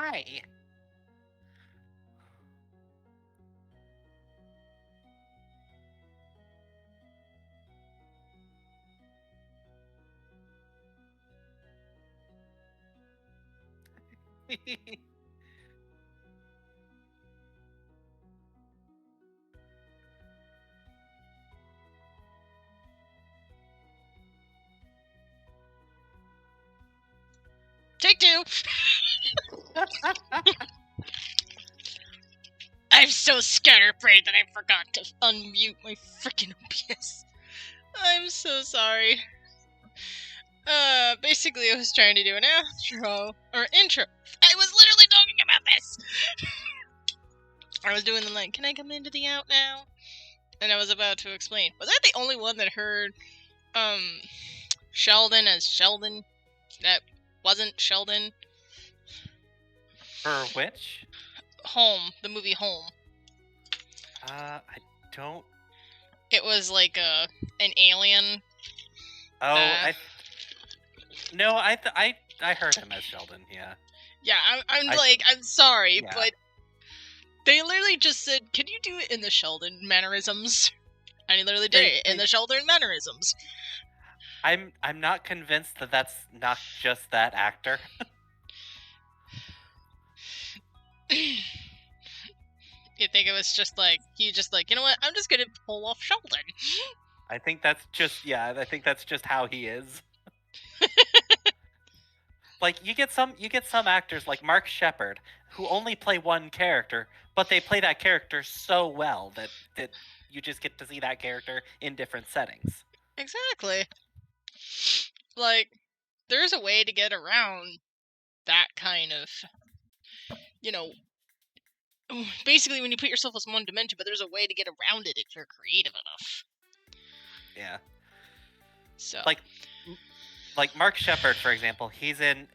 Hi. Take two! I'm so scatterbrained that I forgot to unmute my freaking OBS. I'm so sorry. Basically I was trying to do an intro. I was literally talking about this! I was doing the like, can I come into the out now? And I was about to explain. Was I the only one that heard, Sheldon as Sheldon? That wasn't Sheldon? For which? Home. The movie Home. I don't... It was like, an alien. Oh, No, I heard him as Sheldon, yeah. Yeah, I'm sorry, Yeah. but they literally just said, can you do it in the Sheldon mannerisms? And he literally did it in the Sheldon mannerisms. I'm not convinced that that's not just that actor. You think it was just like, you know what, I'm just gonna pull off Sheldon. I think that's just how he is. Like, you get some actors like Mark Sheppard who only play one character, but they play that character so well that you just get to see that character in different settings. Exactly. Like, there's a way to get around that kind of, basically when you put yourself as one dimension, but there's a way to get around it if you're creative enough. Yeah. So. Like Mark Sheppard, for example, he's in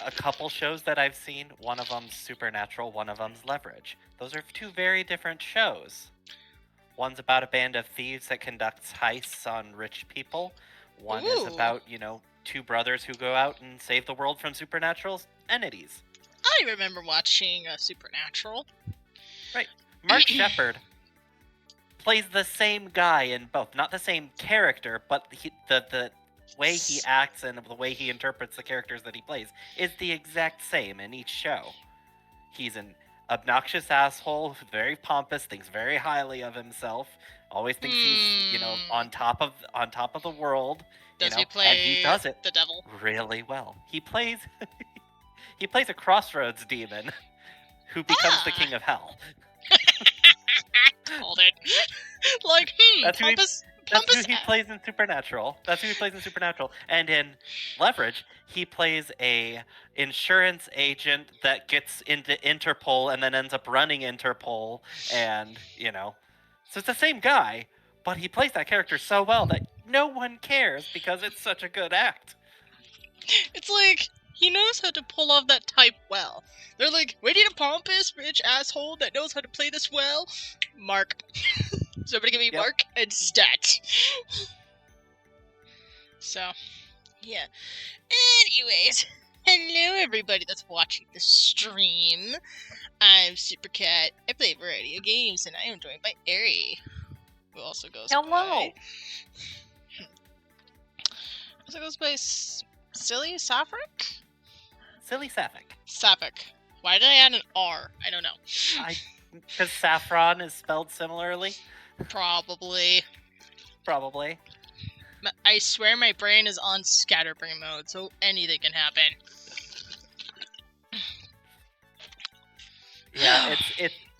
a couple shows that I've seen. One of them's Supernatural, one of them's Leverage. Those are two very different shows. One's about a band of thieves that conducts heists on rich people. One is about, two brothers who go out and save the world from supernatural entities. I remember watching Supernatural. Right. Mark Sheppard plays the same guy in both. Not the same character, but the way he acts and the way he interprets the characters that he plays is the exact same in each show. He's an obnoxious asshole, very pompous, thinks very highly of himself, always thinks he's, on top of the world. Does he play and he does it the devil really well. He plays a crossroads demon who becomes the king of hell. Called it. Like, That's who he plays in Supernatural. And in Leverage, he plays a insurance agent that gets into Interpol and then ends up running Interpol. And, so it's the same guy, but he plays that character so well that no one cares because it's such a good act. It's like, he knows how to pull off that type well. They're like, we need a pompous, rich asshole that knows how to play this well. Mark. Somebody give me Mark and stat. So, yeah. Anyways, hello everybody that's watching the stream. I'm Supercat. I play a variety of games, and I am joined by Ari, who also goes Hello. Also goes by Silly Sapphic? Silly Sapphic. Sapphic. Why did I add an R? I don't know. Because saffron is spelled similarly? Probably. I swear my brain is on scatterbrain mode, so anything can happen. Yeah,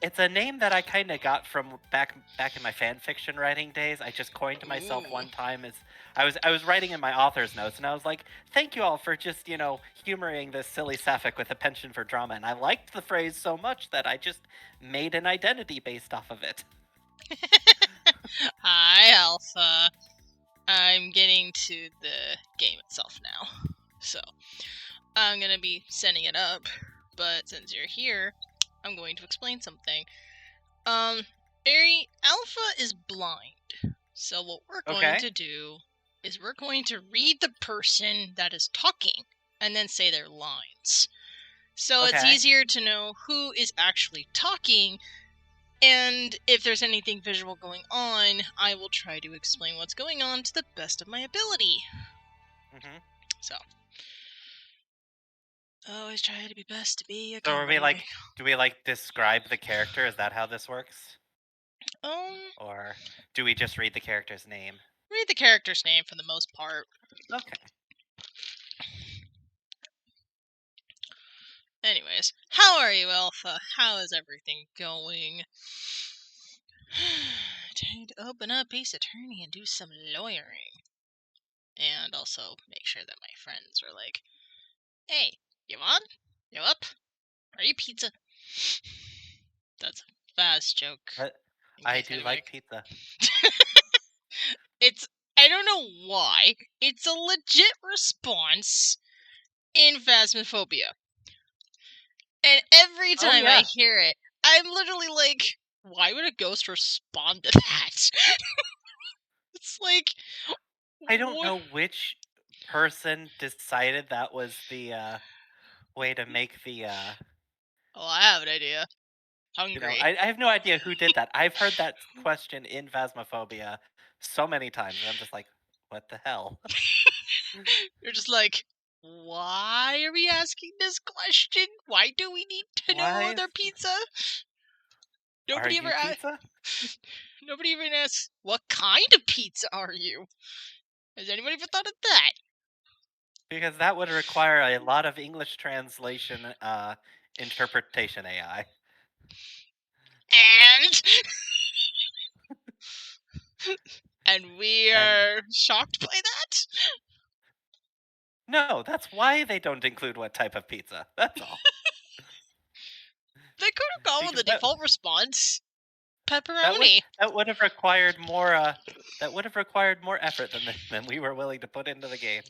it's a name that I kind of got from back in my fan fiction writing days. I just coined to myself one time as I was writing in my author's notes, and I was like, "Thank you all for just humoring this silly sapphic with a penchant for drama." And I liked the phrase so much that I just made an identity based off of it. Hi, Alpha. I'm getting to the game itself now, so I'm gonna be setting it up. But since you're here, I'm going to explain something. Ari, Alpha is blind. So what we're going to do is we're going to read the person that is talking and then say their lines. So it's Okay. easier to know who is actually talking, and if there's anything visual going on, I will try to explain what's going on to the best of my ability. Mm-hmm. So, always try to be best to be a So are we cowboy. do we describe the character? Is that how this works? Um, Or do we just read the character's name? read the character's name for the most part. Okay. Anyways, how are you, Alpha? How is everything going? Time to open up Ace Attorney and do some lawyering. And also make sure that my friends are like, hey, you on? You up? Are you pizza? That's a fast joke. But In I case do anybody... like pizza. It's... I don't know why. It's a legit response in Phasmophobia. And every Oh time I yeah. hear it, I'm literally like, why would a ghost respond to that? It's like, I don't what? know which person decided that was the way to make the Oh, I have an idea. Hungry. I have no idea who did that. I've heard that question in Phasmophobia so many times, and I'm just like, what the hell? You're just like, why are we asking this question? Why do we need to know Why their pizza? are Nobody ever you pizza? nobody even asks, what kind of pizza are you? Has anybody ever thought of that? Because that would require a lot of English translation interpretation AI. And and we And are shocked by that? no, that's why they don't include what type of pizza. That's all. They could have gone with Because the default response. that would Pepperoni. that would have required more that would have required more effort than we were willing to put into the game.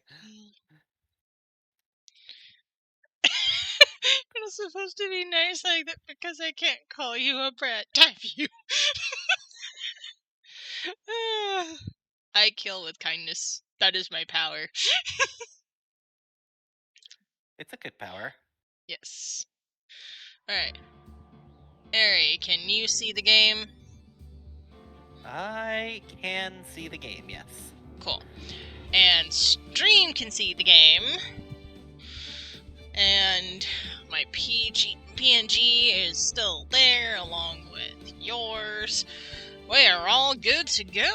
It was supposed to be nice like that because I can't call you a brat. Type you. I kill with kindness. That is my power. It's a good power. Yes. Alright. Ari, can you see the game? I can see the game, yes. Cool. And Stream can see the game. And my PNG is still there along with yours. We are all good to go.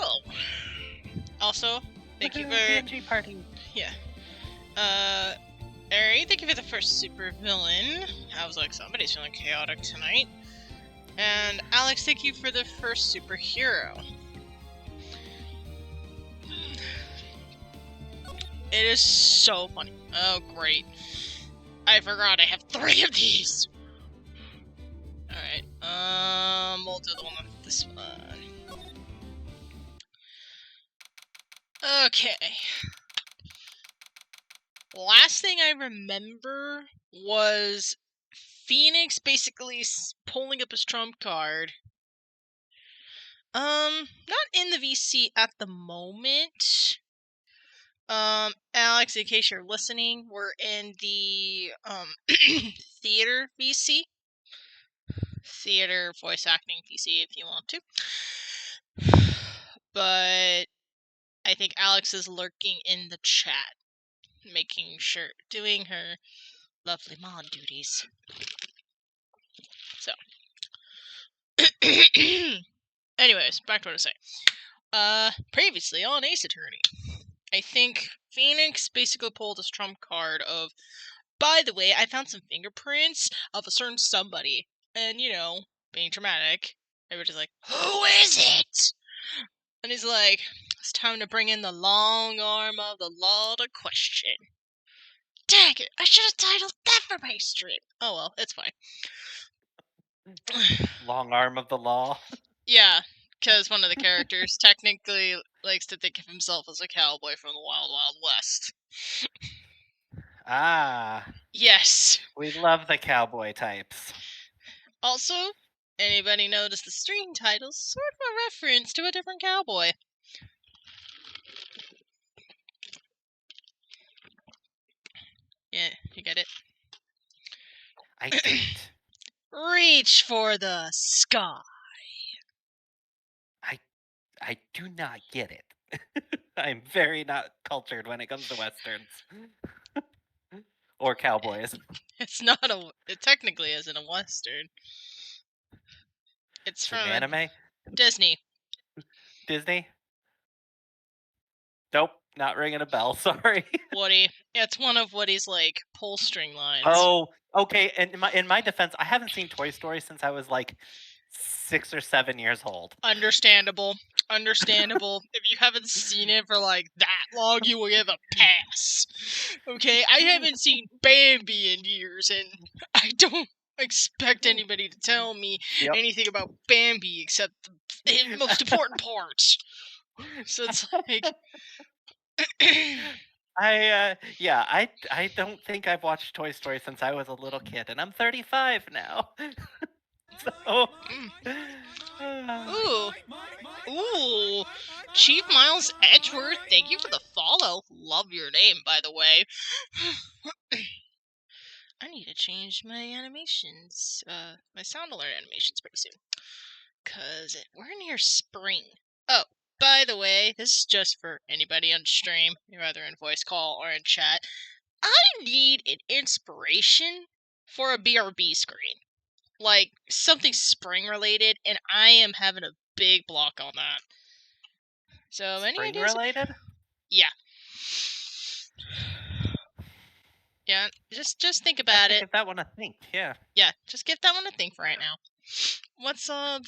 Also, thank you Woohoo, for... PNG party. Yeah. Ari, thank you for the first super villain. I was like, somebody's feeling chaotic tonight. And Alex, thank you for the first superhero. It is so funny. Oh, great. I forgot I have 3 of these. Alright, we'll do the one with this one. Okay. Last thing I remember was Phoenix basically pulling up his trump card. Not in the VC at the moment. Alex, in case you're listening, we're in the, theater VC. Theater voice acting VC if you want to. But I think Alex is lurking in the chat, making sure, doing her lovely mod duties. So. Anyways, back to what I was saying. Previously on Ace Attorney, I think Phoenix basically pulled this trump card of, by the way, I found some fingerprints of a certain somebody. And, you know, being dramatic, everybody's like, who is it? And he's like, it's time to bring in the long arm of the law to question. Dang it, I should have titled that for my stream. Oh well, it's fine. Long arm of the law. Yeah, because one of the characters technically likes to think of himself as a cowboy from the Wild Wild West. Ah. Yes. We love the cowboy types. Also, anybody notice the stream title's sort of a reference to a different cowboy? Yeah, you get it? I didn't. Reach for the sky. I do not get it. I'm very not cultured when it comes to westerns or cowboys. It's not a. It technically isn't a western. It's It's an from anime. Disney. Disney. Nope, not ringing a bell. Sorry. Woody. It's one of Woody's like pull string lines. Oh, okay. And in my defense, I haven't seen Toy Story since I was like 6 or 7 years old. Understandable. Understandable. If you haven't seen it for like that long, you will give a pass. Okay, I haven't seen Bambi in years, and I don't expect anybody to tell me Yep. anything about Bambi except the most important parts. So it's like. I don't think I've watched Toy Story since I was a little kid, and I'm 35 now. So. Ooh. Ooh. Chief Miles Edgeworth, thank you for the follow. Love your name, by the way. I need to change my animations, my sound alert animations pretty soon. 'Cause we're near spring. Oh, by the way, this is just for anybody on stream, either in voice call or in chat. I need an inspiration for a BRB screen. Like, something spring related, and I am having a big block on that. So, any Spring ideas? related? Yeah. Yeah, just think about it. Give that one a think, yeah. Yeah, just give that one a think for right now. What's up?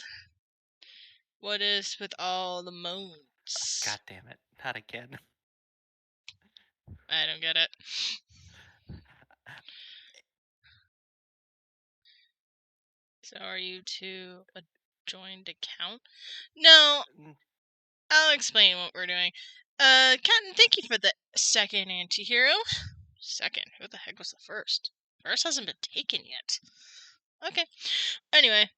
What is with all the moans? God damn it, not again. I don't get it. So are you to a joined account? No, I'll explain what we're doing. Captain, thank you for the second anti-hero. Second? Who the heck was the first? First hasn't been taken yet. Okay. Anyway,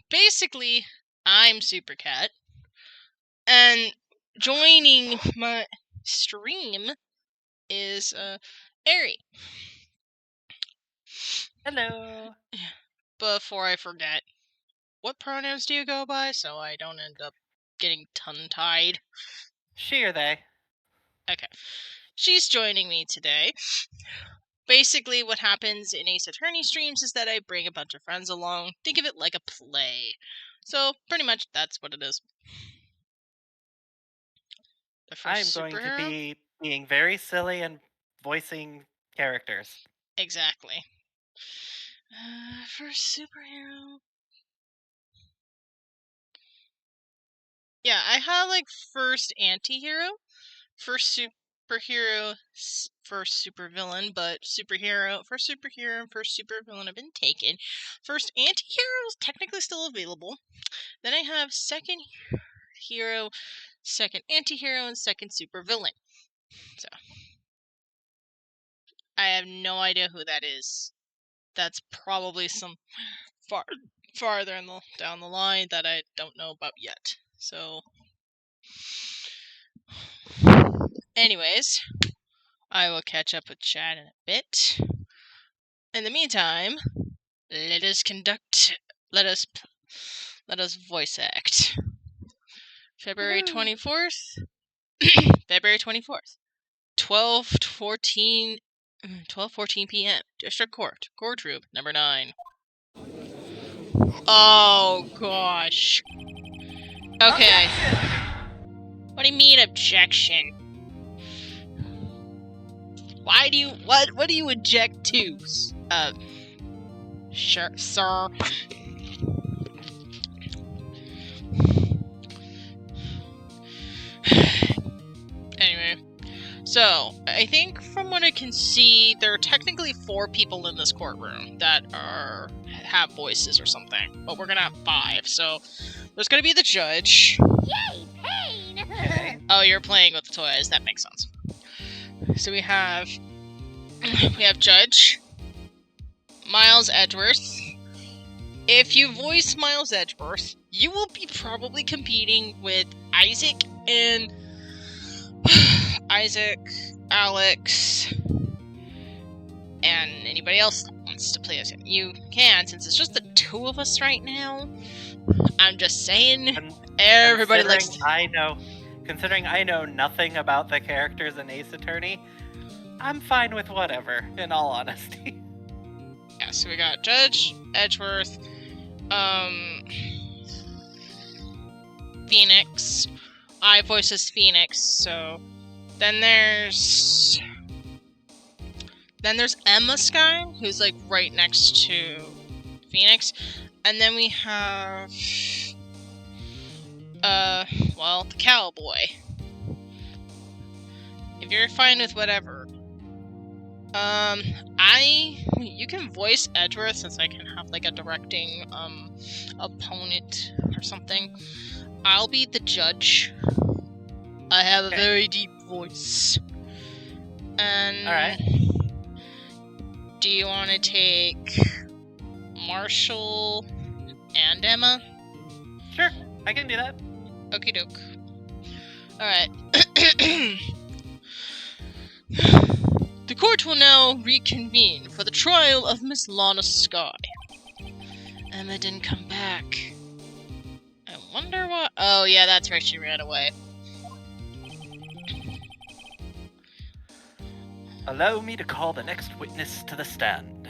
basically, I'm Super Cat, and joining my stream is, Ari. Hello. Before I forget, what pronouns do you go by so I don't end up getting tongue-tied? She or they? Okay. She's joining me today. Basically, what happens in Ace Attorney streams is that I bring a bunch of friends along. Think of it like a play. So, pretty much, that's what it is. The first I'm going superhero? to be being very silly and voicing characters. Exactly. First superhero. Yeah, I have like first anti-hero, first superhero, first supervillain, but first superhero and first supervillain have been taken. First anti-hero is technically still available. Then I have second hero, second anti-hero, and second supervillain. So I have no idea who that is. That's probably some farther down the line that I don't know about yet. So, anyways, I will catch up with chat in a bit. In the meantime, let us voice act. February 24th, February 24th, 12:14 p.m. District Courtroom number 9. Oh gosh. Okay. What do you mean objection? What do you object to? Sure, sir. Anyway, so I think from what I can see, there are technically 4 people in this courtroom that have voices or something, but we're gonna have 5. So there's gonna be the judge. Yay, pain! Okay. Oh, you're playing with the toys. That makes sense. So we have Judge Miles Edgeworth. If you voice Miles Edgeworth, you will be probably competing with Isaac, Alex, and anybody else. wants to play as him, you can, since it's just the two of us right now. I'm just saying, everybody likes to... Considering I know nothing about the characters in Ace Attorney, I'm fine with whatever, in all honesty. Yeah, so we got Judge, Edgeworth, Phoenix. I voice as Phoenix, so... Then there's Emma Skye, who's like right next to Phoenix. And then we have well, the cowboy. If you're fine with whatever. You can voice Edgeworth, since I can have like a directing opponent or something. I'll be the judge. I have a very deep voice. And alright. Do you want to take Marshall and Emma? Sure, I can do that. Okie doke. Alright. The court will now reconvene for the trial of Miss Lana Skye. Emma didn't come back. I wonder why. Oh yeah, that's right, she ran away. Allow me to call the next witness to the stand.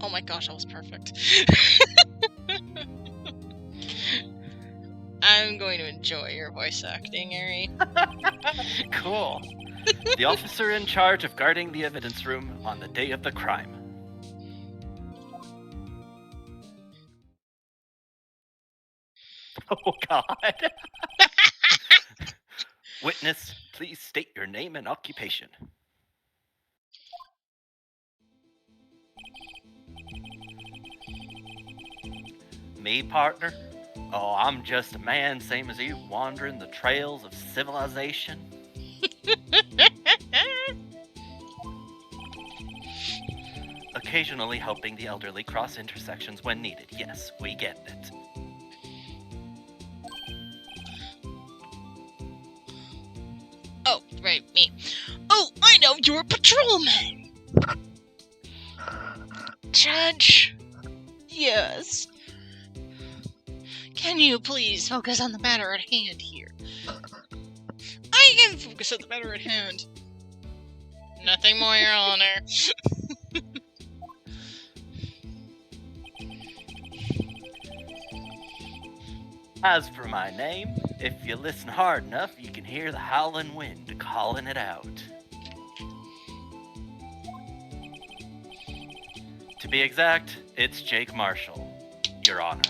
Oh my gosh, that was perfect. I'm going to enjoy your voice acting, Ari. Cool. The officer in charge of guarding the evidence room on the day of the crime. Oh God. Witness, please state your name and occupation. Me, partner? Oh, I'm just a man, same as you, wandering the trails of civilization. Occasionally helping the elderly cross intersections when needed. Yes, we get it. Oh, right, me. Oh, I know, you're a patrolman! Judge? Yes. Can you please focus on the matter at hand here? I can focus on the matter at hand. Nothing more, Your Honor. As for my name, if you listen hard enough, you can hear the howling wind calling it out. To be exact, it's Jake Marshall, Your Honor.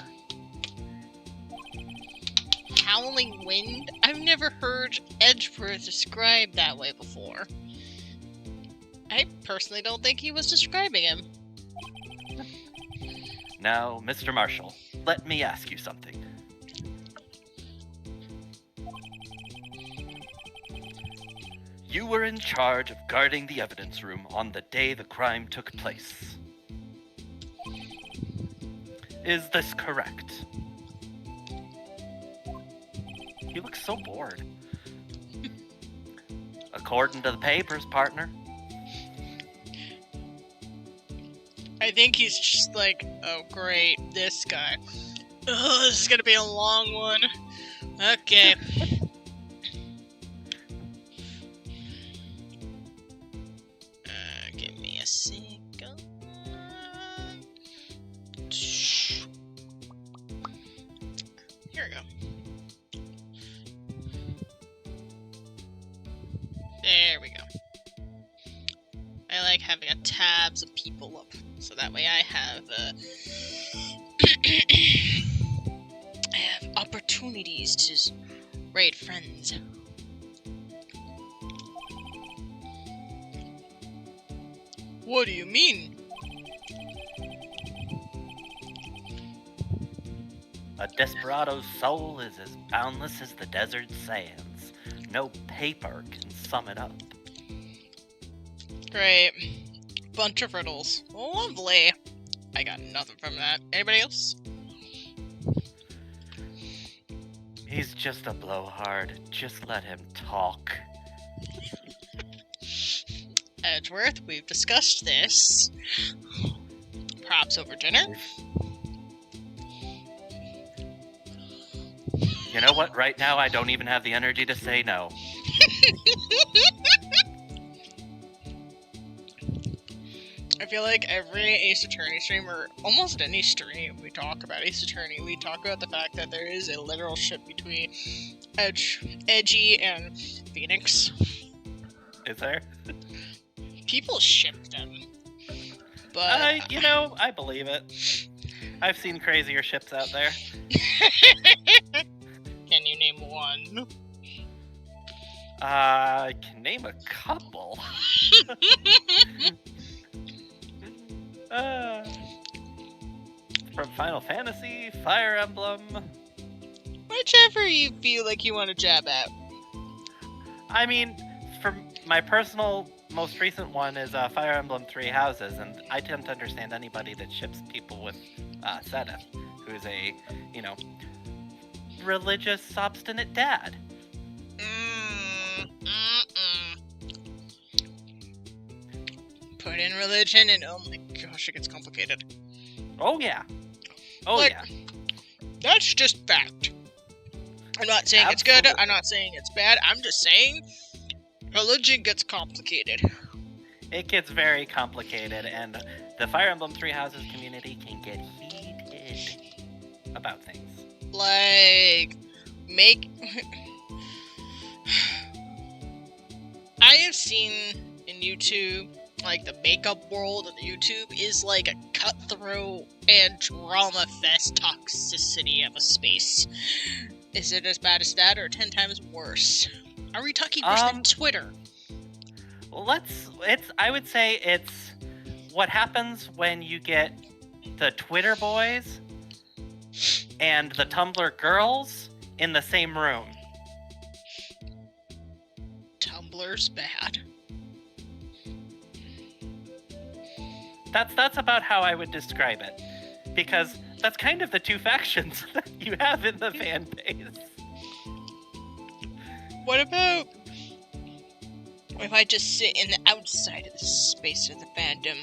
Howling wind? I've never heard Edgeworth described that way before. I personally don't think he was describing him. Now, Mr. Marshall, let me ask you something. You were in charge of guarding the evidence room on the day the crime took place. Is this correct? You look so bored. According to the papers, partner. I think he's just like, oh great, this guy. Oh, this is gonna be a long one. Okay. Give me a second. Here we go. There we go. I like having a tabs of people up, so that way I have I have opportunities to raid friends. What do you mean? A desperado's soul is as boundless as the desert sands. No paper can sum it up. Great. Bunch of riddles. Lovely. I got nothing from that. Anybody else? He's just a blowhard. Just let him talk. Edgeworth, we've discussed this. Perhaps over dinner? You know what? Right now, I don't even have the energy to say no. I feel like every Ace Attorney stream, or almost any stream we talk about Ace Attorney, we talk about the fact that there is a literal ship between Edgy and Phoenix. Is there? People ship them. But I believe it. I've seen crazier ships out there. Can you name one? I can name a couple. From Final Fantasy, Fire Emblem. Whichever you feel like you want to jab at. I mean, for my personal most recent one is Fire Emblem Three Houses, and I don't understand anybody that ships people with Sedith, who's a, religious, obstinate dad. Put in religion and oh my gosh, it gets complicated. Oh yeah. Yeah. That's just fact. I'm not saying It's good, I'm not saying it's bad, I'm just saying religion gets complicated. It gets very complicated, and the Fire Emblem Three Houses community can get heated about things. I have seen in YouTube, like, the makeup world of YouTube is like a cutthroat and drama fest toxicity of a space. Is it as bad as that, or 10 times worse? Are we talking worse than Twitter? I would say it's what happens when you get the Twitter boys and the Tumblr girls in the same room. Tumblr's bad. That's about how I would describe it, because that's kind of the two factions that you have in the fan base. What about if I just sit in the outside of the space of the fandom?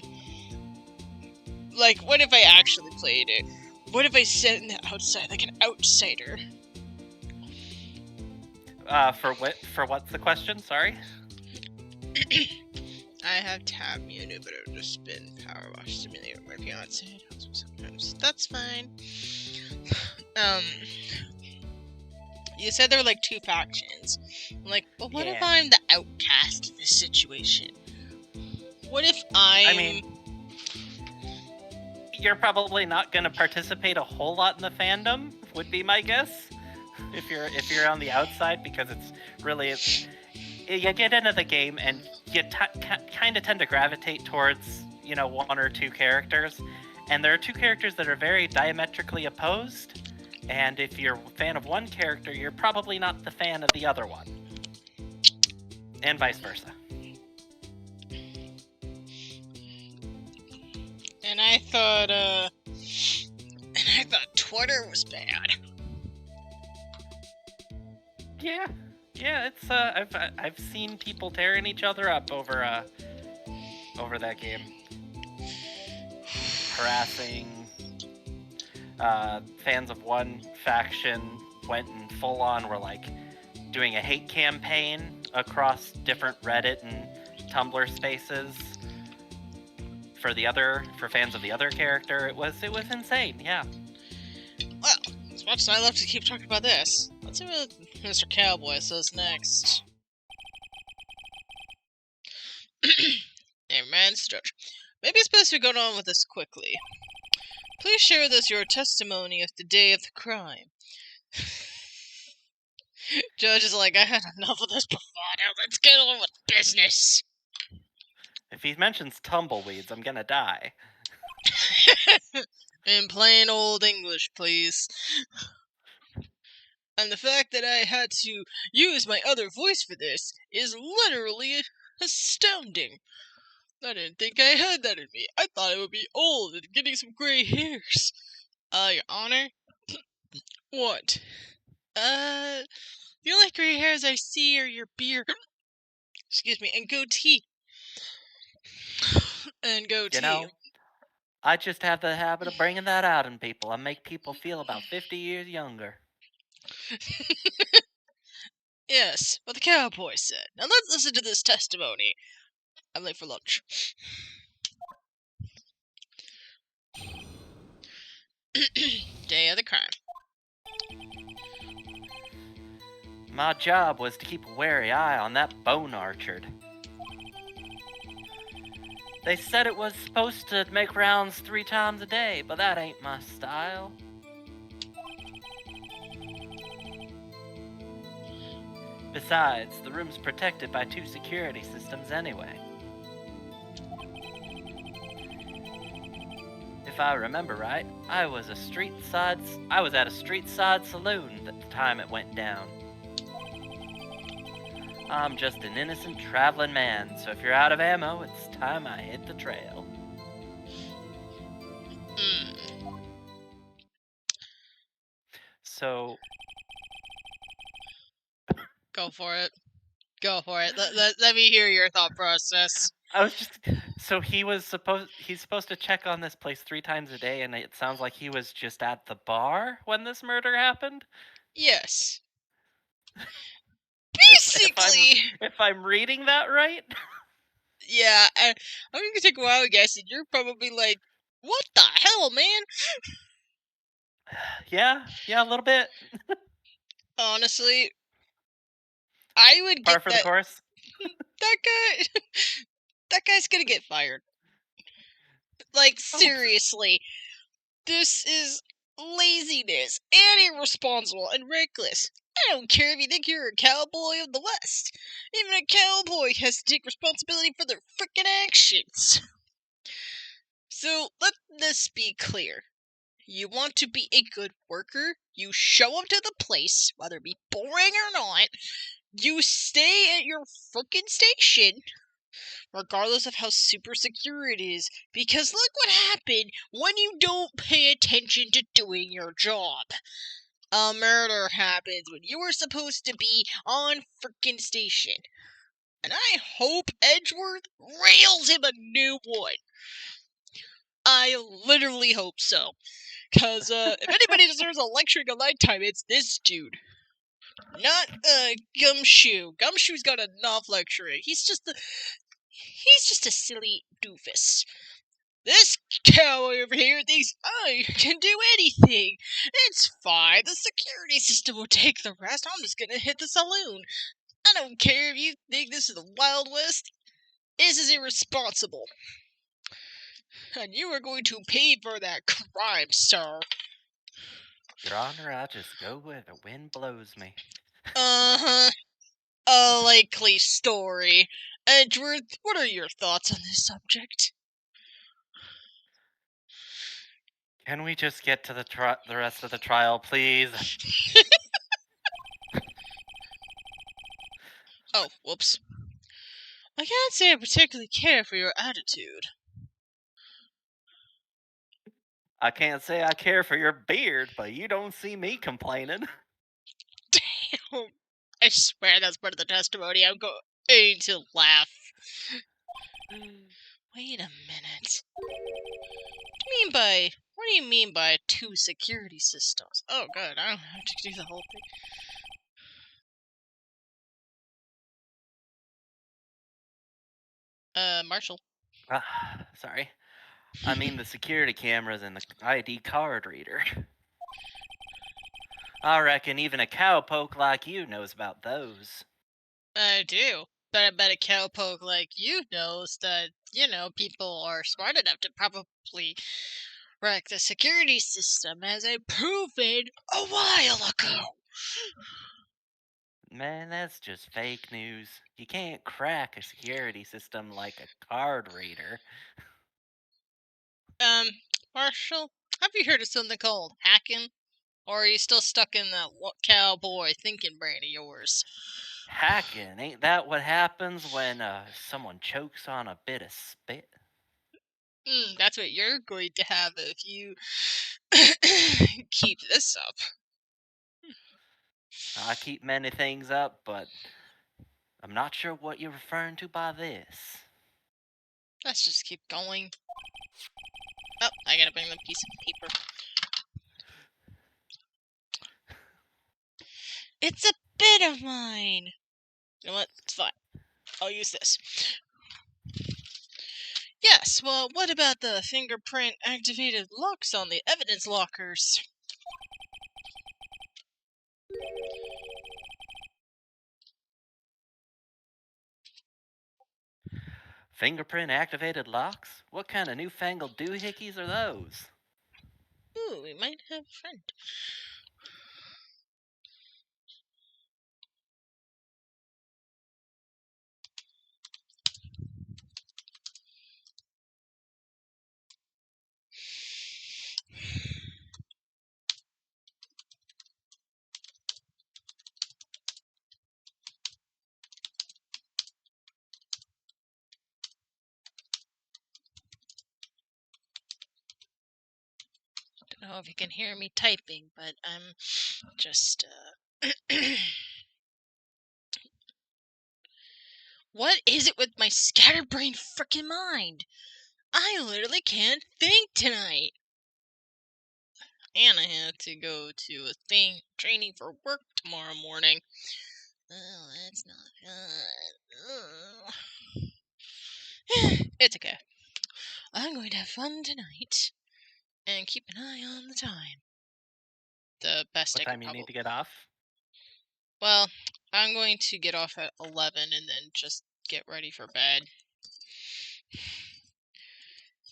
Like, what if I actually played it? What if I sit in the outside like an outsider? For what's the question? Sorry. I have tab muted, but I've just been power wash simulator with my fiance. Sometimes that's fine. You said there were like two factions. I'm like, but what if I'm the outcast in this situation? What if I mean, you're probably not going to participate a whole lot in the fandom, would be my guess. If you're on the outside, because you get into the game and you kind of tend to gravitate towards, one or two characters, and there are two characters that are very diametrically opposed, and if you're a fan of one character, you're probably not the fan of the other one, and vice versa. And I thought Twitter was bad. Yeah, it's I've seen people tearing each other up over that game, harassing. Fans of one faction went and full on were like doing a hate campaign across different Reddit and Tumblr spaces for fans of the other character. It was insane. Yeah. Well, as much as I love to keep talking about this, let's see what Mr. Cowboy says next. Never mind, Judge. Maybe it's best we go on with this quickly. Please share with us your testimony of the day of the crime. Judge is like, I had enough of this bravado. Let's get on with business. If he mentions tumbleweeds, I'm gonna die. In plain old English, please. And the fact that I had to use my other voice for this is literally astounding. I didn't think I had that in me. I thought I would be old and getting some gray hairs. Your Honor? What? The only gray hairs I see are your beard, excuse me, and goatee. And You goatee. know, I just have the habit of bringing that out in people. I make people feel about 50 years younger. Yes, what the cowboy said. Now let's listen to this testimony. I'm late for lunch. Day of the crime. My job was to keep a wary eye on that bone orchard. They said it was supposed to make rounds 3 times a day, but that ain't my style. Besides, the room's protected by 2 security systems anyway. If I remember right, I was at a street side saloon at the time it went down. I'm just an innocent traveling man, so if you're out of ammo, it's time I hit the trail. So, Go for it. Go for it. Let me hear your thought process. I was just so he's supposed to check on this place 3 times a day, and it sounds like he was just at the bar when this murder happened. Yes. If I'm Basically. if I'm reading that right. Yeah, I'm gonna take a wild guess, and you're probably like, what the hell, man? Yeah, a little bit. Honestly, I would Par get for the that. course. That guy. That guy's gonna get fired. Like, I hope so. seriously. This is laziness and irresponsible and reckless. I don't care if you think you're a cowboy of the West. Even a cowboy has to take responsibility for their frickin' actions. So let this be clear. You want to be a good worker, you show up to the place, whether it be boring or not, you stay at your frickin' station, regardless of how super secure it is, because look what happened when you don't pay attention to doing your job. A murder happens when you were supposed to be on frickin' station. And I hope Edgeworth rails him a new one. I literally hope so. Because if anybody deserves a lecturing a lifetime, it's this dude. Not Gumshoe. Gumshoe's got enough lecturing. He's just a silly doofus. This cowboy over here thinks I can do anything. It's fine. The security system will take the rest. I'm just gonna hit the saloon. I don't care if you think this is the Wild West. This is irresponsible. And you are going to pay for that crime, sir. Your Honor, I just go where the wind blows me. Uh-huh. A likely story. Edgeworth, what are your thoughts on this subject? Can we just get to the rest of the trial, please? Oh, whoops. I can't say I particularly care for your attitude. I can't say I care for your beard, but you don't see me complaining. I swear that's part of the testimony. I'm going to laugh. Wait a minute. What do you mean by 2 security systems? Oh god, I don't have to do the whole thing. Marshall. Sorry. I mean the security cameras and the ID card reader. I reckon even a cowpoke like you knows about those. I do. But I bet a cowpoke like you knows that, people are smart enough to probably wreck the security system, as I proven a while ago. Man, that's just fake news. You can't crack a security system like a card reader. Marshall, have you heard of something called hacking? Or are you still stuck in that cowboy thinking brain of yours? Hacking, ain't that what happens when someone chokes on a bit of spit? That's what you're going to have if you keep this up. I keep many things up, but I'm not sure what you're referring to by this. Let's just keep going. Oh, I gotta bring the piece of paper. It's a bit of mine! You know what? It's fine. I'll use this. Yes, well, what about the fingerprint-activated locks on the evidence lockers? Fingerprint activated locks? What kind of newfangled doohickeys are those? Ooh, we might have a friend. I don't know if you can hear me typing, but I'm just, What is it with my scatterbrained frickin' mind? I literally can't think tonight! And I have to go to a training for work tomorrow morning. Oh, that's not fun. It's okay. I'm going to have fun tonight and keep an eye on the time. The best What I could time you probably. need to get off? Well, I'm going to get off at 11 and then just get ready for bed.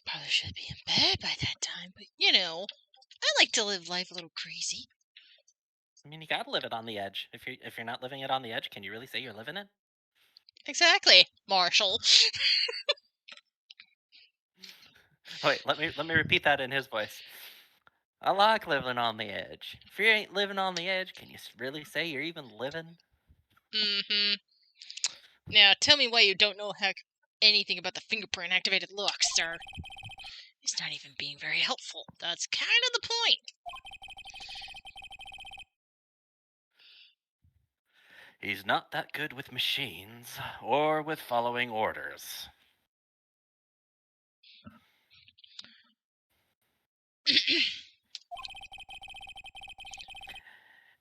Probably should be in bed by that time, but you know, I like to live life a little crazy. I mean, you gotta live it on the edge. If you're not living it on the edge, can you really say you're living it? Exactly, Marshall. Wait, let me repeat that in his voice. I like living on the edge. If you ain't living on the edge, can you really say you're even living? Mm-hmm. Now, tell me why you don't know anything about the fingerprint-activated lock, sir. It's not even being very helpful. That's kind of the point. He's not that good with machines or with following orders.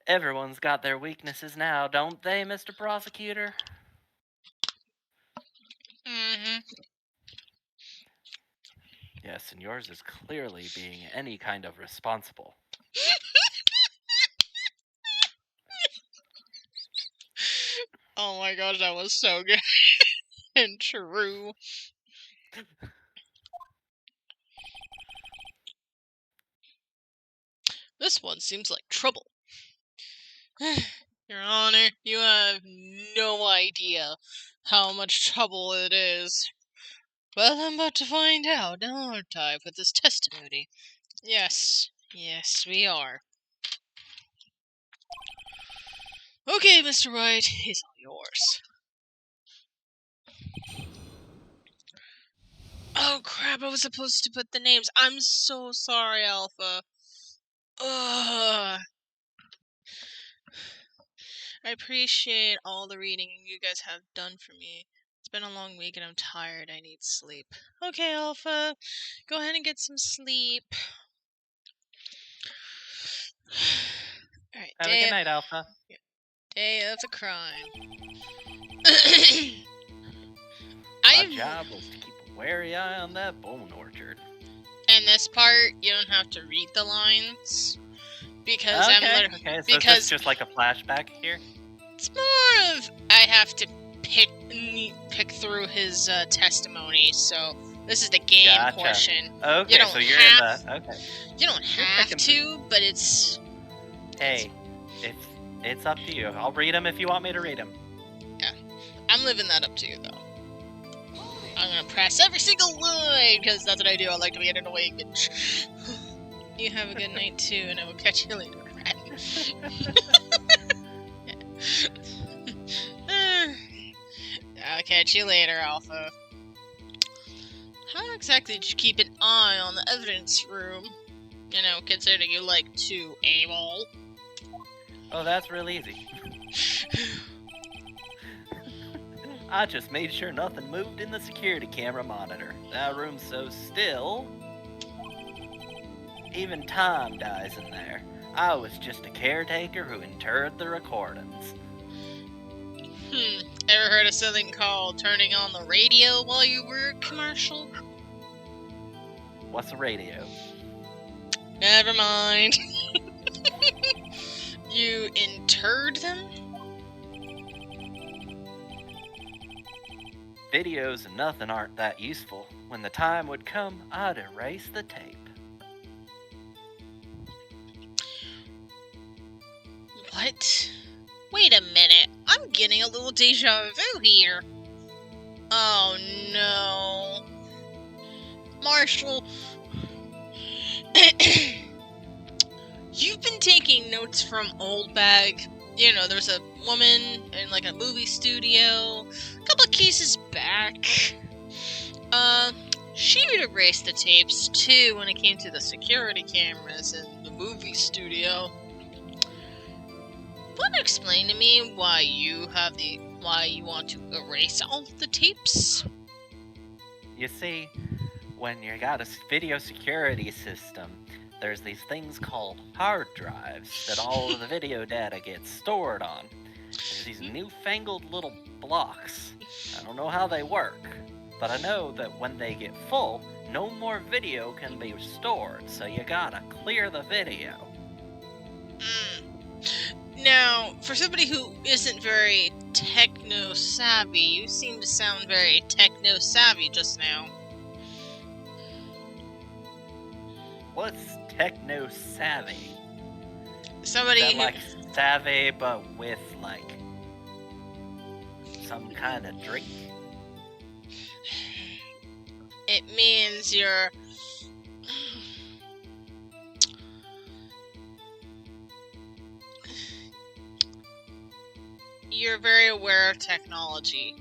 Everyone's got their weaknesses now, don't they, Mr. Prosecutor? Mm-hmm. Yes, and yours is clearly being any kind of responsible. Oh my gosh, that was so good and true. This one seems like trouble. Your Honor, you have no idea how much trouble it is. Well, I'm about to find out, aren't I, with this testimony? Yes, we are. Okay, Mr. Wright, it's all yours. Oh crap, I was supposed to put the names. I'm so sorry, Alpha. Ugh. I appreciate all the reading you guys have done for me. It's been a long week and I'm tired. I need sleep. Okay, Alpha. Go ahead and get some sleep. Alright, Have a good night, Alpha. Day of the crime. My job was to keep a wary eye on that bone orchard. And this part, you don't have to read the lines. Because Okay, so is this just like a flashback here? It's more of I have to pick through his testimony, so this is the game portion. Okay, so you're in the... Okay. You don't have to, but it's... Hey, it's up to you. I'll read them if you want me to read them. Yeah, I'm leaving that up to you, though. I'm gonna press every single line, because that's what I do. I like to be an annoying bitch. You have a good night, too, and I will catch you later. I'll catch you later, Alpha. How exactly did you keep an eye on the evidence room? You know, considering you like to AWOL. Oh, that's real easy. I just made sure nothing moved in the security camera monitor. That room's so still. Even time dies in there. I was just a caretaker who interred the recordings. Ever heard of something called turning on the radio while you work commercial? What's a radio? Never mind. You interred them? Videos and nothing aren't that useful. When the time would come, I'd erase the tape. What? Wait a minute. I'm getting a little deja vu here. Oh no. Marshall. You've been taking notes from Old Bag. You know, there's a woman in like a movie studio a couple of cases back. She would erase the tapes too when it came to the security cameras in the movie studio. Want to explain to me why you want to erase all of the tapes? You see, when you got a video security system, there's these things called hard drives that all of the video data gets stored on. There's these newfangled little blocks. I don't know how they work, but I know that when they get full, no more video can be stored, so you gotta clear the video. Now, for somebody who isn't very techno-savvy, you seem to sound very techno-savvy just now. What's techno-savvy? Somebody Is that who... like savvy, but with, like, some kind of drink? It means you're very aware of technology.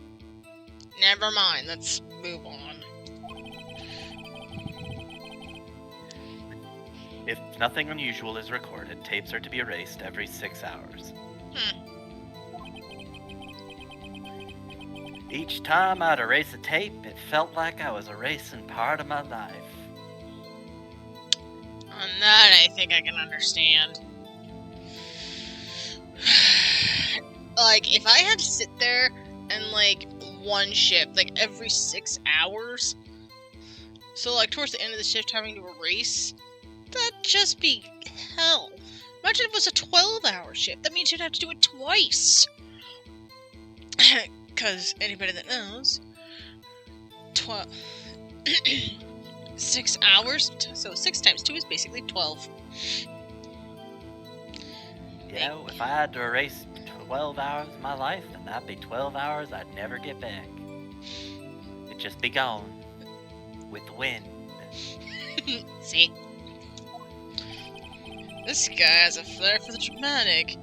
Never mind, let's move on. If nothing unusual is recorded, tapes are to be erased every 6 hours. Each time I'd erase a tape, it felt like I was erasing part of my life. On that, I think I can understand. Like, if I had to sit there and, like, one shift, like, every 6 hours, so, like, towards the end of the shift having to erase, that'd just be hell. Imagine if it was a 12-hour shift. That means you'd have to do it twice. Because anybody that knows, 6 hours, so 6 times 2 is basically 12. You know, if I had to erase 12 hours of my life, then that'd be 12 hours I'd never get back. It'd just be gone. With the wind. See? This guy has a flair for the dramatic,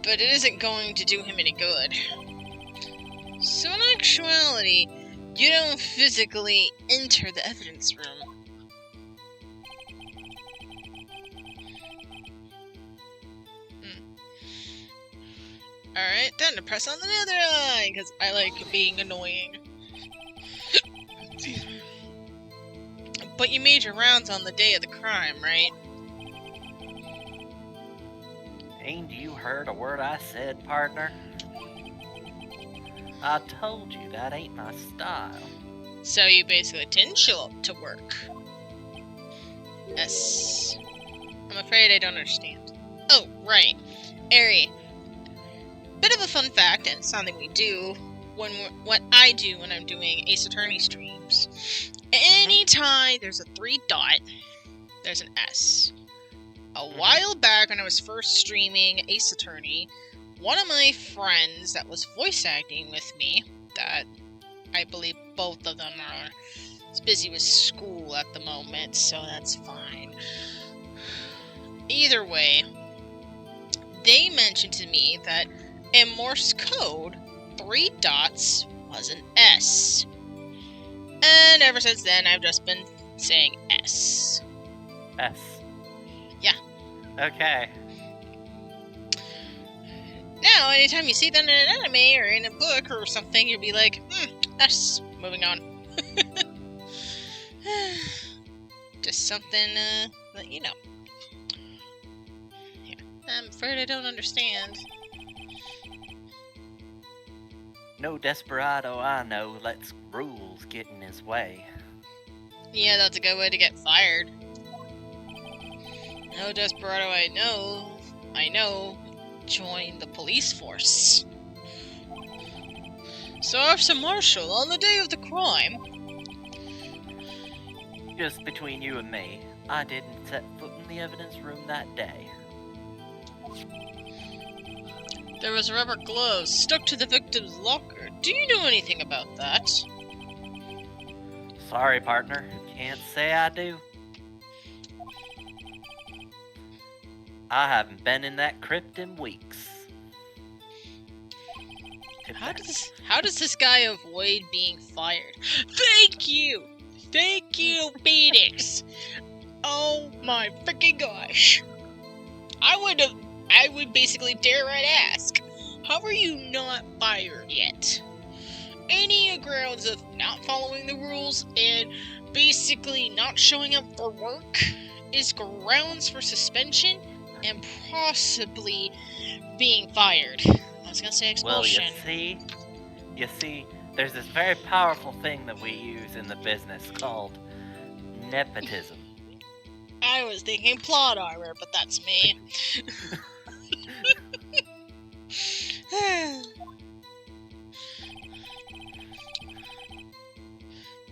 but it isn't going to do him any good. So in actuality, you don't physically enter the evidence room. Alright, time to press on the nether eye, because I like being annoying. But you made your rounds on the day of the crime, right? Ain't you heard a word I said, partner? I told you that ain't my style. So you basically didn't show up to work. Yes. I'm afraid I don't understand. Oh, right. Ari. Bit of a fun fact, and something we do what I do when I'm doing Ace Attorney streams. Anytime there's a 3 dot, there's an S. A while back when I was first streaming Ace Attorney, one of my friends that was voice acting with me, that I believe both of them are busy with school at the moment, so that's fine. Either way, they mentioned to me that in Morse code, 3 dots was an S. And ever since then, I've just been saying S. S. Yeah. Okay. Now, anytime you see that in an anime or in a book or something, you'll be like, us. Moving on. Just something, that you know. Yeah. I'm afraid I don't understand. No desperado I know lets rules get in his way. Yeah, that's a good way to get fired. No desperado I know, join the police force. So, Officer Marshall, on the day of the crime... Just between you and me, I didn't set foot in the evidence room that day. There was rubber gloves stuck to the victim's locker. Do you know anything about that? Sorry, partner. Can't say I do. I haven't been in that crypt in weeks. How does this guy avoid being fired? Thank you, Phoenix. Oh my freaking gosh! I would basically dare right ask, how are you not fired yet? Any grounds of not following the rules and basically not showing up for work is grounds for suspension and possibly being fired. I was gonna say expulsion. Well, you see, there's this very powerful thing that we use in the business called nepotism. I was thinking plot armor, but that's me.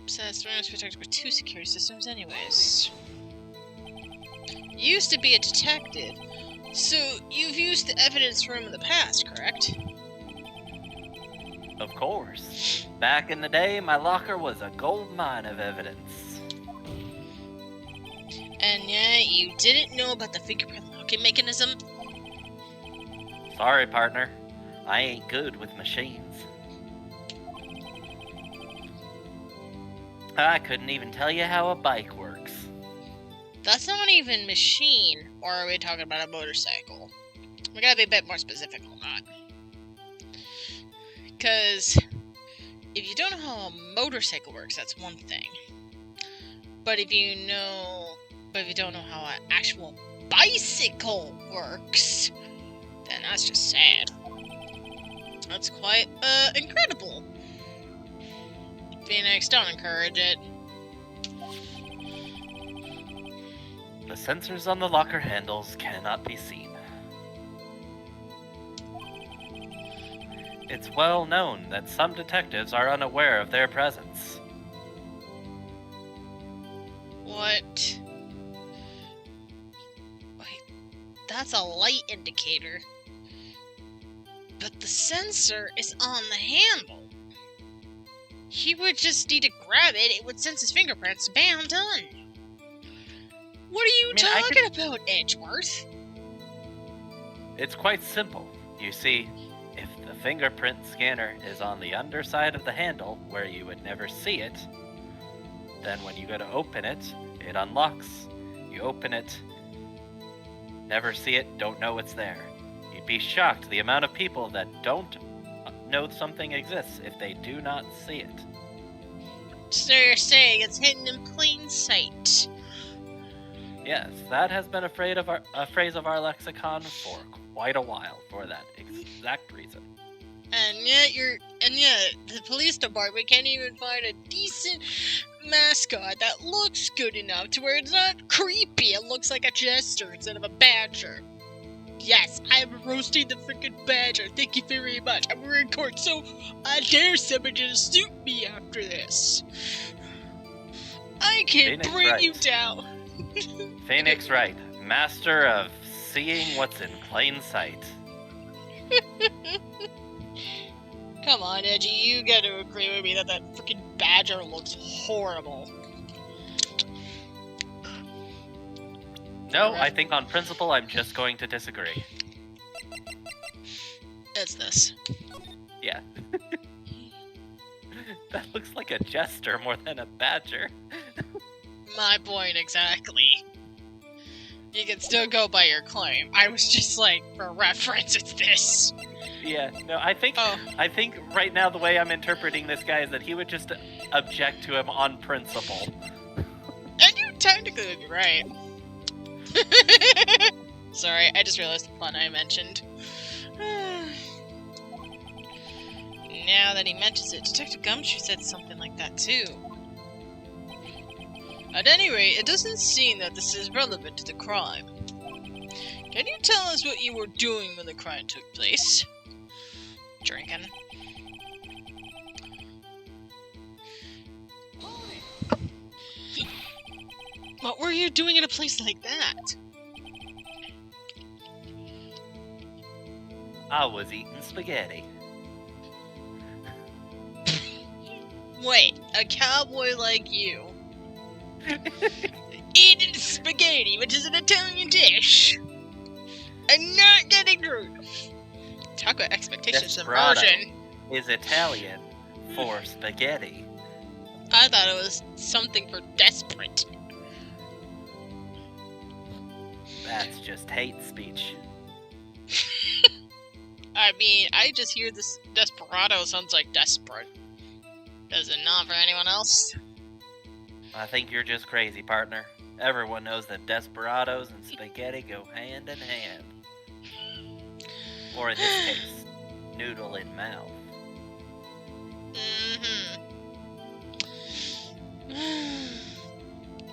Besides, the room is protected by 2 security systems anyways. You used to be a detective, so you've used the evidence room in the past, correct? Of course. Back in the day, my locker was a gold mine of evidence. And yet, you didn't know about the fingerprint locking mechanism? Sorry, partner. I ain't good with machines. I couldn't even tell you how a bike works. That's not even machine, or are we talking about a motorcycle? We gotta be a bit more specific on that. Because if you don't know how a motorcycle works, that's one thing. But if you don't know how an actual bicycle works, then that's just sad. That's quite, incredible. Phoenix, don't encourage it. The sensors on the locker handles cannot be seen. It's well known that some detectives are unaware of their presence. What? Wait, that's a light indicator. But the sensor is on the handle. He would just need to grab it, it would sense his fingerprints, bam, done. What are you talking about, Edgeworth? It's quite simple. You see, if the fingerprint scanner is on the underside of the handle where you would never see it, then when you go to open it, it unlocks. You open it, never see it, don't know it's there. You'd be shocked the amount of people that don't know something exists if they do not see it. So you're saying it's hidden in plain sight? Yes, that has been a phrase of our lexicon for quite a while for that exact reason. And yet the police department can't even find a decent mascot that looks good enough to where it's not creepy. It looks like a jester instead of a badger. Yes, I'm roasting the freaking badger. Thank you very much. I'm in court, so I dare somebody to suit me after this. I can Phoenix bring Wright. you down. Phoenix Wright, master of seeing what's in plain sight. Come on, Edgy, you gotta agree with me that freaking badger looks horrible. No, I think on principle I'm just going to disagree. It's this. Yeah. That looks like a jester more than a badger. My point exactly. You can still go by your claim. I was just like, for reference, it's this. Yeah, no, I think Oh, right now the way I'm interpreting this guy is that he would just object to him on principle. and you technically would be right. Sorry, I just realized the pun I mentioned. Now that he mentions it, Detective Gumshoe said something like that too. At any rate, it doesn't seem that this is relevant to the crime. Can you tell us what you were doing when the crime took place? Drinking. What were you doing in a place like that? I was eating spaghetti. Wait, a cowboy like you eating spaghetti, which is an Italian dish, and not getting drunk. Talk about expectation Desperado subversion. is Italian for spaghetti. I thought it was something for desperate. That's just hate speech. I mean, I just hear this desperado sounds like desperate. Does it not for anyone else? I think you're just crazy, partner. Everyone knows that desperados and spaghetti go hand in hand. Or in this case, noodle in mouth.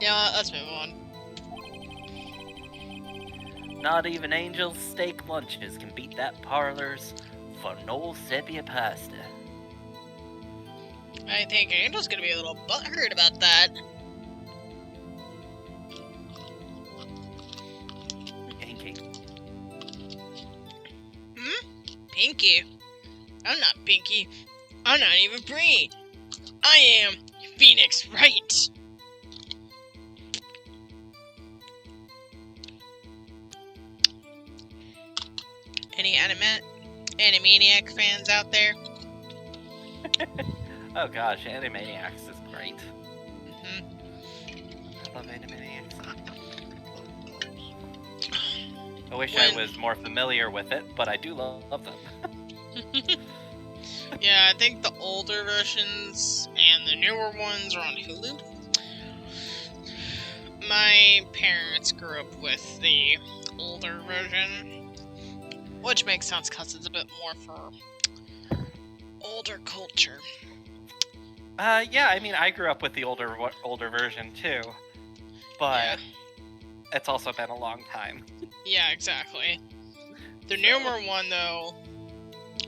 Yeah, let's move on. Not even Angel's steak lunches can beat that parlor's for no sepia pasta. I think Angel's gonna be a little butthurt about that. Pinky. Pinky? I'm not Pinky. I'm not even Bree. I am Phoenix Wright. Any Animaniac fans out there? Oh gosh, Animaniacs is great. Mm-hmm. I love Animaniacs. I wish When- I was more familiar with it, but I do love them. Yeah, I think the older versions and the newer ones are on Hulu. My parents grew up with the older version, which makes sense because it's a bit more for older culture. Yeah, I mean, I grew up with the older version too, but it's also been a long time. Yeah, exactly. The newer one, though,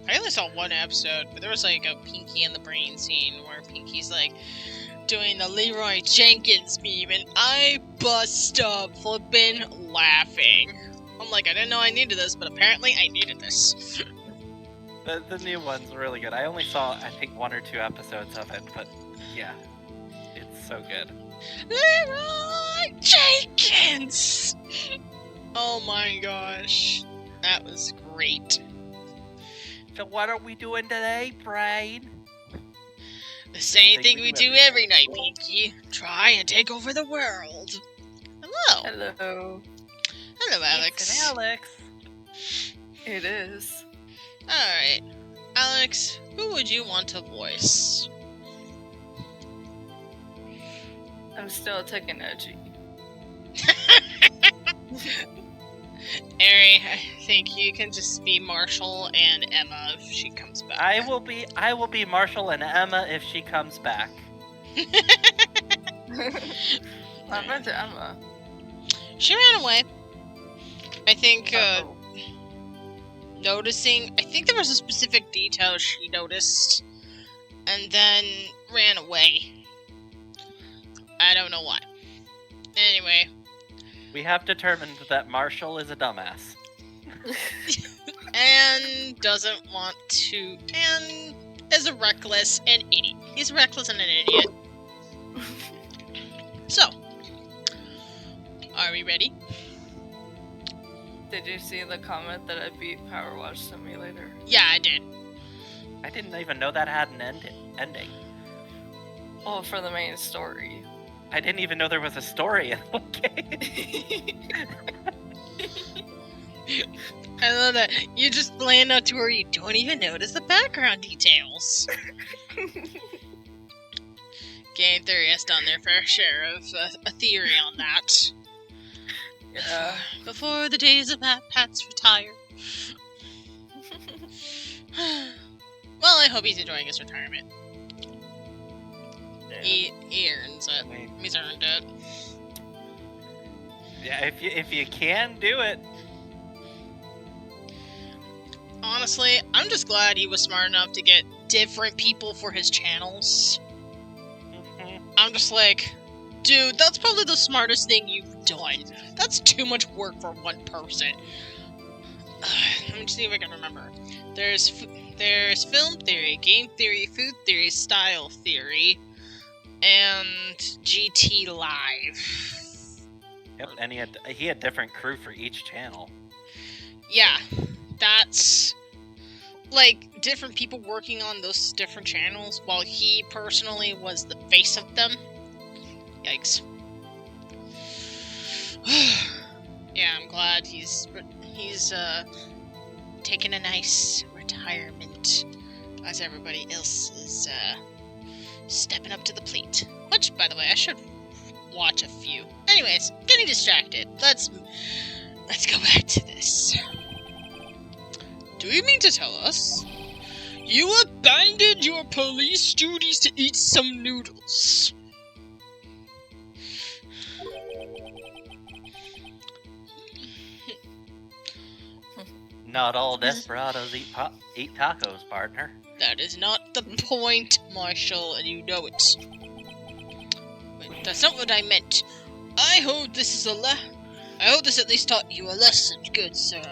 I only saw one episode, but there was like a Pinky and the Brain scene where Pinky's like doing the Leroy Jenkins meme, and I bust up flippin' laughing. I'm like, I didn't know I needed this, but apparently I needed this. The new one's really good. I only saw, I think, 1 or 2 episodes of it, but yeah, it's so good. Leroy Jenkins! Oh my gosh. That was great. So what are we doing today, Brain? The same thing we do every night, Pinky. Try and take over the world. Hello. Hello. Hello, Alex. It's an Alex. It is. Alright. Alex, who would you want to voice? I'm still taking edgy. Ari, I think you can just be Marshall and Emma if she comes back. I will be Marshall and Emma if she comes back. What happened to Emma? She ran away. I think, Oh. I think there was a specific detail she noticed, and then ran away. I don't know why. Anyway. We have determined that Marshall is a dumbass. And doesn't want to, and is a reckless and idiot. He's reckless and an idiot. So, are we ready? Did you see the comment that I beat Power Wash Simulator? Yeah, I did. I didn't even know that had an ending. Well, for the main story. I didn't even know there was a story in the game. I love that. You just land up to where you don't even notice the background details. Game theory has done their fair share of a theory on that. Yeah. Before the days of Pat's retire. Well, I hope he's enjoying his retirement. Yeah. He earns it. I mean, He's earned it. yeah, if you can do it. Honestly, I'm just glad he was smart enough to get different people for his channels. Mhm. I'm just like, dude, that's probably the smartest thing you've done. That's too much work for one person. Let me see if I can remember. There's film theory, game theory, food theory, style theory, and GT Live. Yep, and he had different crew for each channel. Yeah, that's like different people working on those different channels while he personally was the face of them. Yikes. Yeah, I'm glad he's taking a nice retirement as everybody else is stepping up to the plate. Which, by the way, I should watch a few. Anyways, getting distracted. Let's go back to this. Do you mean to tell us you abandoned your police duties to eat some noodles? Not all desperados eat tacos, partner. That is not the point, Marshall, and you know it. But that's not what I meant. I hope this at least taught you a lesson, good sir.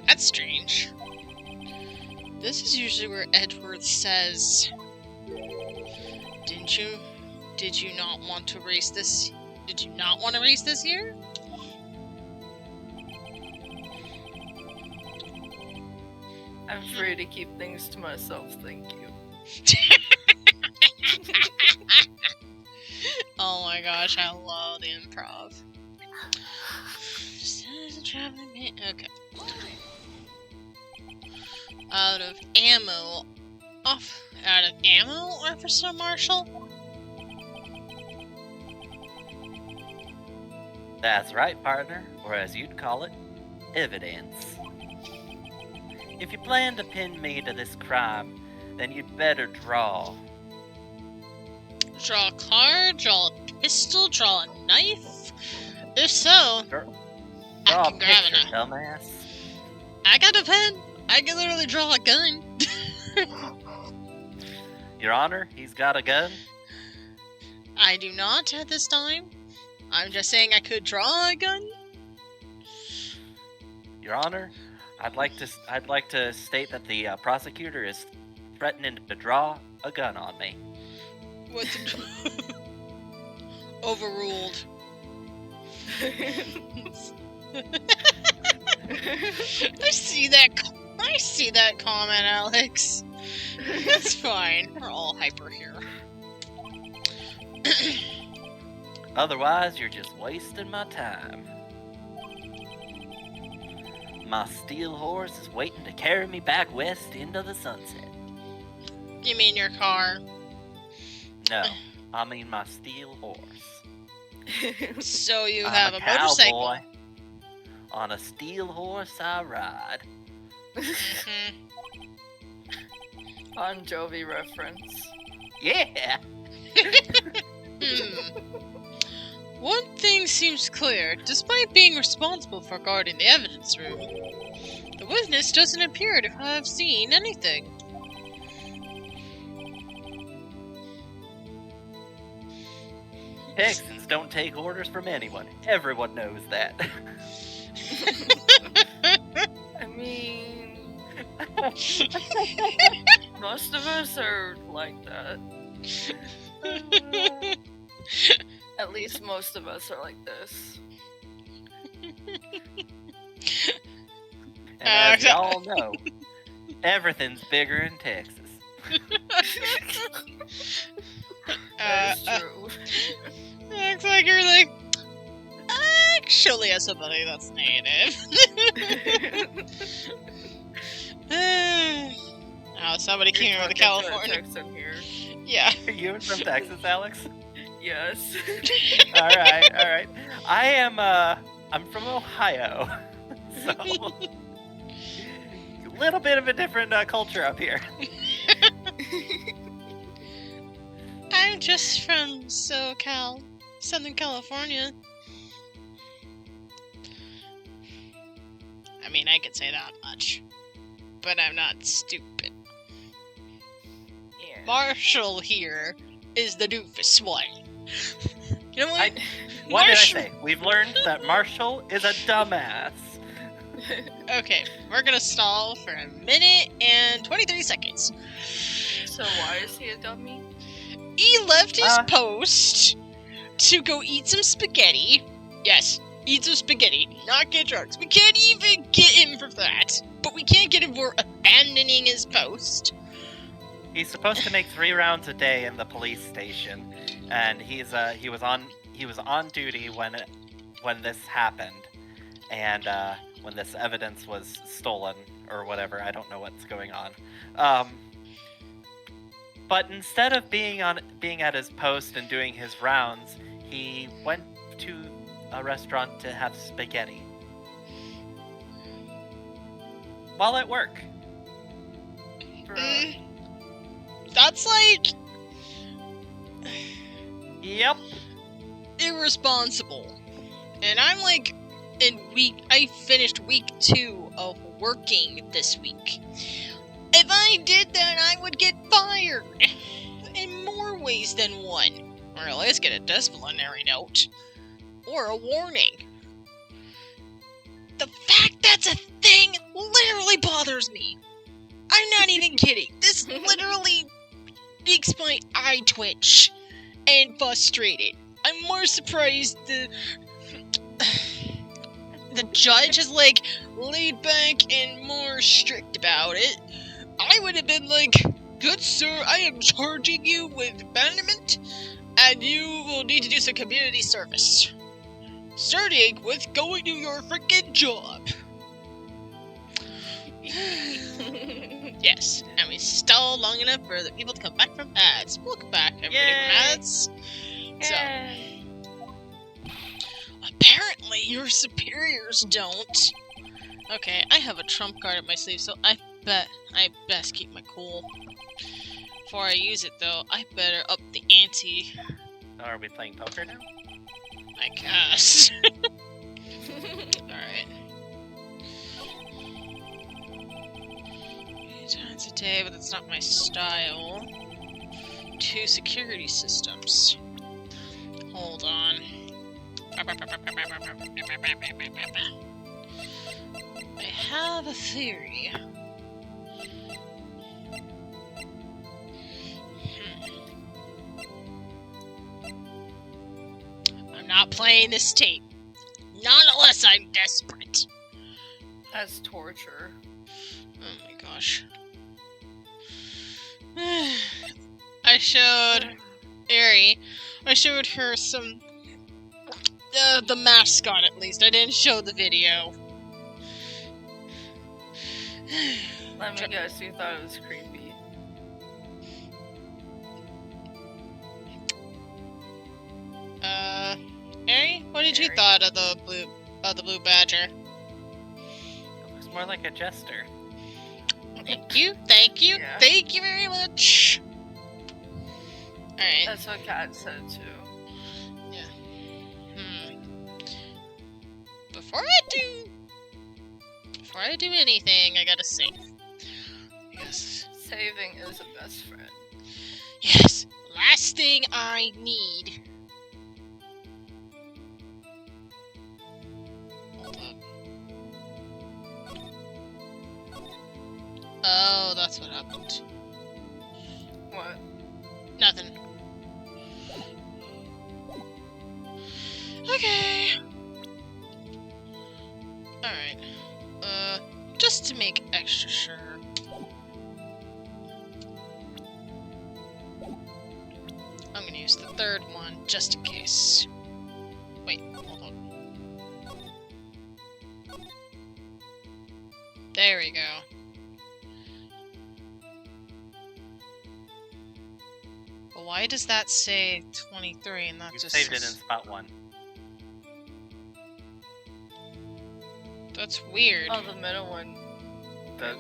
That's strange. This is usually where Edward says, Did you not want to race this? Did you not want to race this year? I'm free to keep things to myself, thank you. Oh my gosh, I love the improv. Okay. Out of ammo, Officer Marshall? That's right, partner, or as you'd call it, evidence. If you plan to pin me to this crime, then you'd better draw. Draw a card, draw a pistol, draw a knife? If so, Draw I a can grab picture, it. dumbass. I got a pen. I can literally draw a gun. Your Honor, he's got a gun. I do not at this time. I'm just saying I could draw a gun. Your Honor, I'd like to state that the prosecutor is threatening to draw a gun on me. What's overruled? I see that comment, Alex. It's fine. We're all hyper here. Otherwise, you're just wasting my time. My steel horse is waiting to carry me back west into the sunset. You mean your car? No, I mean my steel horse. So you I'm have a motorcycle. cowboy. On a steel horse I ride. Mhm. Bon Jovi reference. Yeah! One thing seems clear. Despite being responsible for guarding the evidence room, the witness doesn't appear to have seen anything. Texans don't take orders from anyone. Everyone knows that. I mean, most of us are like that. At least most of us are like this. And as y'all know, everything's bigger in Texas. That is true. Looks like you're like, Marshall has somebody that's native. Oh, somebody came over to California. Texan here. Yeah. Are you from Texas, Alex? Yes. All right. I'm from Ohio, so a little bit of a different culture up here. I'm just from SoCal, Southern California. I mean, I can say that much, but I'm not stupid. Yeah. Marshall here is the doofus one. You know what? What did I say? We've learned that Marshall is a dumbass. Okay, we're gonna stall for a minute and 23 seconds. So why is he a dummy? He left his post to go eat some spaghetti. Yes, eat some spaghetti, not get drugs. We can't even get him for that. But we can't get him for abandoning his post. He's supposed to make 3 rounds a day in the police station, and he was on duty when this happened, and when this evidence was stolen or whatever. I don't know what's going on. But instead of being at his post and doing his rounds, he went to a restaurant to have spaghetti while at work. That's like Yep. irresponsible. And I'm like I finished week 2 of working this week. If I did that, I would get fired in more ways than one. Or at least get a disciplinary note. Or a warning. The fact that's a thing literally bothers me. I'm not even kidding. This literally makes my eye twitch and frustrated. I'm more surprised the judge is like laid back and more strict about it. I would have been like, good sir, I am charging you with abandonment, and you will need to do some community service. Starting with going to your freaking job. Yes, and we stall long enough for the people to come back from ads. Welcome back, everybody, from ads. So, apparently your superiors don't. Okay, I have a trump card up my sleeve, so I best keep my cool. Before I use it, though, I better up the ante. Are we playing poker now? I guess. Alright. 8 times a day, but that's not my style. 2 security systems. Hold on. I have a theory. I'm not playing this tape. Not unless I'm desperate. That's torture. Oh my gosh. I showed I showed her some the mascot at least. I didn't show the video. Let me guess, you thought it was creepy. Ari, what did you thought of the blue badger? It looks more like a jester. Thank you, Yeah. thank you very much. Alright. That's what Kat said too. Before I do anything, I gotta save. Yes. Saving is a best friend. Yes. Last thing I need. Hold up. Oh, that's what happened. What? Nothing. Okay. Alright. Just to make extra sure. I'm gonna use the third one, just in case. Wait, hold on. There we go. But why does that say 23 and not You just... saved it in spot 1. That's weird. Oh, the middle one. The,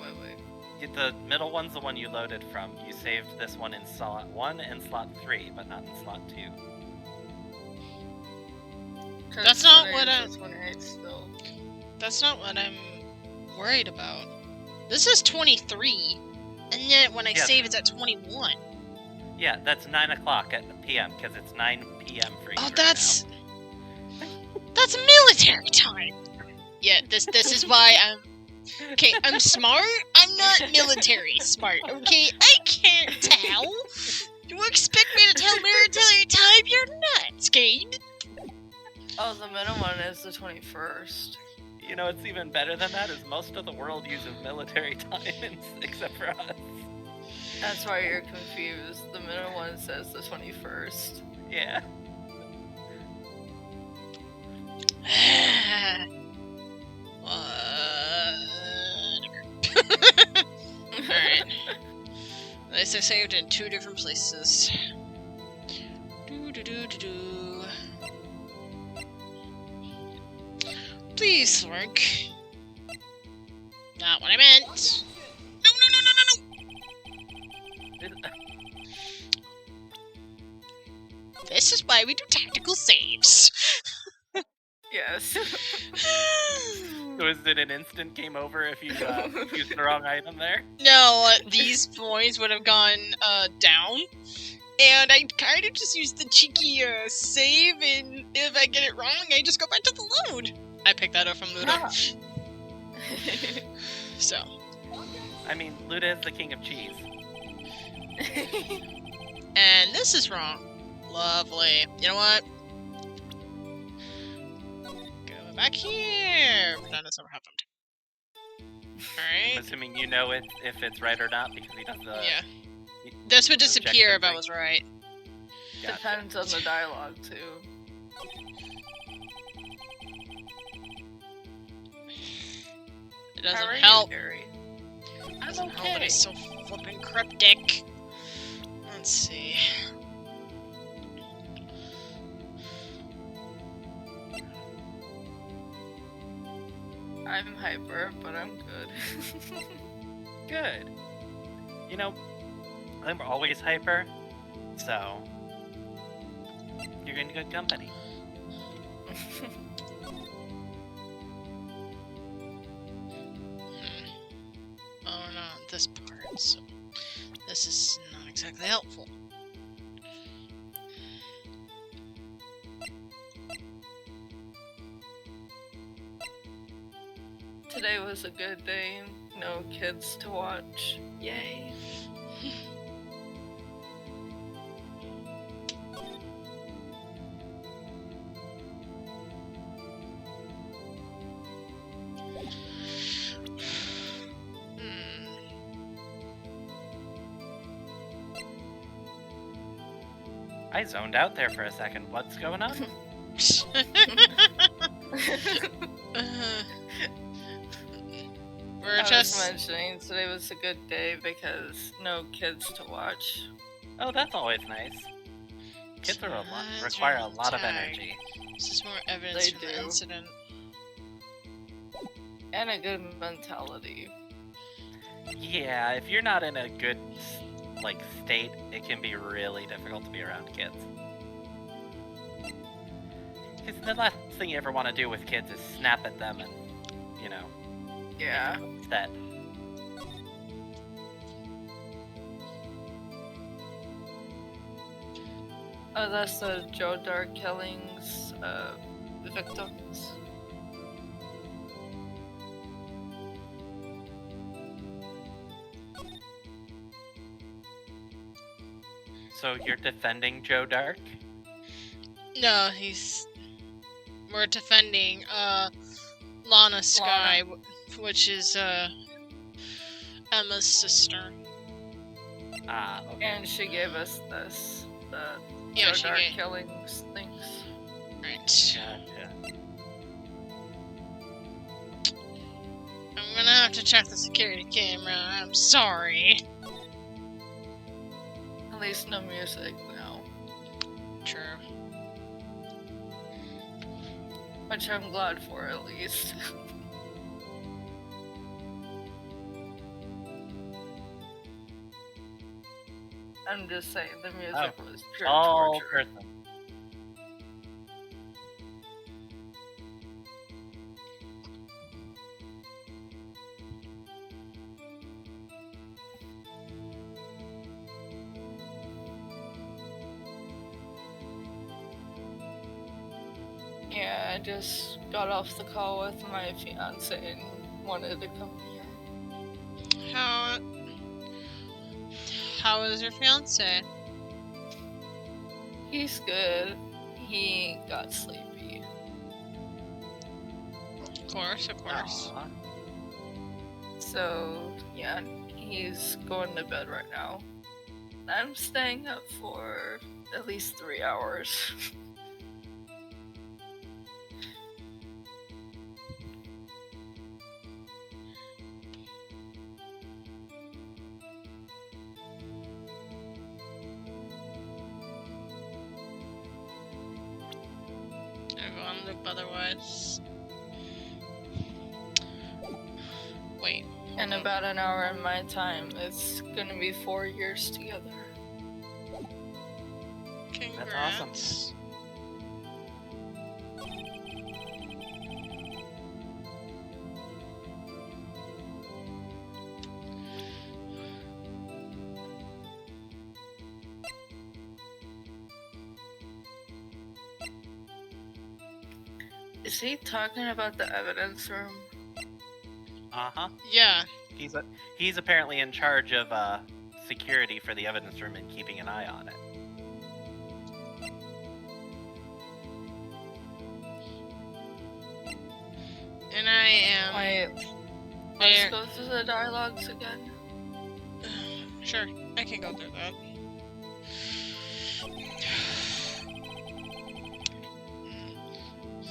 Wait. the middle one's the one you loaded from. You saved this one in slot 1 and slot 3, but not in slot 2. That's not what I. I'm... 28 still. That's not what I'm worried about. This is 23, and yet when I Yes. save it's at 21. Yeah, that's 9 o'clock at PM, because it's 9 PM for you Oh, right that's military time. Yeah, this is why I'm... Okay, I'm smart. I'm not military smart, okay? I can't tell. You expect me to tell military time? You're nuts, Skye. Oh, the middle one is the 21st. now. You know, it's even better than that, is most of the world uses military time, except for us. That's why you're confused. The middle one says the 21st. Yeah. Alright. At least I saved in 2 different places. Do. Please, Lurk. Not what I meant. No. This is why we do tactical saves. Yes. So is it an instant game over if you used the wrong item there? No, these points would have gone down. And I kind of just used the cheeky save, and if I get it wrong, I just go back to the load. I picked that up from Luda. Ah. So. I mean, Luda is the king of cheese. And this is wrong. Lovely. You know what? Go back here. Pretend it's never happened. I'm Alright. assuming you know it if it's right or not because he does the. Yeah. This would does disappear if I thing. was right. Gotcha. Depends on the dialogue, too. It doesn't How are you, help. Gary? It doesn't help that he's so flippin' cryptic. Let's see. I'm hyper, but I'm good. Good. You know, I'm always hyper, so you're in good company. Oh, not this part, so this is not exactly helpful. Today was a good day. No kids to watch. Yay. I zoned out there for a second. What's going on? We're I was just mentioning today was a good day because no kids to watch. Oh, that's always nice. Kids require a lot of energy. This is more evidence They from the do. incident. And a good mentality. Yeah, if you're not in a good state, it can be really difficult to be around kids. Because the last thing you ever want to do with kids is snap at them and, Yeah. upset. Oh, that's the Joe Dark killings, victims. So you're defending Joe Dark? No, we're defending Lana Skye, which is Emma's sister. Ah, okay. And she gave us this, the Yeah, Joe she Dark gave. killings things. Right. Gotcha. I'm gonna have to check the security camera. I'm sorry. At least no music now. True. Which I'm glad for, at least. I'm just saying, the music was pure All torture. person. Yeah, I just got off the call with my fiance and wanted to come here. How is your fiance? He's good. He got sleepy. Of course. Aw. So, yeah, he's going to bed right now. I'm staying up for at least 3 hours. I go on loop otherwise. Wait. In about an hour in my time, it's gonna be 4 years together. Congrats. That's awesome. Is he talking about the evidence room? Uh-huh. Yeah. He's apparently in charge of security for the evidence room and keeping an eye on it. And I am. Wait, let's go through the dialogues again. Sure, I can go through that.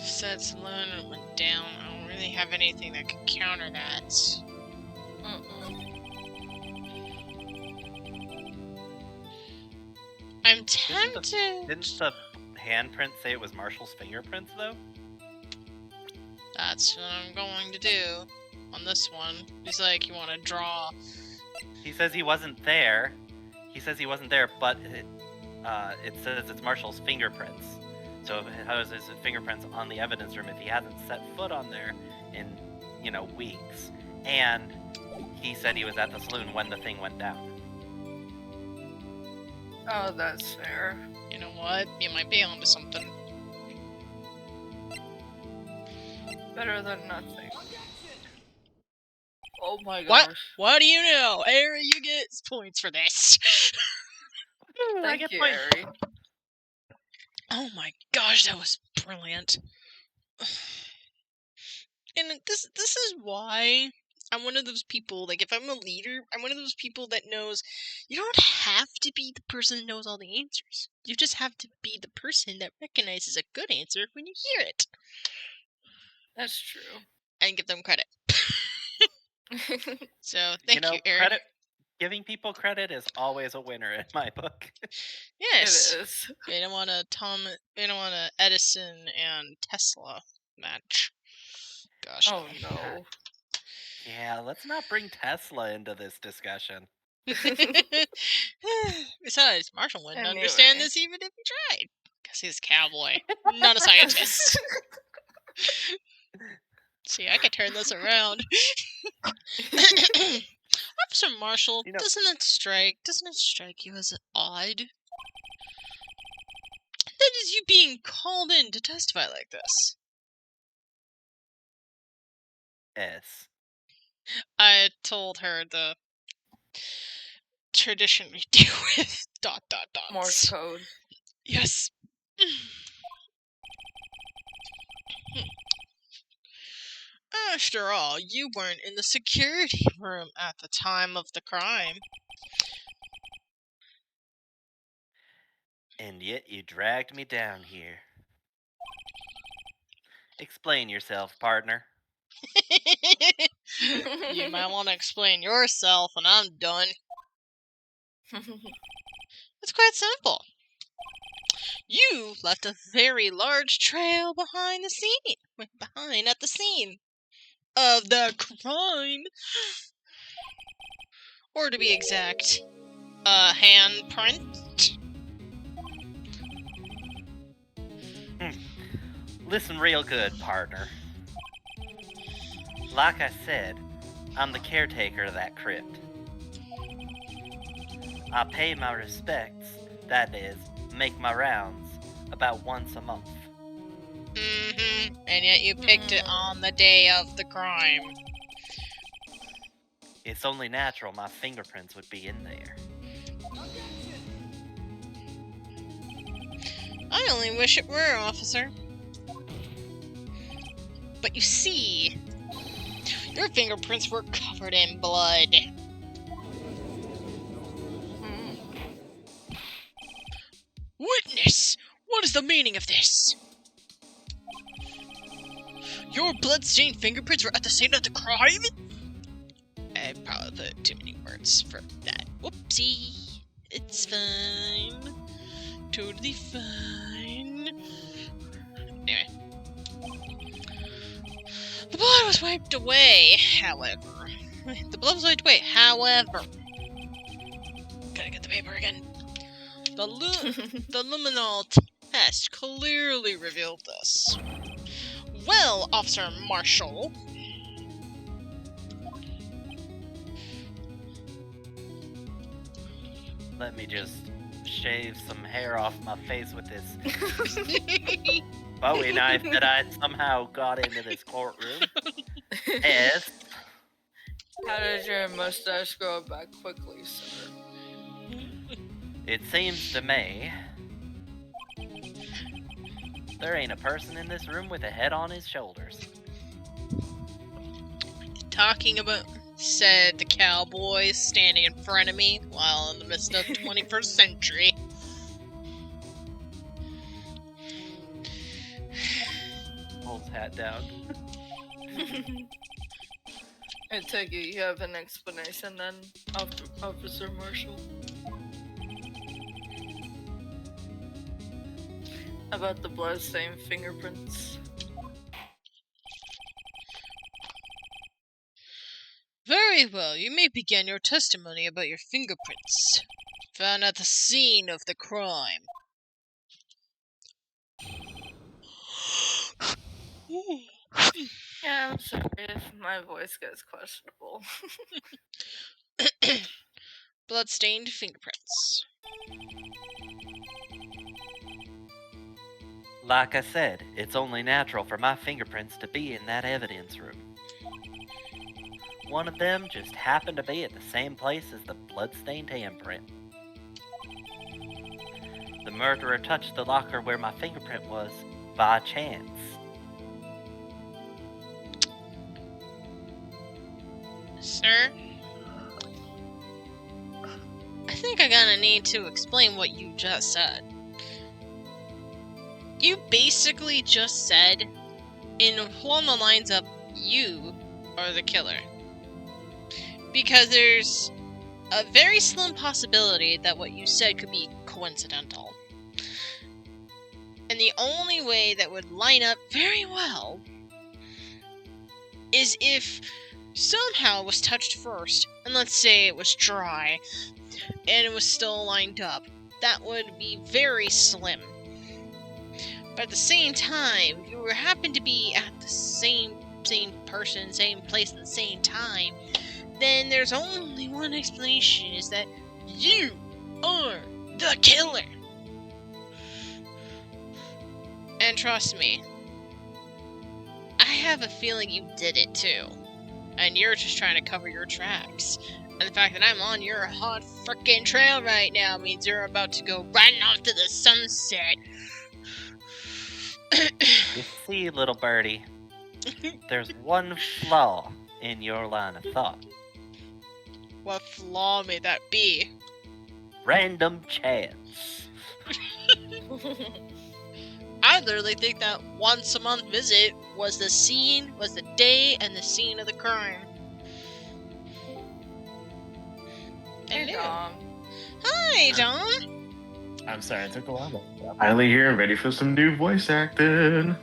Said saloon and it went down. I don't really have anything that can counter that. I'm tempted. Didn't the handprint say it was Marshall's fingerprints, though? That's what I'm going to do on this one. He's like, you want to draw. He says he wasn't there. But it says it's Marshall's fingerprints. So how is his fingerprints on the evidence room if he hasn't set foot on there in, weeks? And he said he was at the saloon when the thing went down. Oh, that's fair. You know what? You might be onto something. Better than nothing. Oh my What? gosh. What do you know? Ari, you get points for this. Thank you, Ari. Oh my gosh, that was brilliant. And this is why I'm one of those people, like, if I'm a leader, I'm one of those people that knows you don't have to be the person that knows all the answers. You just have to be the person that recognizes a good answer when you hear it. That's true. And give them credit. So, thank you, Eric. Giving people credit is always a winner in my book. Yes. It is. We don't want a Edison and Tesla match. Gosh. Oh no. Yeah, let's not bring Tesla into this discussion. Besides, Marshall wouldn't Anyway. understand this even if he tried. Because he's a cowboy, not a scientist. See, I could turn this around. Officer Marshall, doesn't it strike you as odd? That is you being called in to testify like this. Yes. I told her the tradition we do with ... Morse code. Yes. After all, you weren't in the security room at the time of the crime. And yet you dragged me down here. Explain yourself, partner. You might want to explain yourself, and I'm done. It's quite simple. You left a very large trail behind the scene. At the scene of the crime. Or to be exact, a handprint. Listen real good, partner. Like I said, I'm the caretaker of that crypt. I pay my respects, that is, make my rounds, about once a month. Mm-hmm. And yet you picked it on the day of the crime. It's only natural my fingerprints would be in there. I only wish it were, officer. But you see, your fingerprints were covered in blood. Witness! What is the meaning of this? Your blood-stained fingerprints were at the scene of the crime? I probably put too many words for that. Whoopsie. It's fine. Totally fine. Anyway. The blood was wiped away, however. However. Gotta get the paper again. The luminol test clearly revealed this. Well, Officer Marshall. Let me just shave some hair off my face with this Bowie knife that I somehow got into this courtroom. Yes. How did your mustache grow back quickly, sir? It seems to me there ain't a person in this room with a head on his shoulders. Talking about, said the cowboy standing in front of me while in the midst of 21st century. Holds hat down. I take it you have an explanation then, Officer Marshall? About the bloodstained fingerprints. Very well, you may begin your testimony about your fingerprints found at the scene of the crime. Yeah, I'm sorry if my voice gets questionable. Bloodstained fingerprints. Like I said, it's only natural for my fingerprints to be in that evidence room. One of them just happened to be at the same place as the bloodstained handprint. The murderer touched the locker where my fingerprint was by chance. Sir? I think I'm gonna need to explain what you just said. You basically just said, along the lines of, you are the killer. Because there's a very slim possibility that what you said could be coincidental. And the only way that would line up very well is if somehow it was touched first, and let's say it was dry, and it was still lined up. That would be very slim. But at the same time, if you happen to be at the same person, same place at the same time, then there's only one explanation, is that you are the killer. And trust me, I have a feeling you did it too. And you're just trying to cover your tracks. And the fact that I'm on your hot frickin' trail right now means you're about to go right off to the sunset. You see, little birdie, there's one flaw in your line of thought. What flaw may that be? Random chance. I literally think that once a month visit was the day and the scene of the crime. Hey, Hello. Dom. Hi, Dom. I'm sorry, it took a while. I'm finally here and ready for some new voice acting.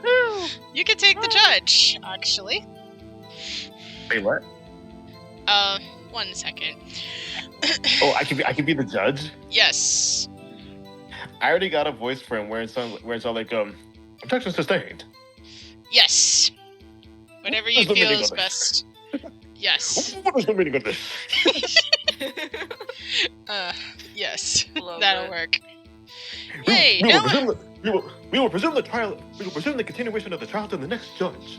Woo! You can take the judge, actually. Wait, what? 1 second. Oh, I can be the judge. Yes. I already got a voice for him where it's all like objection sustained. Yes. Whatever you What's the feel meaning is of this? best. Yes. What is the meaning of this? Yes. Love That'll it. work. Yay! We Now will presume the continuation of the trial to the next judge.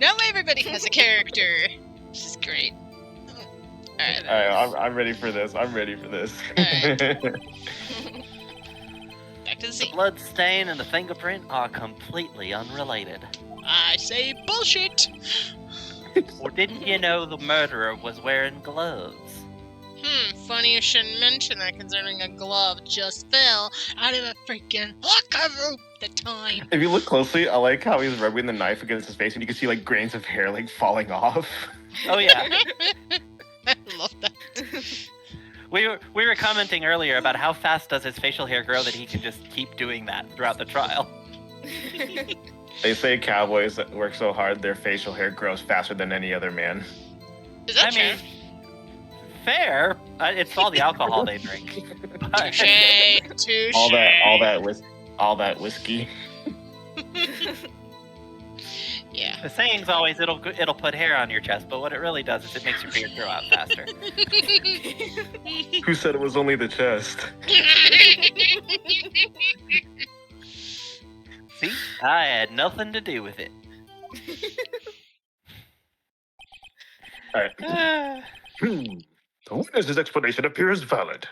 now everybody has a character. This is great. Alright. I'm ready for this. I'm ready for this. Alright. Back to the The scene. blood stain and the fingerprint are completely unrelated. I say bullshit. Or didn't you know the murderer was wearing gloves? Funny you shouldn't mention that considering a glove just fell out of a freaking locker room at the time. If you look closely, I like how he's rubbing the knife against his face, and you can see like grains of hair like falling off. Oh yeah. I love that. We were commenting earlier about how fast does his facial hair grow that he can just keep doing that throughout the trial. They say cowboys that work so hard, their facial hair grows faster than any other man. Is that I mean, fair. It's all the alcohol they drink. But- Touche. All that whiskey. Yeah. The saying's always it'll put hair on your chest, but what it really does is it makes your beard grow out faster. Who said it was only the chest? See, I had nothing to do with it. All right. The witness's explanation appears valid.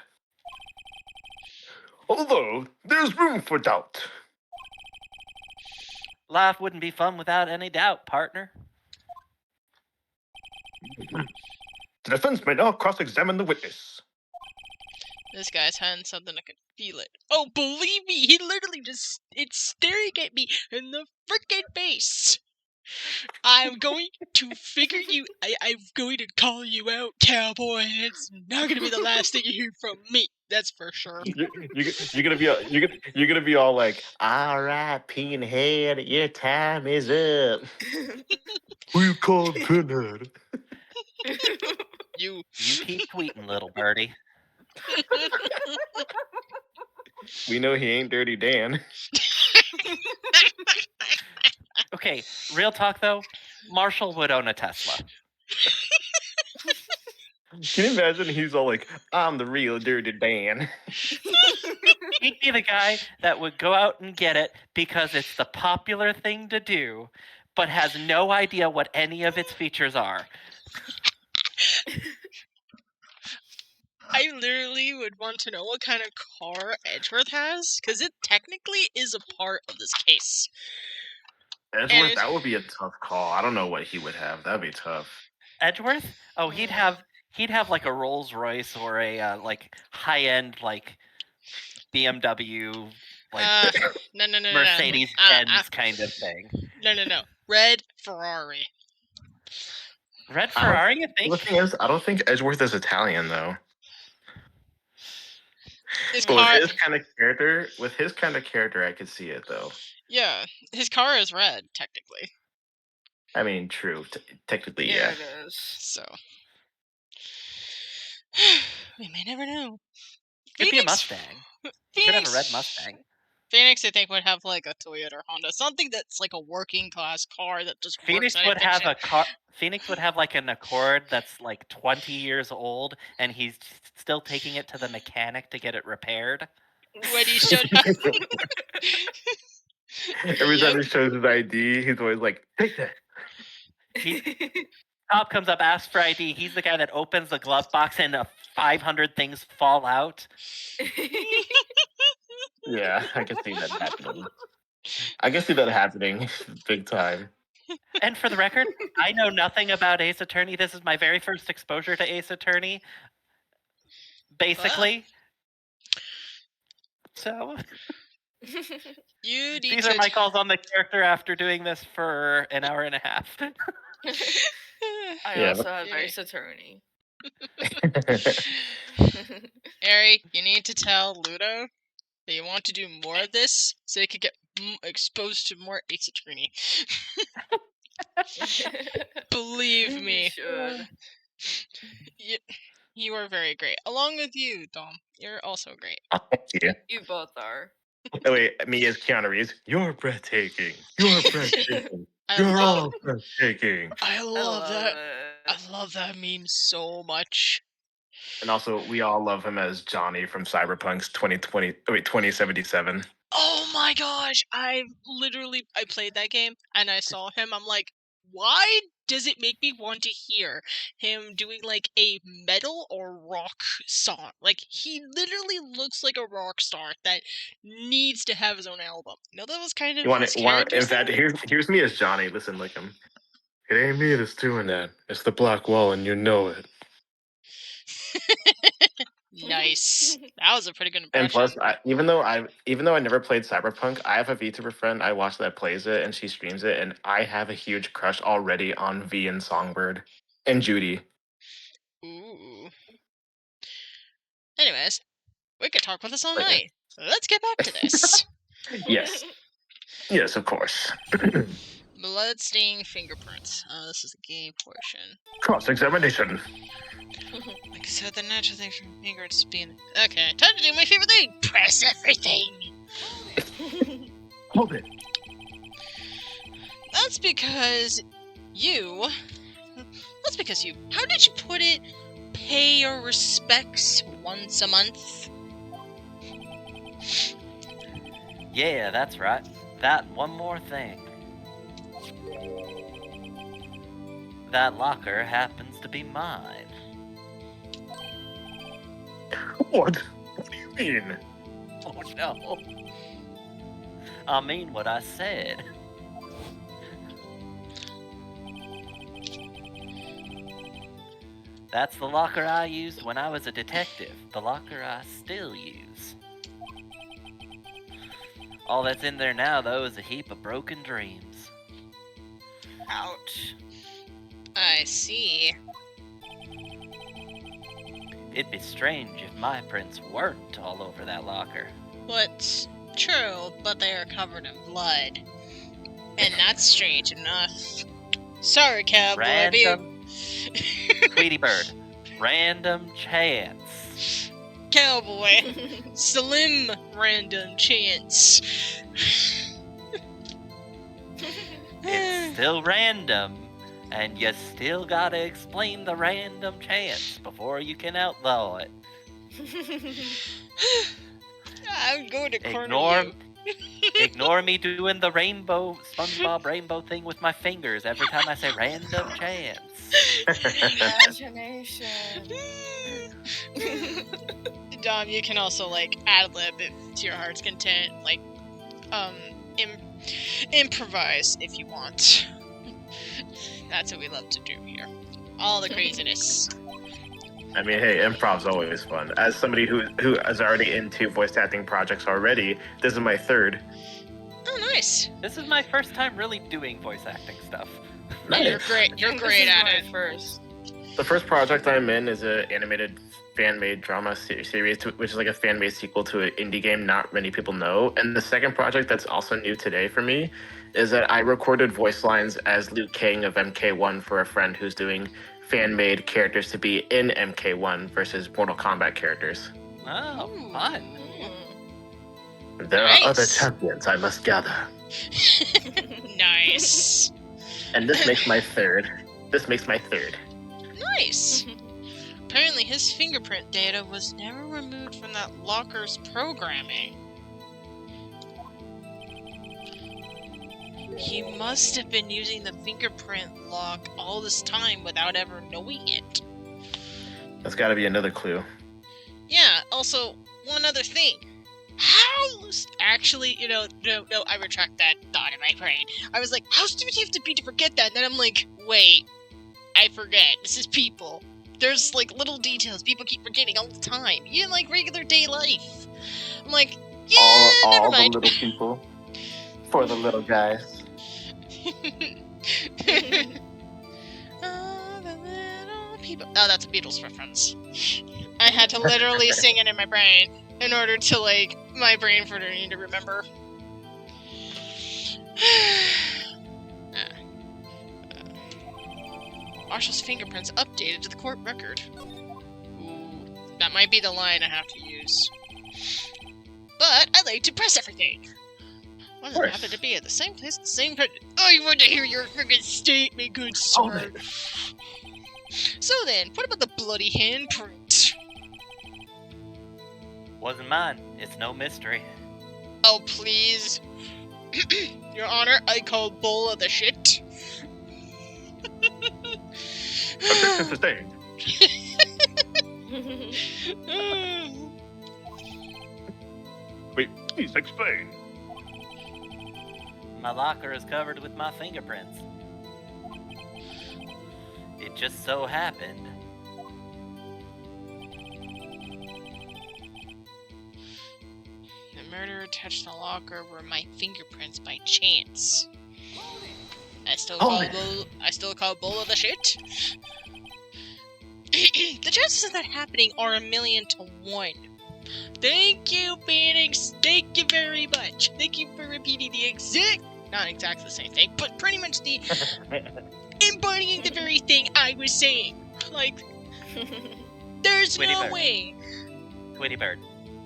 Although there's room for doubt. Life wouldn't be fun without any doubt, partner. The defense may now cross-examine the witness. This guy's had something, I can feel it. Oh, believe me, he literally it's staring at me in the frickin' face. I'm going to figure you, I'm going to call you out, cowboy, and it's not going to be the last thing you hear from me. That's for sure. You're gonna be all like, all right, Pinhead, your time is up. Who you call Pinhead? You. You keep tweeting, little birdie. We know he ain't Dirty Dan. Okay, real talk though, Marshall would own a Tesla. Can you imagine? He's all like, I'm the real Dirty Dan. He'd be the guy that would go out and get it because it's the popular thing to do, but has no idea what any of its features are. I literally would want to know what kind of car Edgeworth has, because it technically is a part of this case. Edgeworth, that would be a tough call. I don't know what he would have. That'd be tough. Edgeworth? Oh, he'd have like a Rolls Royce or a like high end like BMW like no, Mercedes Benz kind of thing. No. Red Ferrari. Red Ferrari, you think? The thing is, I don't think Edgeworth is Italian though. His But car. with his kind of character, I could see it though. Yeah, his car is red, technically. I mean, true. Technically, Yeah, yeah. it is. So we may never know. Could be a Mustang. Could have a red Mustang. Phoenix, I think, would have like a Toyota or Honda, something that's like a working class car that just Phoenix works. would have a car. Phoenix would have like an Accord that's like 20 years old, and he's still taking it to the mechanic to get it repaired. When he should have. Every time he shows his ID, he's always like, "Take that." Cop comes up, asks for ID. He's the guy that opens the glove box and 500 things fall out. Yeah, I can see that happening. I can see that happening big time. And for the record, I know nothing about Ace Attorney. This is my very first exposure to Ace Attorney. Basically. So You need these to. are my calls on the character after doing this for an hour and a half. I Yeah, also have Ace Attorney. Ari, you need to tell Ludo that you want to do more of this so he could get exposed to more Ace Attorney. Believe You me, should. you are very great. Along with you, Dom. You're also great. Oh, thank you. You both are. Oh, wait, me as Keanu Reeves. You're breathtaking. You're breathtaking. I You're love all breathtaking. I love that. it. I love that meme so much. And also, we all love him as Johnny from Cyberpunk's 2077. Oh my gosh! I played that game and I saw him. I'm like, why does it make me want to hear him doing like a metal or rock song? Like he literally looks like a rock star that needs to have his own album. You know, that was kind of You want his it? character. In fact, here's me as Johnny. Listen, like him. It ain't me that's doing that. It's the black wall, and you know it. Nice. That was a pretty good And impression. plus, even though I never played Cyberpunk, I have a VTuber friend I watch that plays it, and she streams it, and I have a huge crush already on V and Songbird and Judy. Ooh. Anyways, we could talk about this all Okay. night. Let's get back to this. Yes, yes, of course. Bloodstained fingerprints. Oh, this is the game portion. Cross-examination. Like I said, the natural thing from fingerprints being. Okay, time to do my favorite thing. Press everything. Hold it. That's because you. How did you put it? Pay your respects once a month. Yeah, that's right. That one more thing. That locker happens to be mine. What? What do you mean? Oh no. I mean what I said. That's the locker I used when I was a detective. The locker I still use. All that's in there now, though, is a heap of broken dreams. Ouch. I see. It'd be strange if my prints weren't all over that locker. What's true, but they are covered in blood. And that's strange enough. Sorry, cowboy. Random. Tweety Bird. Random chance. Cowboy. Slim random chance. It's still random, and you still gotta explain the random chance before you can outlaw it. I'm going to corner you. Ignore me doing the SpongeBob rainbow thing with my fingers every time I say random chance. Imagination. Dom, you can also like ad lib it to your heart's content, like improvise if you want. That's what we love to do here. All the craziness. I mean, hey, improv's always fun. As somebody who is already into voice acting projects already, this is my third. Oh, nice. This is my first time really doing voice acting stuff. And you're great. You're great at it. First. The first project I'm in is an animated fan-made drama series, which is like a fan-made sequel to an indie game not many people know. And the second project that's also new today for me is that I recorded voice lines as Liu Kang of MK1 for a friend who's doing fan-made characters to be in MK1 versus Mortal Kombat characters. Oh, Ooh. fun. There Nice. are other champions I must gather. Nice. And this makes my third. Nice. Apparently his fingerprint data was never removed from that locker's programming. He must have been using the fingerprint lock all this time without ever knowing it. That's got to be another clue. Yeah, also, one other thing. How actually, no, I retract that thought in my brain. I was like, how stupid do you have to be to forget that? And then I'm like, wait, I forget. This is people. There's like little details people keep forgetting all the time. In like regular day life. I'm like, yeah, never all mind. the little people for the little guys. people. Oh, that's a Beatles reference. I had to literally sing it in my brain in order to, like, my brain for me to remember. Marshall's fingerprints updated to the court record. Ooh, that might be the line I have to use. But I like to press everything. Why does it happen to be at the same place at the same time? I want to hear your friggin' statement, good sir. So then, what about the bloody handprint? Wasn't mine. It's no mystery. Oh, please. Your Honor, I call bull of the shit. Objection sustained. Wait, please explain. My locker is covered with my fingerprints. It just so happened. The murderer touched the locker were my fingerprints by chance. I still call bull of the shit. The chances of that happening are 1,000,000 to 1. Thank you, Phoenix. Thank you very much. Thank you for repeating the not exactly the same thing, but pretty much the embodying the very thing I was saying. Like, there's Tweety no bird. way. Tweety Bird,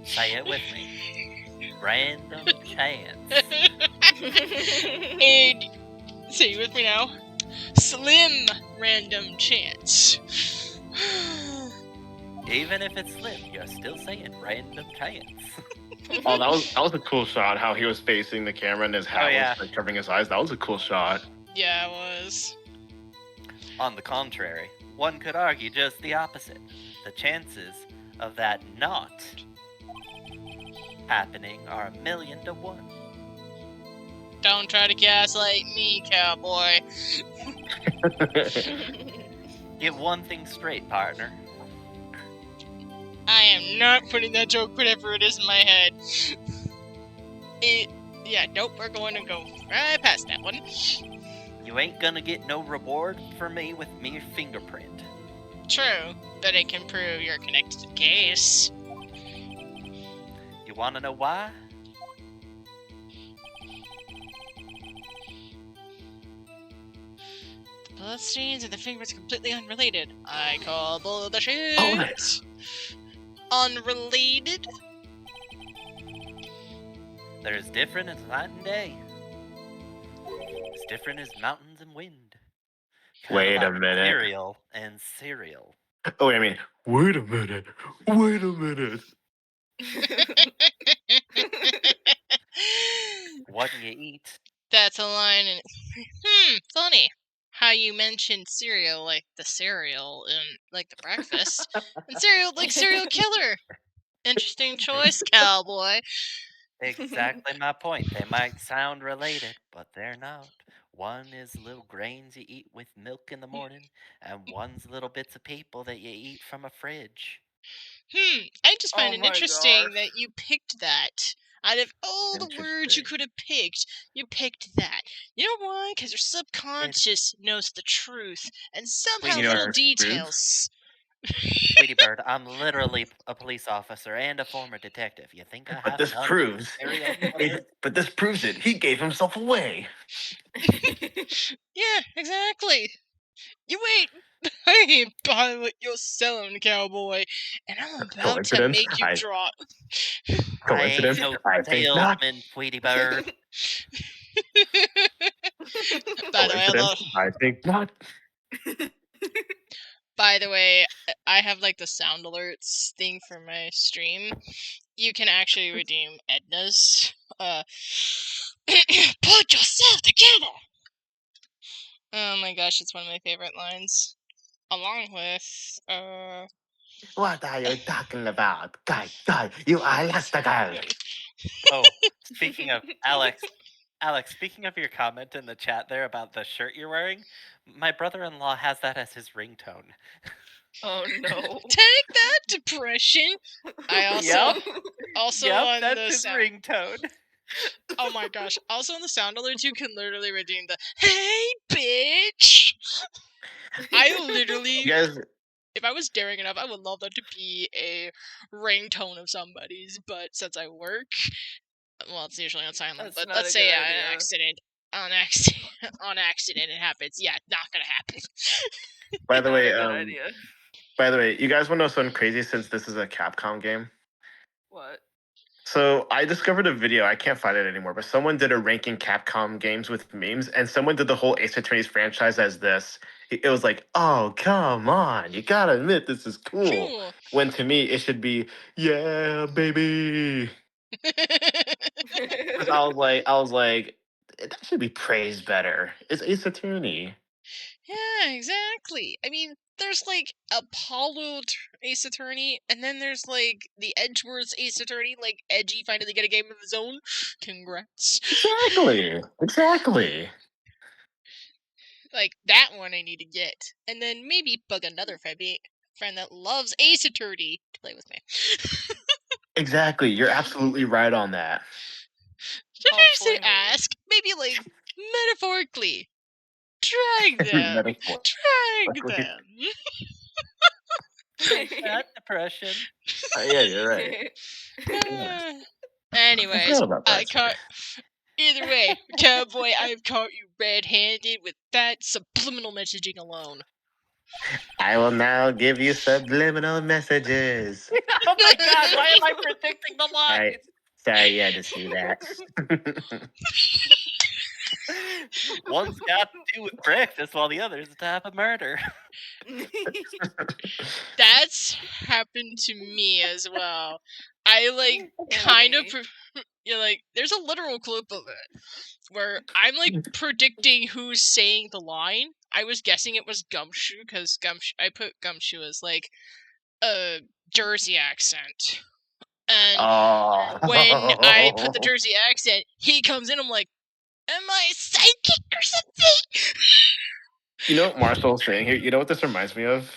say it with me. Random chance. And say it with me now. Slim random chance. Even if it's slim, you're still saying random chance. Oh, that was a cool shot. How he was facing the camera and his hat was like, covering his eyes. That was a cool shot. Yeah, it was. On the contrary, one could argue just the opposite. The chances of that not happening are 1,000,000 to 1. Don't try to gaslight me, cowboy. Get one thing straight, partner. I am not putting that joke whatever it is in my head. Nope, we're going to go right past that one. You ain't gonna get no reward for me with mere fingerprint. True, but it can prove you're connected to the case. You wanna know why? The bloodstains and the fingerprints are completely unrelated. I call bull the shit. Oh, nice. Unrelated? They're as different as night and day. As different as mountains and wind. Kinda Wait a like minute. Cereal and cereal. Oh, I mean, wait a minute. Wait a minute. What you eat. That's a line and funny. How you mentioned cereal like the cereal and like the breakfast. And cereal like serial killer. Interesting choice, cowboy. Exactly my point. They might sound related, but they're not. One is little grains you eat with milk in the morning, and one's little bits of people that you eat from a fridge. I just find Oh it my interesting gosh. that you picked that. Out of all the words you Interesting. could have picked, you picked that. You know why? Because your subconscious knows the truth, and somehow You know little our details. Tweety Bird, I'm literally a police officer and a former detective. You think I But have this none proves. serial killers? But this proves it. He gave himself away. Yeah, exactly. You wait. I ain't buying what you're selling, cowboy, and I'm about to Coincidence? make you I- drop. Coincidence? I ain't no I think not. salesman, Tweety Bird. By the way, Coincidence? I think not. By the way, I have like the sound alerts thing for my stream. You can actually redeem Edna's. Put yourself together. Oh my gosh, it's one of my favorite lines. Along with What are you talking about? Guy, you are yesterday. Oh, speaking of Alex, speaking of your comment in the chat there about the shirt you're wearing, my brother-in-law has that as his ringtone. Oh no. take that depression. I also on that's the his sound. ringtone. Oh my gosh! Also on the sound alerts, you can literally redeem the "Hey, bitch." I literally. You guys, if I was daring enough, I would love that to be a ringtone of somebody's. But since I work, well, it's usually on silent. That's But not let's a say good an idea. accident, on accident, it happens. Yeah, not gonna happen. By the Not way, a good idea. you guys want to know something crazy since this is a Capcom game? What? So I discovered a video. I can't find it anymore, but someone did a ranking Capcom games with memes, and someone did the whole Ace Attorney's franchise as this. It was like, oh come on, you gotta admit this is cool. Cool. When to me it should be, yeah, baby. 'Cause I was like, that should be praised better. It's Ace Attorney. Yeah, exactly. I mean, there's like Apollo Ace Attorney, and then there's like the Edgeworths Ace Attorney. Like Edgy finally get a game of his own. Congrats. Exactly. Like that one I need to get, and then maybe bug another friend that loves Ace Attorney to play with me. Exactly. You're absolutely right on that. Seriously, Hopefully me. ask maybe like metaphorically. Drag them. Drag Metaphorically. them. That depression. Yeah, you're right. Anyways, forgot about that, I caught. Either way, cowboy, I've caught you red-handed with that subliminal messaging alone. I will now give you subliminal messages. Oh my god, why am I predicting the line? Sorry, you had to see that. One's got to do with breakfast while the other's to have a murder. That's happened to me as well. I like kind of like there's a literal clip of it where I'm like predicting who's saying the line. I was guessing it was Gumshoe because I put Gumshoe as like a Jersey accent. And when I put the Jersey accent, he comes in, I'm like, am I a psychic or something? You know what Marcel's saying here? You know what this reminds me of?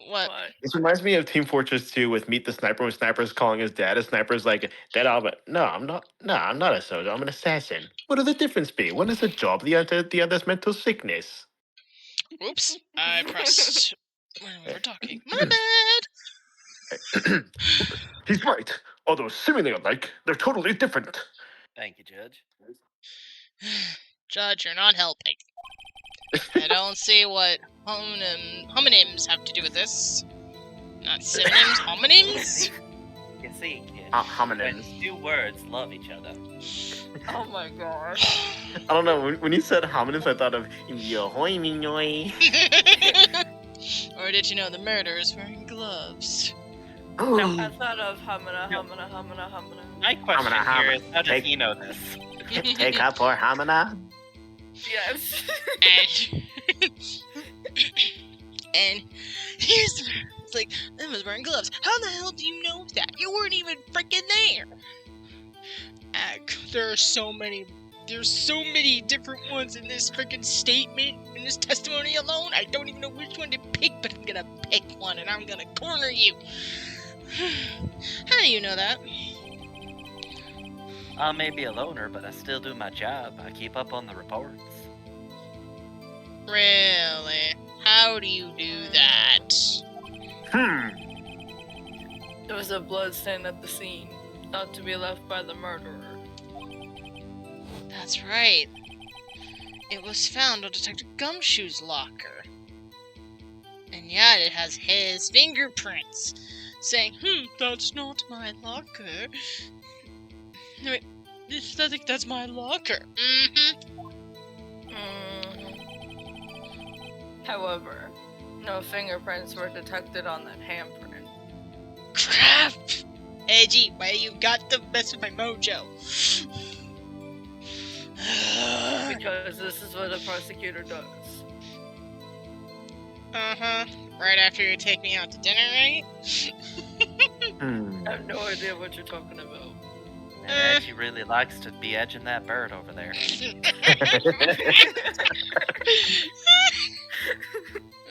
What? This reminds me of Team Fortress 2 with Meet the Sniper when Sniper's calling his dad. A Sniper's like, Dad, I'm not a soldier. I'm an assassin. What would the difference be? One is a job, the other's mental sickness. Oops, I pressed when we were talking. My bad. He's right. Although seemingly alike, they're totally different. Thank you, Judge. Judge, you're not helping. I don't see what homonyms have to do with this. Not synonyms, homonyms? You see, kid, when Homonyms. two words love each other. Oh my gosh. I don't know. When you said homonyms, I thought of yohoy minoy. Or did you know the murderer is wearing gloves? I thought of hamana, hamana, hamana, hamana. My question Hamana, here is, how does Take- he know this? Take up for hamana. Yes. And here's the it's like, I was wearing gloves. How the hell do you know that? You weren't even freaking there. There's so many different ones in this freaking statement, in this testimony alone. I don't even know which one to pick, but I'm gonna pick one and I'm gonna corner you. How do you know that? I may be a loner, but I still do my job. I keep up on the reports. Really? How do you do that? There was a blood stain at the scene, thought to be left by the murderer. That's right. It was found on Detective Gumshoe's locker. And yet it has his fingerprints, saying, that's not my locker. Wait, I think that's my locker. However, no fingerprints were detected on that handprint. Crap! Edgy, why you got to mess with my mojo? Because this is what a prosecutor does. Right after you take me out to dinner, right? I have no idea what you're talking about. And Edgy really likes to be edging that bird over there.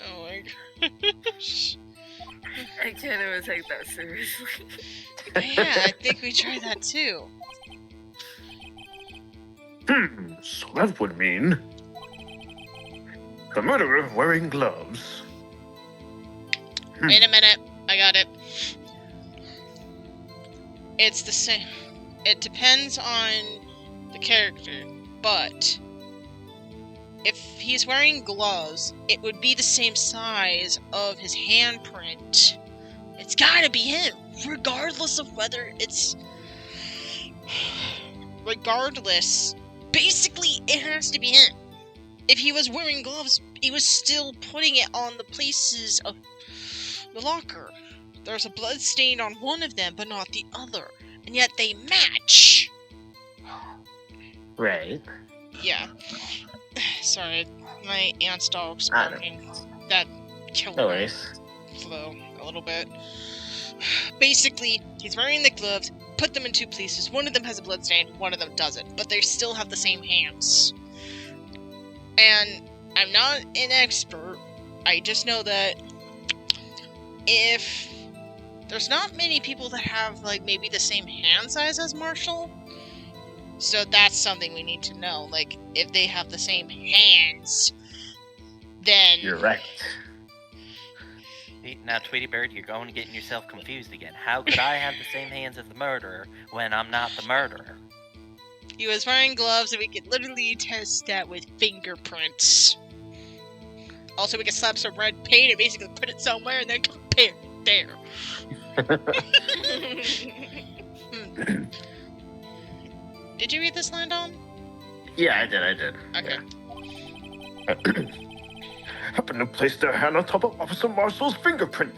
Oh my gosh. I can't even take that seriously. Yeah, I think we tried that too. So that would mean the murderer wearing gloves. Wait a minute. I got it. It's the same. It depends on the character, but if he's wearing gloves, it would be the same size of his handprint. It's gotta be him, regardless of whether it's... Regardless, basically it has to be him. If he was wearing gloves, he was still putting it on the places of the locker. There's a blood stain on one of them, but not the other. And yet they match! Right. Yeah. Sorry, my aunt's dog's I know. barking. That killed No my worries. flow a little bit. Basically, he's wearing the gloves, put them in two places. One of them has a blood stain, one of them doesn't, but they still have the same hands. And I'm not an expert. I just know that if there's not many people that have like maybe the same hand size as Marshall, so that's something we need to know. Like if they have the same hands, then You're right. Now, Tweety Bird, you're going to getting yourself confused again. How could I have the same hands as the murderer when I'm not the murderer? he was wearing gloves, and we could literally test that with fingerprints. Also, we could slap some red paint and basically put it somewhere and then compare it there. Did you read this line, Don? Yeah, I did. Okay. Happened to place their hand on top of Officer Marshall's fingerprint.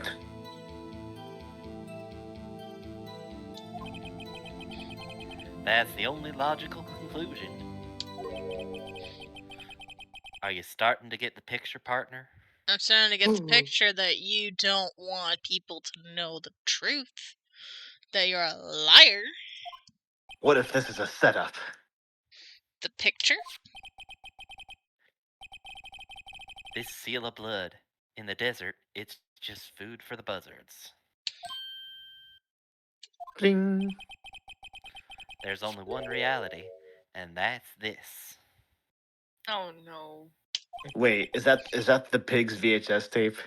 That's the only logical conclusion. Are you starting to get the picture, partner? I'm starting to get the picture that you don't want people to know the truth. That you're a liar. What if this is a setup? The picture? This seal of blood in the desert, it's just food for the buzzards. Bling. There's only one reality, and that's this. Oh no. Wait, is that the pig's VHS tape?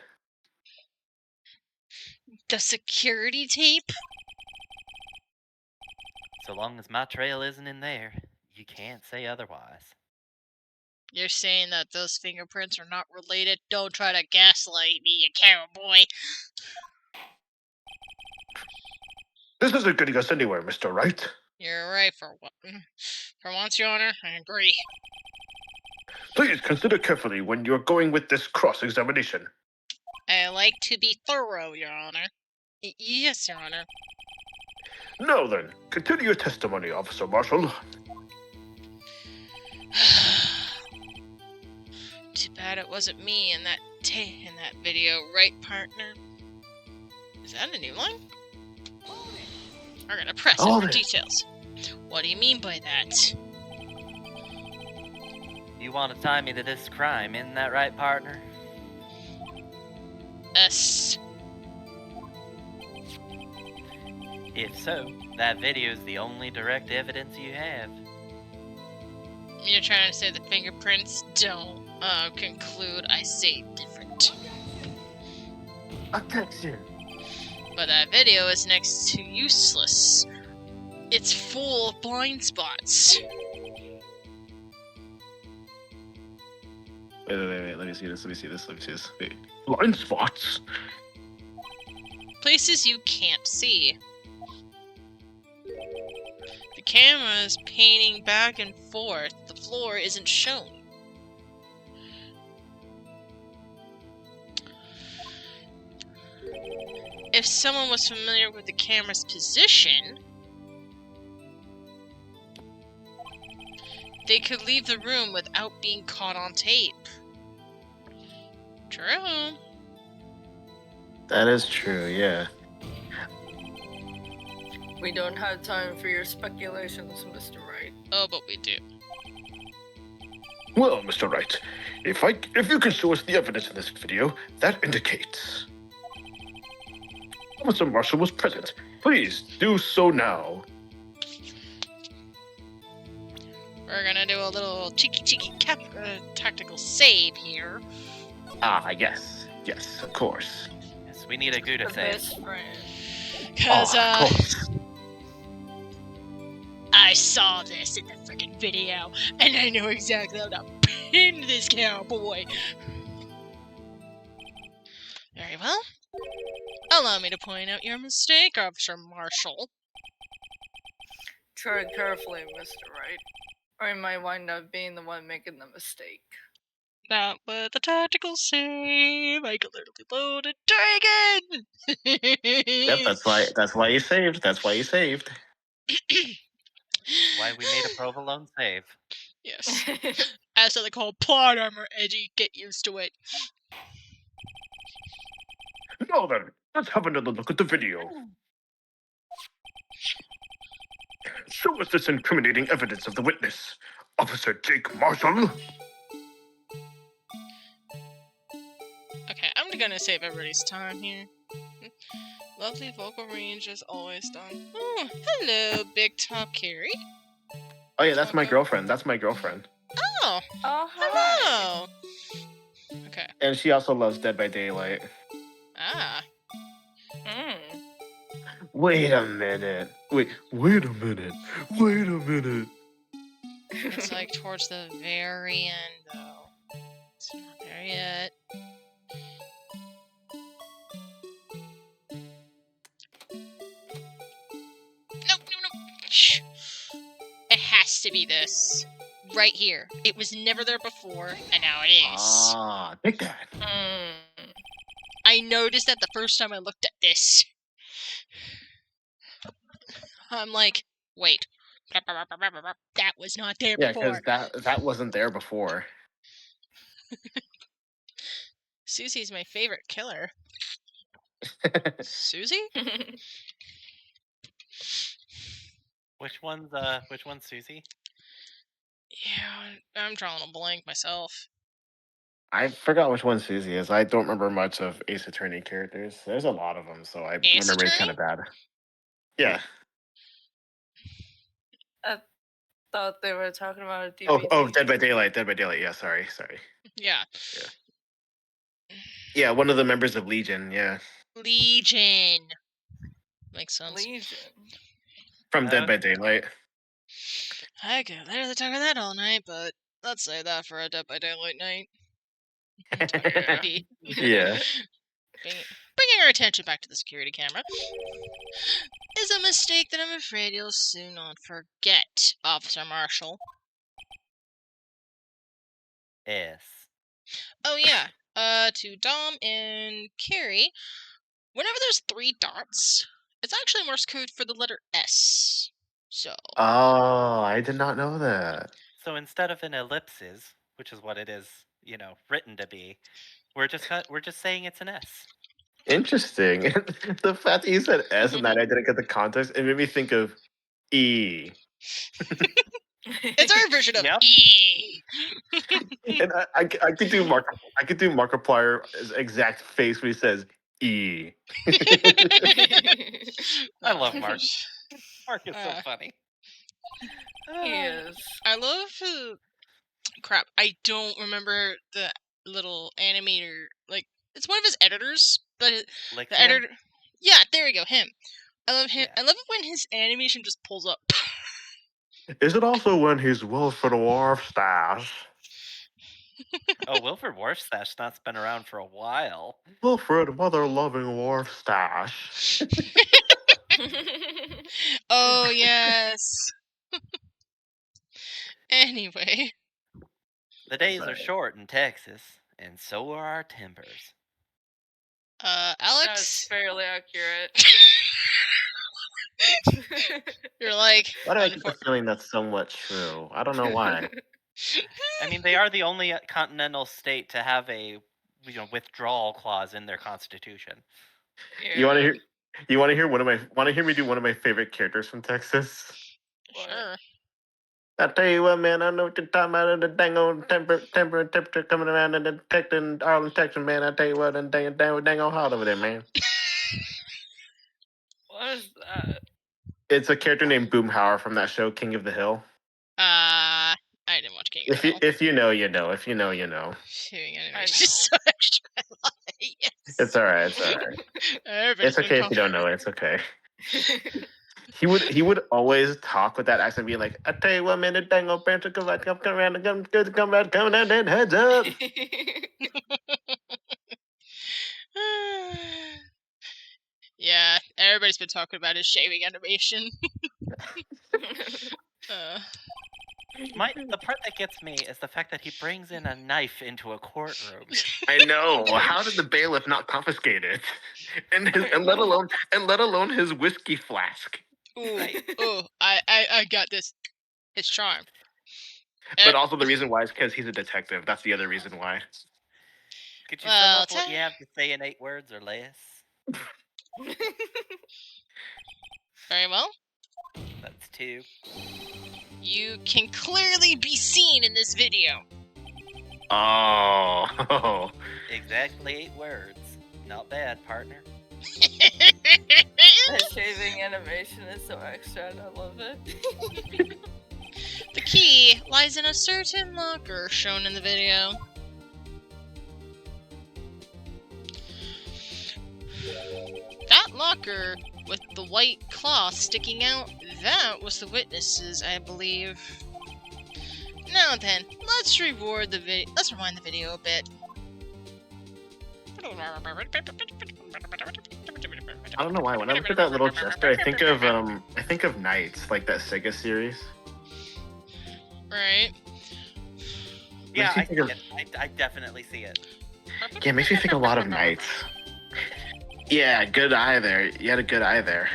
The security tape? So long as my trail isn't in there, you can't say otherwise. You're saying that those fingerprints are not related? Don't try to gaslight me, you cowboy. This isn't getting us anywhere, Mr. Wright. You're right for once, Your Honor. I agree. Please consider carefully when you're going with this cross-examination. I like to be thorough, Your Honor. Yes, Your Honor. Now then, continue your testimony, Officer Marshall. Too bad it wasn't me in that video, right, partner? Is that a new line? We're gonna press it for details. What do you mean by that? You want to tie me to this crime, isn't that right, partner? Yes. If so, that video is the only direct evidence you have. You're trying to say the fingerprints don't conclude I say different. Attention. But that video is next to useless. It's full of blind spots. Wait. Let me see this. Wait. Blind spots? Places you can't see. The camera is painting back and forth. The floor isn't shown. If someone was familiar with the camera's position, they could leave the room without being caught on tape. True. That is true, yeah. We don't have time for your speculations, Mr. Wright. Oh, but we do. Well, Mr. Wright, if you can show us the evidence in this video, that indicates Officer Marshall was present. Please do so now. We're gonna do a little cheeky tactical save here. Ah, yes, of course. Yes, We need a Gouda The save. best friend. Because, of course. I saw this in the freaking video, and I know exactly how to pin this cowboy. Very well. Allow me to point out your mistake, Officer Marshall. Tread carefully, Mr. Wright, or you might wind up being the one making the mistake. That with a tactical save, I could literally load a dragon! Yep, that's why you saved. That's why you saved. Why we made a provolone save. Yes. As they call plot armor, Edgy, get used to it. Now then, let's have another look at the video. Show us this incriminating evidence of the witness, Officer Jake Marshall. Okay, I'm gonna save everybody's time here. Lovely vocal range as always done. Oh, hello, Big Top Carrie. Oh yeah, that's my Okay. girlfriend. That's my girlfriend. Oh, Oh, hi. hello. Okay. And she also loves Dead by Daylight. Ah. Mm. Wait a minute. Wait a minute. Wait a minute. It's like towards the very end, though. It's not there yet. No. Shh. It has to be this. Right here. It was never there before, and now it is. Ah, take that. Mm. I noticed that the first time I looked at this. I'm like, wait. That was not there Yeah, before. because that wasn't there before. Susie's my favorite killer. Susie? Which one's Susie? Yeah, I'm drawing a blank myself. I forgot which one Susie is. I don't remember much of Ace Attorney characters. There's a lot of them, so my Ace memory's Attorney? kind of bad. Yeah. Thought they were talking about a DVD. Oh, Dead by Daylight. Dead by Daylight. Yeah, sorry. Yeah. Yeah, one of the members of Legion. Yeah, Legion. Makes sense. Legion. from Dead by Okay. Daylight. I could literally talk about that all night, but let's say that for a Dead by Daylight night. Yeah. Bringing our attention back to the security camera is a mistake that I'm afraid you'll soon not forget, Officer Marshall. S. Oh yeah, to Dom and Carrie, whenever there's 3 dots, it's actually Morse code for the letter S. So. Oh, I did not know that. So instead of an ellipsis, which is what it is, written to be, we're just saying it's an S. Interesting. The fact that you said S and that I didn't get the context, it made me think of E. It's our version of Yep. E. And I could do Markiplier's exact face when he says E. I love Mark. Mark is so funny. He is. I love crap. I don't remember the little animator. Like, it's one of his editors, but the Lixian? editor. Yeah, there we go. Him. I love him. Yeah. I love it when his animation just pulls up. Is it also when he's Wilfred Warfstache? Oh, Wilford Warfstache's not been around for a while. Wilfred, mother-loving Warfstache. Oh yes. Anyway, The days Sorry. are short in Texas, and so are our tempers. That's Alex, fairly accurate. you're like. Why do I get the feeling that's somewhat true? I don't know why. I mean, they are the only continental state to have a withdrawal clause in their constitution. You want to hear? You want to hear Want to hear me do one of my favorite characters from Texas? Sure. I tell you what, man. I know what you're talking about. The dang old temperature coming around and detecting Arlen, Texas, man. I tell you what, and dang old hot over there, man. What is that? It's a character named Boomhauer from that show King of the Hill. I didn't watch King of the Hill. If you know, you know. If you know, you know. Anyway, I it's just know. so extra. Yes. It's alright. It's alright. Everybody's It's okay if you don't know it. It's okay. He would always talk with that accent, being like, "I tell you what, man, the dang old panther come around, come down, then heads up." Yeah, everybody's been talking about his shaving animation. The part that gets me is the fact that he brings in a knife into a courtroom. I know. How did the bailiff not confiscate it? And let alone his whiskey flask. Ooh, Right. ooh, I got this. His charm. But also the reason why is because he's a detective. That's the other reason why. Could you Well, sum up what you have to say in 8 words or less? Very well. That's 2. You can clearly be seen in this video. Oh. Exactly 8 words. Not bad, partner. The shaving animation is so extra and I love it. The key lies in a certain locker shown in the video. That locker with the white cloth sticking out, that was the witnesses, I believe. Now then, let's rewind the video a bit. I don't know why. When I look at that little gesture, I think of Knights, like that Sega series. Right. Yeah, Makes you I see think it. I definitely see it. Yeah, it makes me think a lot of Knights. Yeah, good eye there. You had a good eye there.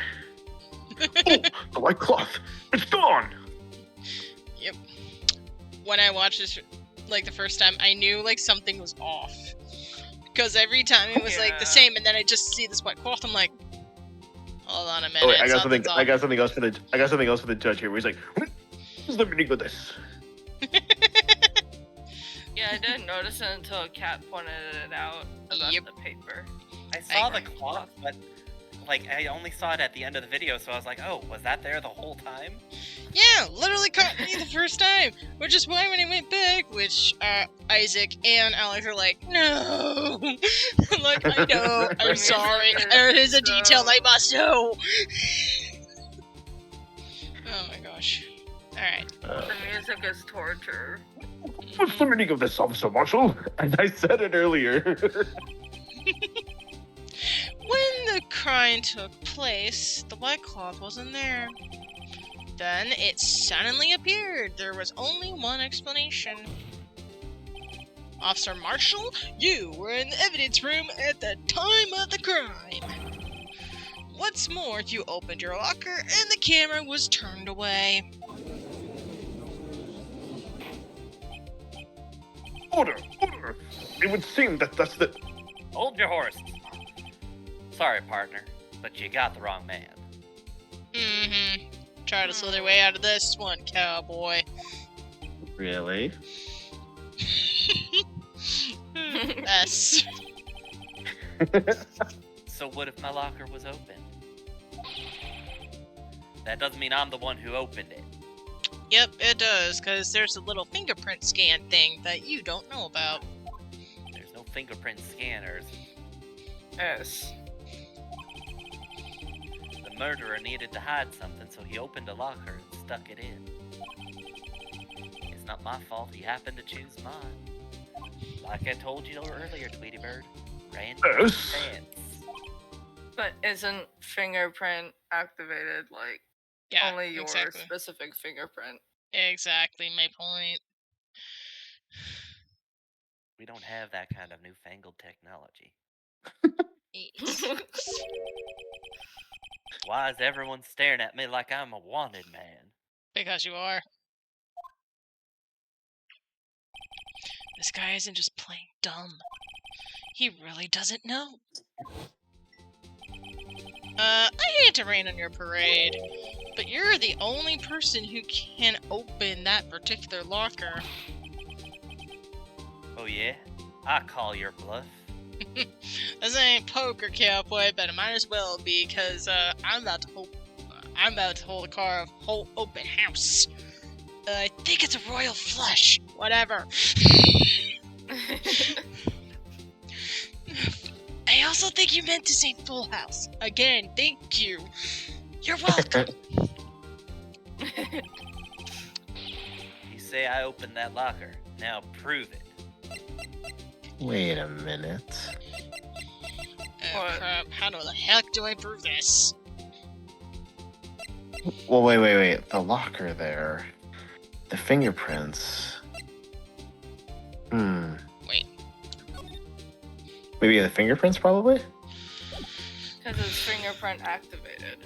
Oh, the white cloth. It's gone. Yep. When I watched this, like the first time, I knew like something was off. Because every time it was like the same, and then I just see this white cloth. I'm like, hold on a minute. Oh, wait, I got something. something's I off. got something else for the. I got something else for the judge here. Where he's like, "What's the meaning of this?" Yeah, I didn't notice it until a cat pointed it out about Yep. the paper. I saw the agree. cloth, but like I only saw it at the end of the video, so I was like, "Oh, was that there the whole time?" Yeah, literally caught me the first time. Which is why when I went back, which Isaac and Alex are like, no. I'm like, I know, I'm sorry. There is a detail I must know. Oh my gosh. Alright. The music is torture. What's the meaning of this, Officer Marshall? And I said it earlier. When the crime took place, the white cloth wasn't there. Then it suddenly appeared. There was only one explanation. Officer Marshall, you were in the evidence room at the time of the crime. What's more, you opened your locker and the camera was turned away. Order! It would seem that that's the. Hold your horses. Sorry, partner, but you got the wrong man. Mm-hmm. Try to slither way out of this one, cowboy. Really? S. So what if my locker was open? That doesn't mean I'm the one who opened it. Yep, it does, because there's a little fingerprint scan thing that you don't know about. There's no fingerprint scanners. Yes. The murderer needed to hide something, so he opened a locker and stuck it in. It's not my fault he happened to choose mine. Like I told you earlier, Tweety Bird. Random Yes. chance. But isn't fingerprint activated like Yeah, only your exactly. specific fingerprint? Exactly my point. We don't have that kind of newfangled technology. Why is everyone staring at me like I'm a wanted man? Because you are. This guy isn't just playing dumb. He really doesn't know. I hate to rain on your parade, but you're the only person who can open that particular locker. Oh yeah? I call your bluff. This ain't poker, cowboy, but it might as well be, because I'm about to hold a car of whole open house. I think it's a royal flush. Whatever. Hey, also think you meant to say Full House. Again, thank you. You're welcome. You say I opened that locker. Now prove it. Wait a minute. Oh What? crap, how the heck do I prove this? Well, wait. The locker there. The fingerprints. Wait. Maybe the fingerprints, probably? Because it's fingerprint activated.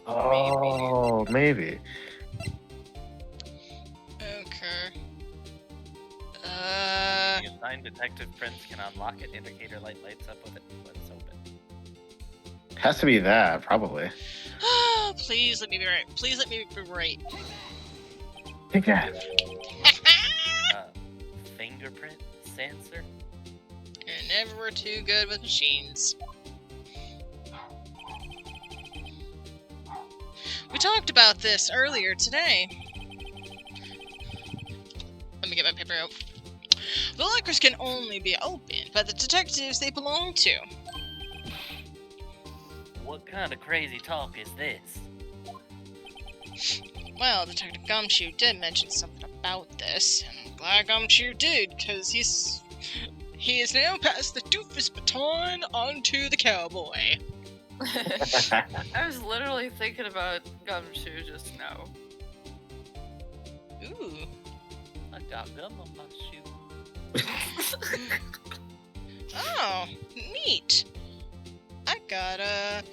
Oh, maybe. Okay. The assigned detective prints can unlock it. Indicator light lights up with it when it's open. Has to be that, probably. Please let me be right. Please let me be right. Take that. Fingerprint sensor. You're never too good with machines. We talked about this earlier today. Let me get my paper out. The lockers can only be opened by the detectives they belong to. What kind of crazy talk is this? Well, Detective Gumshoe did mention something about this. And I'm glad Gumshoe did, because he has now passed the doofus baton onto the cowboy. I was literally thinking about Gumshoe just now. Ooh. I got gum on my shoe. Oh, neat. I got a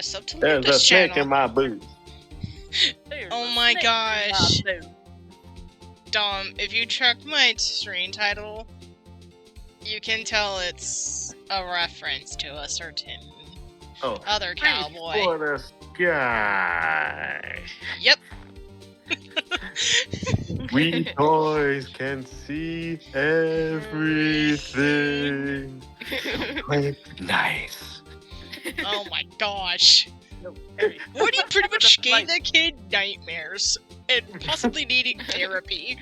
sub to There's a this snake channel. in my boot. There's Oh a my snake in gosh. my boot. Dom, if you check my screen title, you can tell it's a reference to a certain other cowboy. For the sky. Yep. We toys can see everything. Nice. Oh my gosh. No, Harry. Woody pretty much gave Right. that kid nightmares and possibly needing therapy.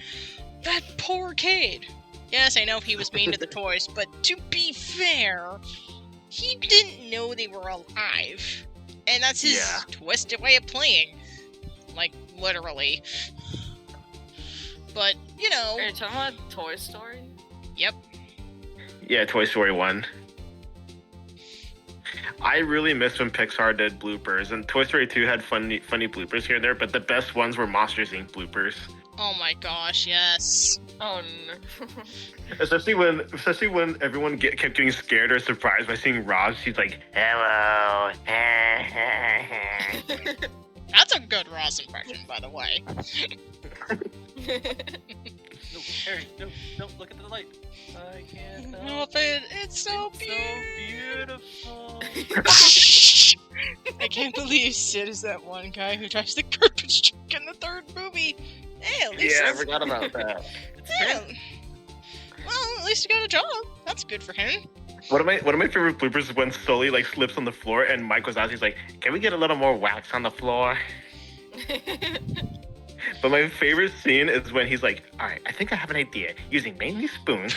That poor kid. Yes, I know he was mean to the toys, but to be fair, he didn't know they were alive. And that's his Yeah. twisted way of playing. Like, literally. But, you know, Are you talking about Toy Story? Yeah, Toy Story 1. I really miss when Pixar did bloopers, and Toy Story 2 had funny bloopers here and there, but the best ones were Monsters Inc. bloopers. oh my gosh, yes. Oh no. Especially when everyone kept getting scared or surprised by seeing Roz. She's like, "Hello." That's a good Ross impression, by the way. No, Harry, no, look at the light. I can't help Help it, it's so So beautiful. beautiful. I can't believe Sid is that one guy who drives the garbage truck in the third movie. Hey, at least Yeah, I forgot about that. It's yeah. true. Well, at least he got a job. That's good for him. One of my favorite bloopers is when Sully like slips on the floor and Mike was out. He's like, "Can we get a little more wax on the floor?" But my favorite scene is when he's like, "All right, I think I have an idea. Using mainly spoons,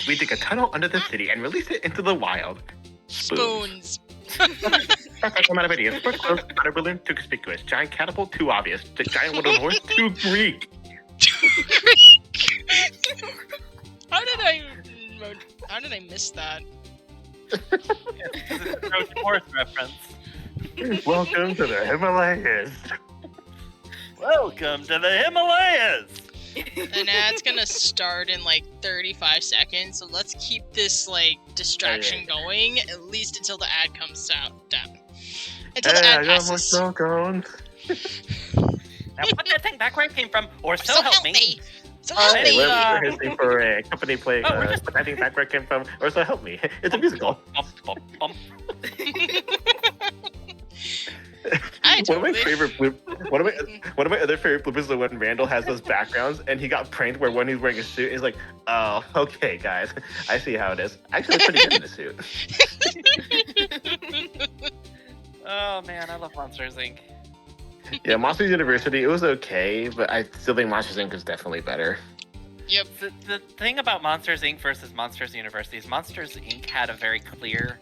we dig a tunnel under the city and release it into the wild." Spoons. Perfect amount of ideas. First close, water balloon, too conspicuous. Giant catapult, too obvious. The giant wooden horse, too Greek. How did I miss that? It's a Trojan horse reference. Welcome to the Himalayas. Welcome to the Himalayas. The ad's gonna start in like 35 seconds, so let's keep this like distraction going at least until the ad comes down. Until the ad passes. Smoke on. Now put that thing back where it came from, or so, help me. So help Hey, me! We're history for a company playing. Oh, we're just- I think back where it came from, or so help me. It's a musical. Bump, bump, bump. I One of my totally- favorite one of my other favorite bloopers is when Randall has those backgrounds and he got pranked where when he's wearing a suit, he's like, "Oh, okay, guys, I see how it is. Actually, it's pretty good in the suit." Oh man, I love Monsters Inc. Yeah, Monsters University, it was okay, but I still think Monsters Inc. is definitely better. Yep. The thing about Monsters Inc. versus Monsters University is Monsters Inc. had a very clear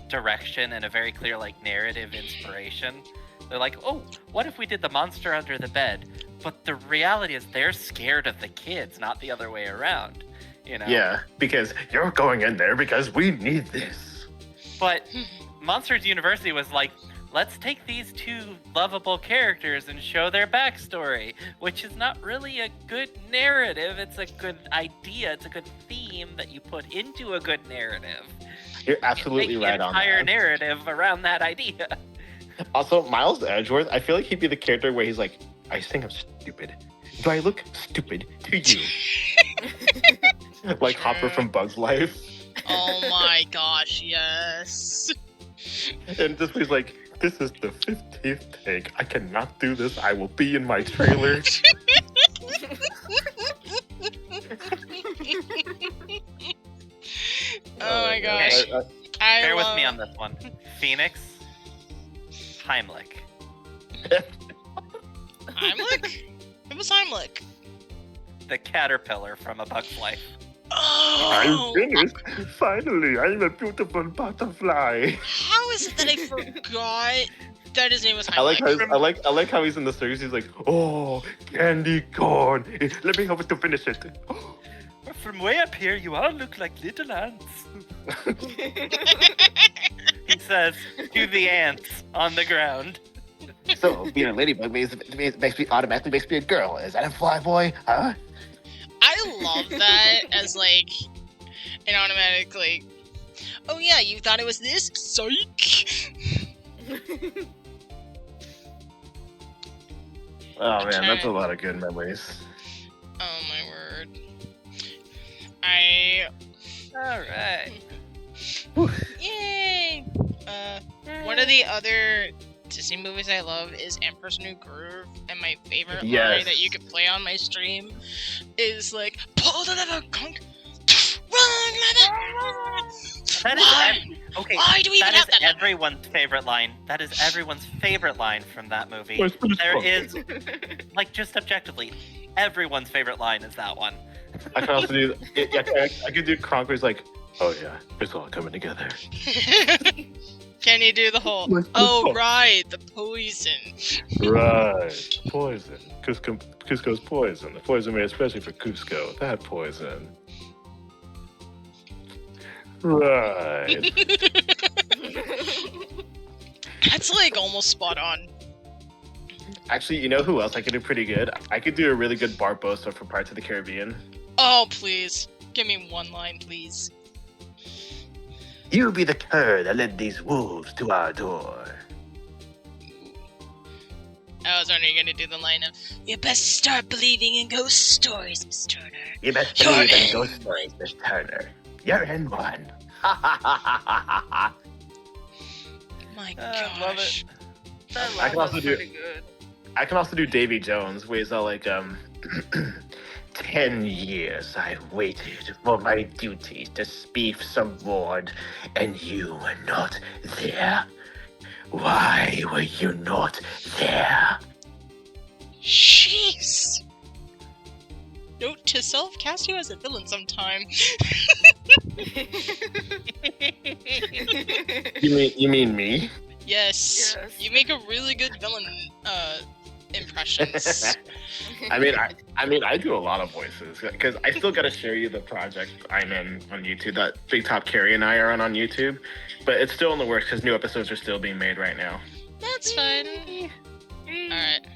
direction and a very clear like narrative inspiration. They're like, oh, what if we did the monster under the bed? But the reality is they're scared of the kids, not the other way around. You know? Yeah, because you're going in there because we need this. But Monsters University was like, let's take these two lovable characters and show their backstory, which is not really a good narrative. It's a good idea. It's a good theme that you put into a good narrative. You're absolutely Make right the on entire that. narrative around that idea. Also, Miles Edgeworth, I feel like he'd be the character where he's like, I think I'm stupid. Do I look stupid to you? Like Hopper from Bug's Life. Oh my gosh, yes. And this was like, this is the 15th take. I cannot do this. I will be in my trailer. Oh my gosh. Bear with me on this one. Phoenix, Heimlich. Heimlich? Who was Heimlich? The caterpillar from A Bug's Life. Oh! I'm finished. Finally, I'm a beautiful butterfly. How is it that I forgot that his name was Heimlich? I like how he's in the circus. He's like, oh, candy corn. Let me help us to finish it. From way up here, you all look like little ants. He says to the ants on the ground. So being a ladybug makes me automatically makes me a girl. Is that a fly boy? Huh? I love that as like an automatic like, oh yeah, you thought it was this? Psych! Oh man, that's a lot of good memories. Oh my word. Alright. Yay! One of the other Disney movies I love is Emperor's New Groove, and my favorite line Yes. that you can play on my stream is like, pull the lever, conk, run, lever! That Why? is okay. Why do we even That have is that lever? everyone's favorite line. That is everyone's favorite line from that movie. There is, like, just objectively, everyone's favorite line is that one. I can also do. I could do Conquer's like, oh yeah, it's all coming together. Can you do the whole, What's the oh fuck? right, the poison. Right, poison. Cusco's poison. The poison made especially for Cusco. That poison. Right. That's like almost spot on. Actually, you know who else I could do pretty good? I could do a really good Barbosa for Pirates of the Caribbean. Oh, please. Give me one line, please. You be the cur that led these wolves to our door. I was wondering you're gonna do the line of, you best start believing in ghost stories, Miss Turner. You best You're believe in in ghost stories, Miss Turner. You're in one. Ha ha ha ha ha ha. My I love gosh. That I can line also was do- pretty good. I can also do Davy Jones, where he's all like, 10 years I waited for my duty to speak some word, and you were not there. Why were you not there? Jeez. Note to self, cast you as a villain sometime. You mean me? Yes. Yes. You make a really good villain impressions. I mean, I do a lot of voices because I still got to show you the project I'm in on YouTube. That Big Top Carrie and I are on YouTube, but it's still in the works because new episodes are still being made right now. That's fine. Alright.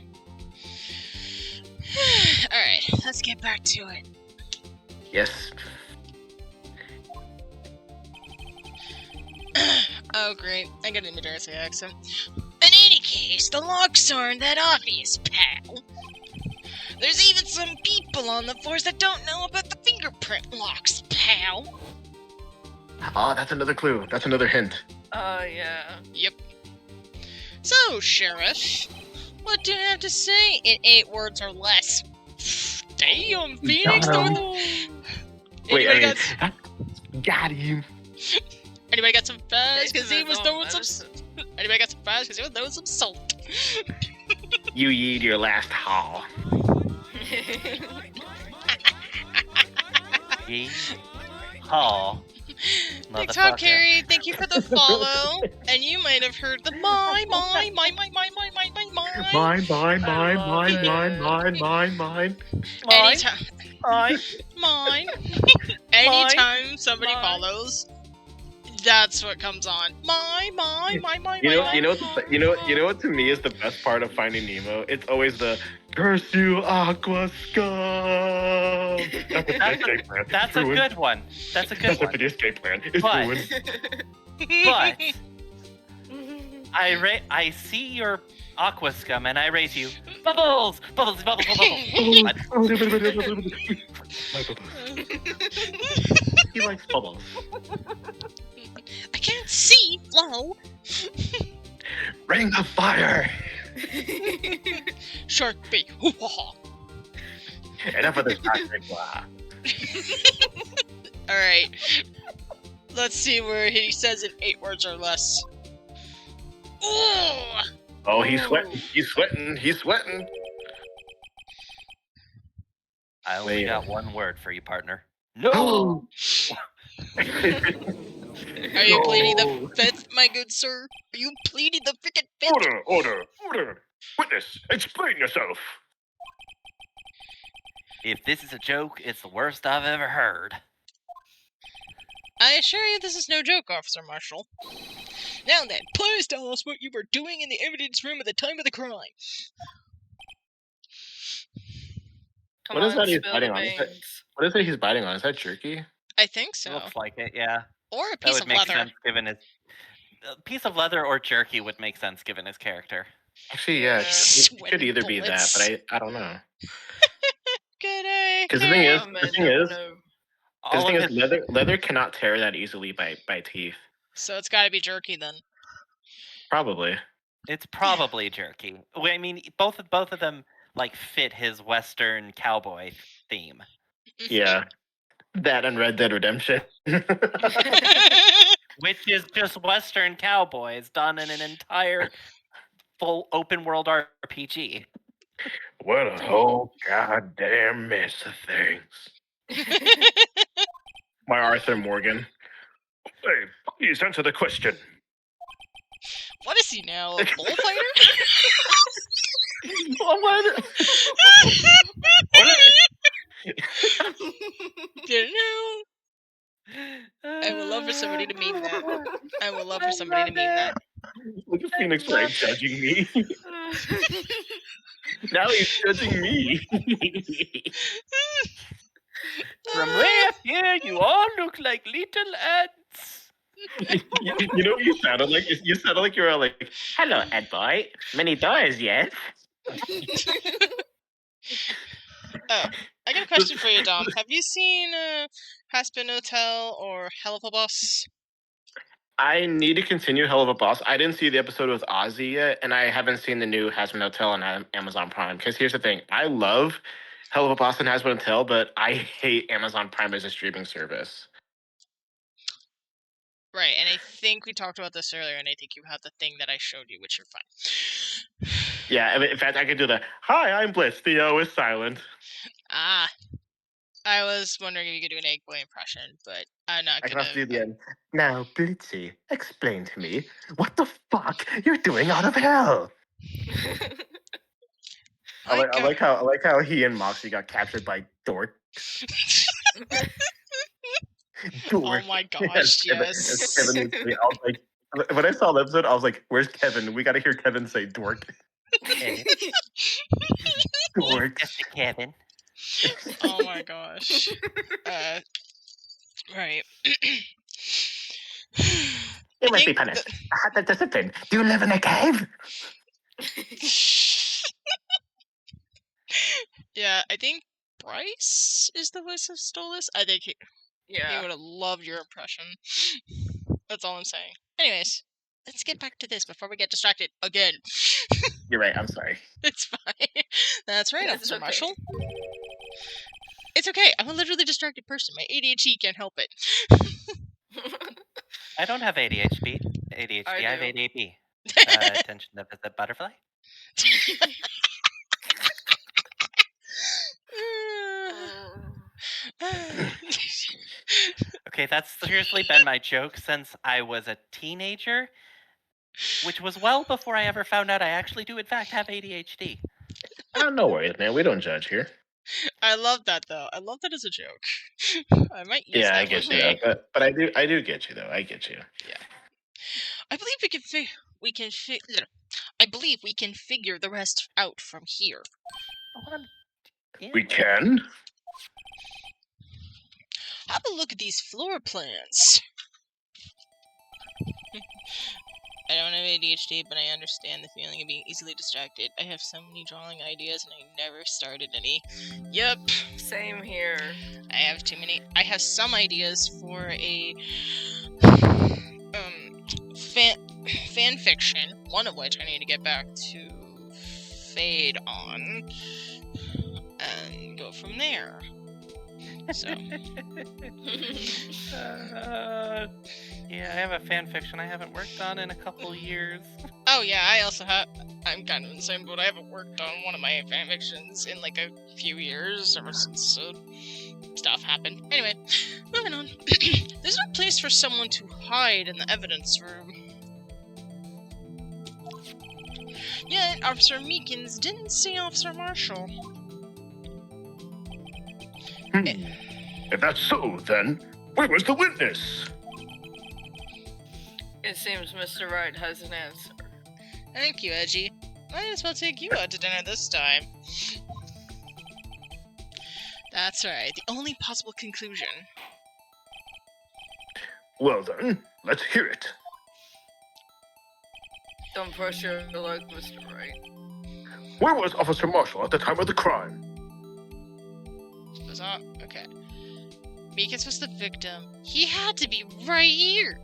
Alright, let's get back to it. Yes. Oh, great. I got a New Jersey accent. In any case, the locks aren't that obvious, pal. There's even some people on the force that don't know about the fingerprint locks, pal. Oh, that's another clue. That's another hint. Yeah. Yep. So, Sheriff, what do you have to say in 8 words or less? Damn, Phoenix! Got him. Wait, Anybody got him. Anybody got some fries? Because he was throwing some. medicine. Anybody got some fries? Because he was throwing some salt. You yeed your last haul. Yeehaw. TikTok Motherfucker. Carrie, thank you for the follow. And you might have heard the my. Mine. Mine. Anytime, Mine. mine. Mine. Anytime somebody Mine. follows, that's what comes on. My. You know what to me is the best part of Finding Nemo? It's always the curse you, Aqua Scum. That's a good one. That's a good That's a one. video escape plan. It's But- ruined. But I see your aqua scum and I raise you. Bubbles! Bubbles, bubbles, bubbles, bubbles. He likes bubbles. I can't see. Low. Ring of fire. Shark bait. Enough of this toxic blah. Alright. Let's see where he says it 8 words or less. Ooh! Oh, he's sweating. He's sweating. He's sweating. I only Wait. got one word for you, partner. No! Are you pleading the fifth, my good sir? Are you pleading the frickin' fifth? Order. Witness, explain yourself. If this is a joke, it's the worst I've ever heard. I assure you this is no joke, Officer Marshall. Now then, please tell us what you were doing in the evidence room at the time of the crime. Come What is on, that he's spill biting the on? Is that- beans. What is it he's biting on? Is that jerky? I think so. Looks like it, yeah. Or a That piece would of make leather. sense given his... A piece of leather or jerky would make sense given his character. Actually, yeah, it Sweaty could either be that, bullets. but I don't know. Good day. Because the thing is, Oh, man, the thing never is, know. All of his... leather cannot tear that easily by teeth. So it's gotta be jerky then. Probably. It's probably jerky. I mean, both of them like fit his Western cowboy theme. Yeah. That and Red Dead Redemption. Which is just Western cowboys done in an entire full open world RPG. What a whole goddamn mess of things. My Arthur Morgan. Hey, please answer the question. What is he now? A bullfighter? What? Didn't know. I would love for somebody to meme that. I would love for somebody to meme that. Look at Phoenix Wright judging me. Now he's judging me. From way up here, you all look like little ants. You know what you sounded like? You sounded like you were like, "Hello, Ed boy. Many doors yet?" Oh, I got a question for you, Dom. Have you seen Hasbin Hotel or Hell of a Bus? I need to continue Hell of a Boss. I didn't see the episode with Ozzy yet, and I haven't seen the new Hasbin Hotel on Amazon Prime. Because here's the thing: I love Hell of a Boss and Hasbin Hotel, but I hate Amazon Prime as a streaming service. Right, and I think we talked about this earlier, and I think you have the thing that I showed you, which you're fine. Yeah, I mean, in fact, I could do the "Hi, I'm Blitz." The O is silent. Ah, I was wondering if you could do an egg boy impression, but I'm not I can gonna. also do the end. Now, Blitzy, explain to me what the fuck you're doing out of hell. I like how he and Moxie got captured by Dork. Oh my gosh, yes. Kevin was I was like, when I saw the episode, I was like, "Where's Kevin? We got to hear Kevin say dork." Dork. Mr. Kevin. Oh my gosh. Right. You must be punished. How does it been? Do you live in a cave? Yeah, I think Bryce is the voice of Stolas. I think he Yeah. would have loved your impression. That's all I'm saying. Anyways, let's get back to this before we get distracted again. You're right. I'm sorry. It's fine. That's right, It's Officer okay. Marshall. It's okay. I'm a literally distracted person. My ADHD can't help it. I don't have ADHD. I have do. ADHD. Attention deficit butterfly. Okay, that's seriously been my joke since I was a teenager, which was well before I ever found out I actually do in fact have ADHD. No worries, man. We don't judge here. I love that though. I love that as a joke. I might use Yeah, that I get one you day. though. But I do get you though. I get you. I believe I believe we can figure the rest out from here. Yeah. We can. Have a look at these floor plans. I don't have ADHD, but I understand the feeling of being easily distracted. I have so many drawing ideas and I never started any. Yep. Same here. I have too many. I have some ideas for a fan fiction, one of which I need to get back to Fade on and go from there. So Yeah, I have a fan fiction I haven't worked on in a couple years. oh yeah, I also have. I'm kind of in the same boat. I haven't worked on one of my fan fictions in like a few years ever since stuff happened. Anyway, moving on. There's no place for someone to hide in the evidence room. Yet Officer Meekins didn't see Officer Marshall. If that's so, then where was the witness? It seems Mr. Wright has an answer. Thank you, Edgy. Might as well take you out to dinner this time. That's right, the only possible conclusion. Well then, let's hear it. Don't push your luck, Mr. Wright. Where was Officer Marshall at the time of the crime? Was that okay? Meekins was the victim. He had to be right here.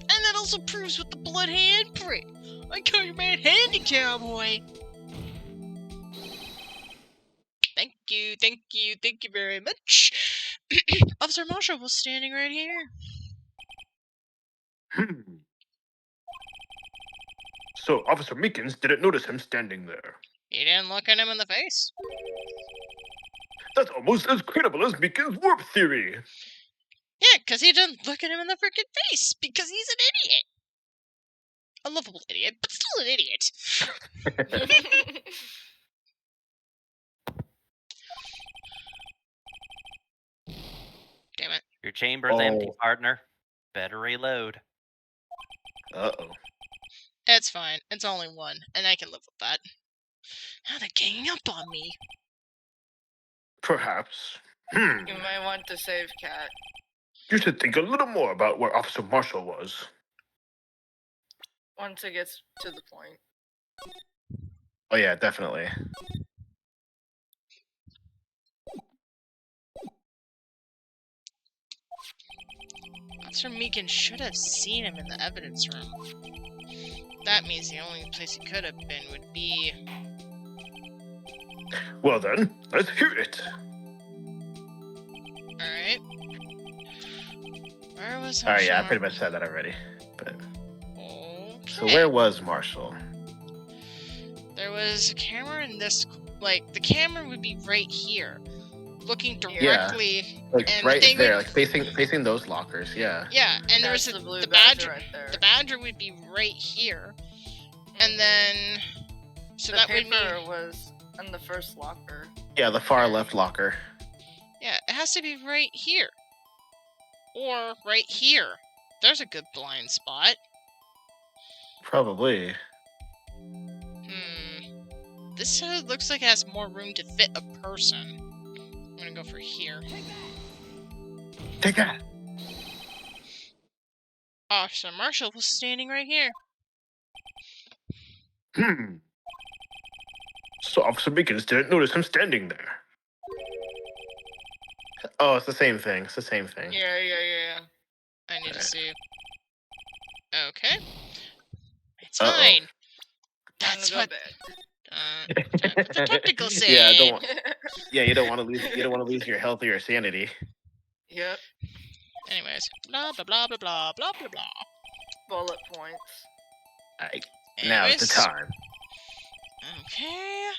And that also proves with the blood handprint. I call your man handy, cowboy. Thank you very much. Officer Marshall was standing right here. So Officer Meekins didn't notice him standing there. He didn't look at him in the face. That's almost as credible as Meekins' warp theory. Yeah, because he didn't look at him in the freaking face, because he's an idiot. A lovable idiot, but still an idiot. Damn it. Your chamber's empty, partner. Better reload. Uh-oh. It's fine. It's only one, and I can live with that. Now they're ganging up on me. Perhaps. You might want to save Cat. You should think a little more about where Officer Marshall was. Once it gets to the point. Oh yeah, definitely. Officer Meekins should have seen him in the evidence room. That means the only place he could have been would be... Well then, let's hear it. Alright. Where was Alright, yeah, I Officer pretty much said that already. But Okay. so where was Marshall? There was a camera in this... Like, the camera would be right here. Looking Yeah. directly... Like And right the thing there, would- like facing those lockers, yeah. Yeah, and there was That's the blue the badger badger... right there. The badger would be right here. And then... So the that would paper mean... was in the first locker. Yeah, the far left locker. Yeah, it has to be right here. Or right here. There's a good blind spot. Probably. This looks like it has more room to fit a person. I'm gonna go for here. Take that. Officer Marshall was standing right here. So Officer Meekins didn't notice him standing there. Oh, it's the same thing. It's the same thing. Yeah. I need to see. Okay. It's Uh-oh. fine. Time That's to go what. bed. Time for the technical say. Yeah, you don't want to lose. You don't want to lose your health or your sanity. Yep. Anyways, blah blah blah blah blah blah blah blah. Bullet points. Now's the Anyways, time. Okay.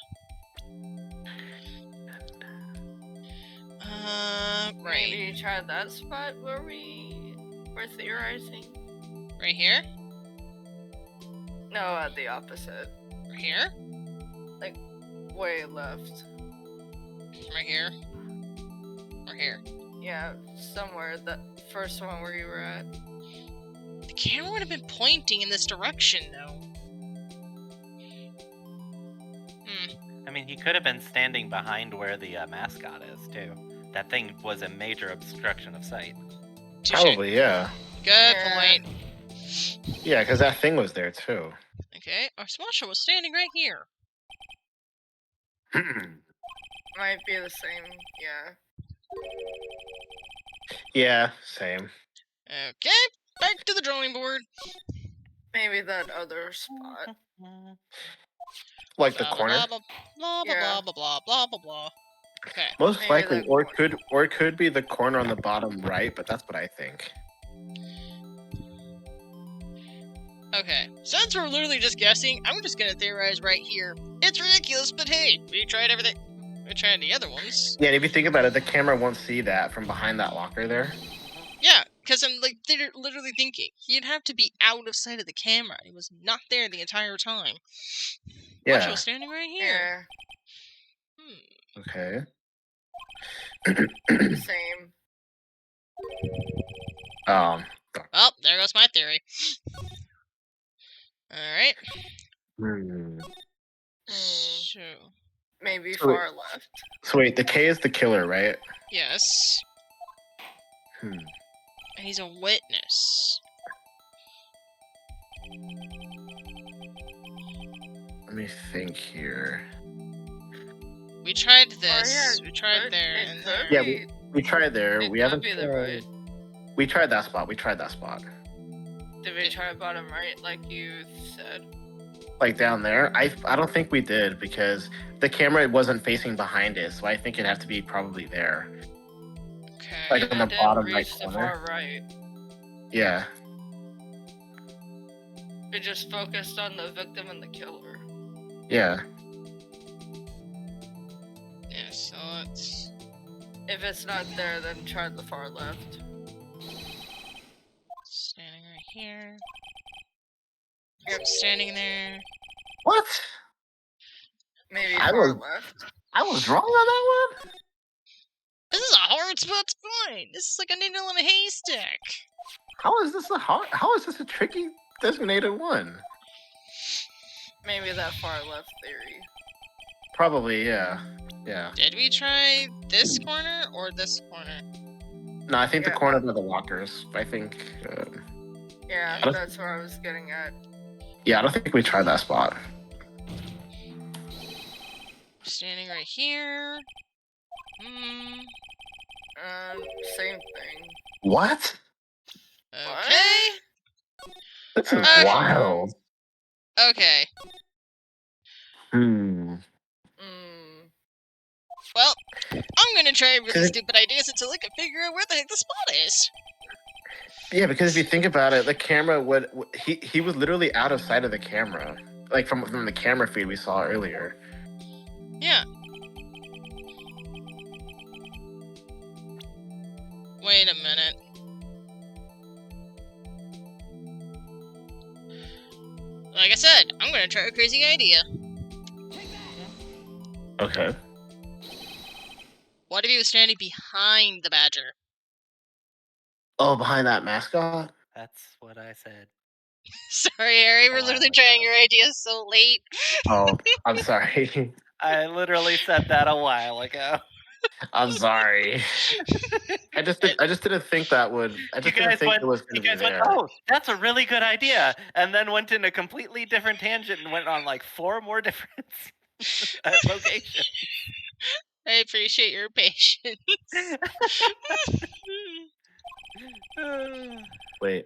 Right. Maybe try that spot where we we're theorizing? Right here? No, at the opposite. Right here? Way left. Right here? Or here? Yeah, somewhere. The first one where you were at. The camera would have been pointing in this direction, though. I mean, he could have been standing behind where the mascot is, too. That thing was a major obstruction of sight. Touche. Probably, yeah. Good Yeah. point. Yeah, because that thing was there too. Okay, our smasher was standing right here. Might be the same, yeah. Yeah, same. Okay, back to the drawing board. Maybe that other spot. Like the Blah, corner. blah, blah, blah, blah, Yeah. blah, blah, blah, blah, blah. Okay. Most Maybe likely, that or corner. it could be the corner on the bottom right, but that's what I think. Okay, since we're literally just guessing, I'm just gonna theorize right here. It's ridiculous, but hey, we tried everything. We tried the other ones. Yeah, and if you think about it, the camera won't see that from behind that locker there. Yeah, because I'm like literally thinking he'd have to be out of sight of the camera. He was not there the entire time. Yeah. Macho was standing right here. Yeah. Okay. Same. Um. Well, there goes my theory. Alright. hmm. So, Maybe So- far left. So wait, the K is the killer, right? yes. Hmm. And he's a witness. Let me think here. We tried this. yeah, we tried Could- there. it And could there. Yeah, be- We tried there. It We could haven't. be the right. We tried that spot. We tried that spot. Did we try bottom right like you said? Like down there. I don't think we did because the camera wasn't facing behind it, so I think it'd have to be probably there. Okay. Like Maybe on the it didn't bottom reach right the corner. far right. Yeah. We just focused on the victim and the killer. Yeah. Yeah, so let's. If it's not there, then try the far left. Standing right here. Yep. Standing there. What? Maybe I far was- left. I was wrong on that one. This is a hard spot to find. This is like a needle in a haystack. How is this a hard? How is this a tricky designated one? Maybe that far left theory. Probably, yeah. Yeah. Did we try this corner or this corner? No, I think the Yeah. corner by the lockers. I think. Yeah, I don't- that's what I was getting at. Yeah, I don't think we tried that spot. Standing right here. Hmm. Same thing. What? Okay. This is Okay. wild. Okay. Hmm. Well, I'm gonna try really Cause- stupid ideas until I can figure out where the heck the spot is. Yeah, because if you think about it, the camera would he was literally out of sight of the camera, like from the camera feed we saw earlier. Yeah. Wait a minute. Like I said, I'm gonna try a crazy idea. Okay. What if he was standing behind the badger? Oh, behind that mascot. That's what I said. Sorry, Harry, we're A while literally trying ago. your ideas so late. Oh, I'm sorry. I literally said that a while ago. I'm sorry. I just didn't think that would. I just didn't think it was You going to be guys went, there. oh, that's a really good idea, and then went in a completely different tangent and went on like 4 more different locations. I appreciate your patience. Wait.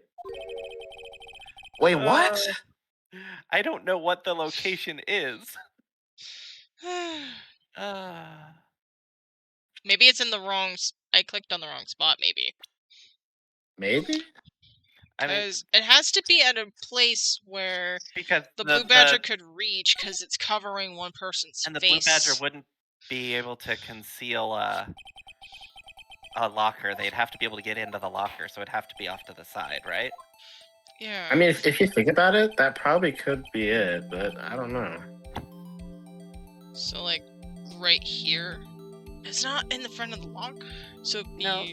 Wait, what? I don't know what the location is. Maybe it's in the wrong. I clicked on the wrong spot. Maybe Maybe. I mean, because it has to be at a place where because the blue badger could reach, because it's covering one person's and the face. blue badger wouldn't be able to conceal a locker, they'd have to be able to get into the locker, so it'd have to be off to the side, right? Yeah. I mean, if you think about it, that probably could be it, but I don't know. So, like, right here. It's not in the front of the lock, so it'd be... No.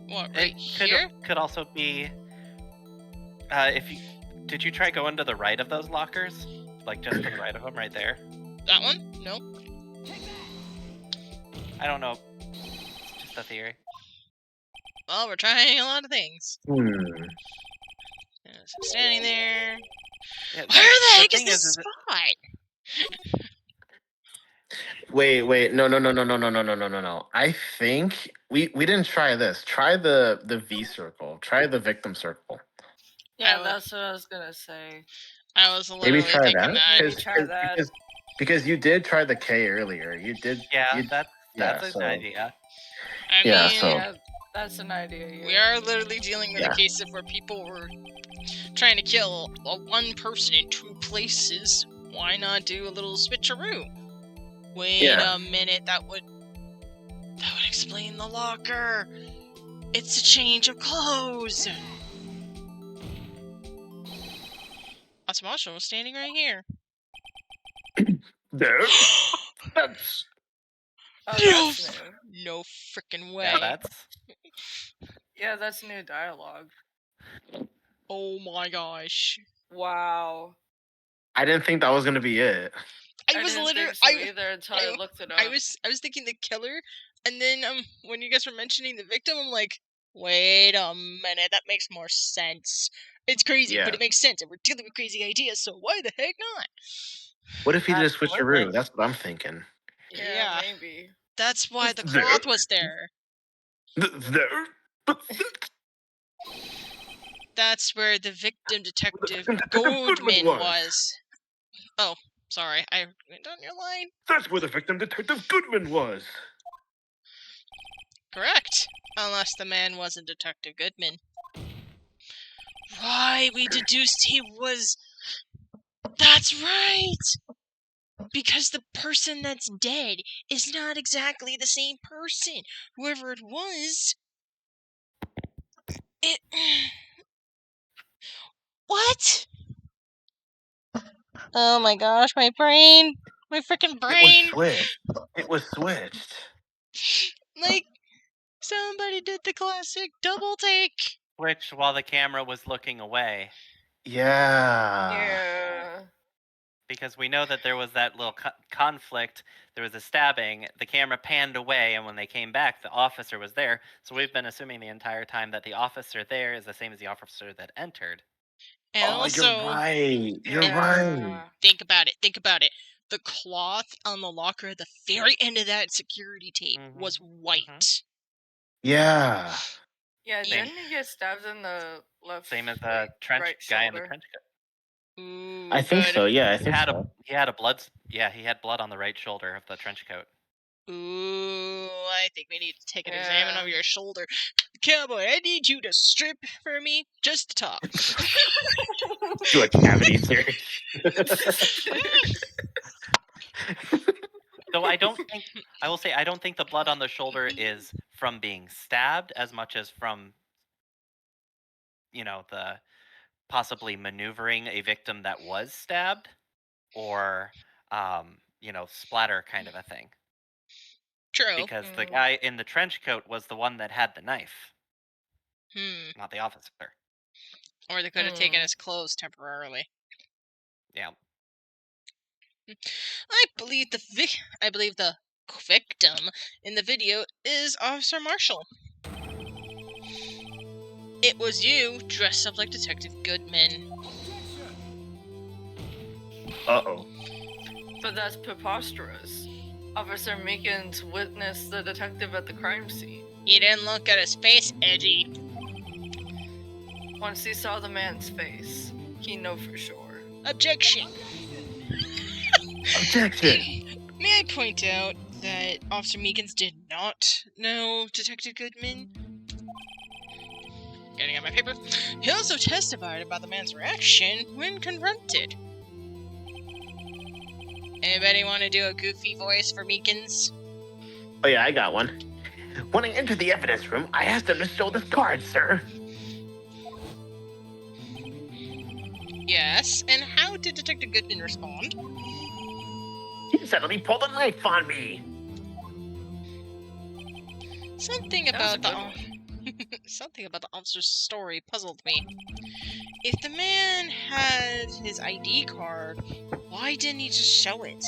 What, right It here? could also be. Did you try going to the right of those lockers? Like just to the right of them, right there. That one? No. I don't know. It's just a theory. Well, we're trying a lot of things. So I'm standing there. Yeah, Where the heck is thing this is spot? Wait, no. I think we didn't try this. Try the V circle. Try the victim circle. Yeah, would- that's what I was gonna say. I was Maybe literally try thinking that. that. Maybe try that. Because you did try the K earlier. You did. Yeah, you- that's so- an idea. I Yeah, mean, so- Yeah, that's an idea. Yeah. we are literally dealing with Yeah. a case of where people were trying to kill one person in two places. Why not do a little switcheroo? Wait Yeah. a minute, that would explain the locker. It's a change of clothes. Officer Marshall was standing right here. There. Oh, No. that's new. No freaking way. Yeah, That's new dialogue. Oh my gosh. Wow. I didn't think that was gonna be it. I was didn't literally think so either until I looked it up. I was thinking the killer, and then when you guys were mentioning the victim, I'm like, wait a minute, that makes more sense. It's crazy, Yeah. but it makes sense, and we're dealing with crazy ideas, so why the heck not? What if he did a Absolutely. switcheroo? That's what I'm thinking. Yeah, maybe. That's why the There. cloth was there. There. That's where the victim detective Detective Goldman Goodman was. was. Oh, sorry, I went on your line. That's where the victim Detective Goodman was. Correct. Unless the man wasn't Detective Goodman. Right, we deduced he was... That's right! Because the person that's dead is not exactly the same person. Whoever it was... It... What? Oh my gosh, my brain! My freaking brain! It was switched. Like, somebody did the classic double take. Which, while the camera was looking away, Yeah. Yeah. because we know that there was that little conflict. There was a stabbing. The camera panned away, and when they came back, the officer was there. So we've been assuming the entire time that the officer there is the same as the officer that entered. And Oh, also, you're right. You're Yeah. right. think about it. The cloth on the locker at the very end of that security tape was white. Yeah. Yeah, Same. didn't he get stabbed in the left? Same as the right- trench right guy in the shoulder? trench coat. Ooh, I think good. so. Yeah, I He think had so. he had blood on the right shoulder of the trench coat. Ooh, I think we need to take an examine Yeah. of your shoulder. Cowboy, I need you to strip for me just to talk. Do a cavity search. So I will say I don't think the blood on the shoulder is from being stabbed as much as from the possibly maneuvering a victim that was stabbed, or splatter kind of a thing. True. Because the guy in the trench coat was the one that had the knife, not the officer. Or they could have taken his clothes temporarily. Yeah. I believe the victim in the video is Officer Marshall. It was you dressed up like Detective Goodman. Uh-oh. But that's preposterous. Officer Meekins witnessed the detective at the crime scene. He didn't look at his face, Edgy. Once he saw the man's face, he knew for sure. Objection. Objection. May I point out that Officer Meekins did not know Detective Goodman? Getting out my paper. He also testified about the man's reaction when confronted. Anybody want to do a goofy voice for Meekins? Oh yeah, I got one. When I entered the evidence room, I asked him to show this card, sir. Yes, and how did Detective Goodman respond? He suddenly pulled a knife on me. Something That was a about the good one. something about the officer's story puzzled me. If the man had his ID card, why didn't he just show it?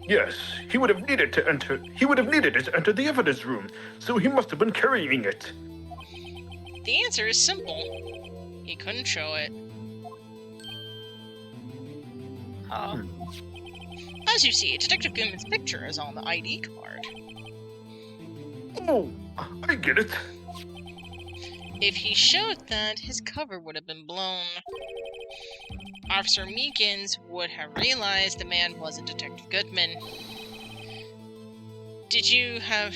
Yes, he would have needed to enter. He would have needed it to enter the evidence room, so he must have been carrying it. The answer is simple. He couldn't show it. Huh. As you see, Detective Goodman's picture is on the ID card. Oh, I get it. If he showed that, his cover would have been blown. Officer Meekins would have realized the man wasn't Detective Goodman. Do you have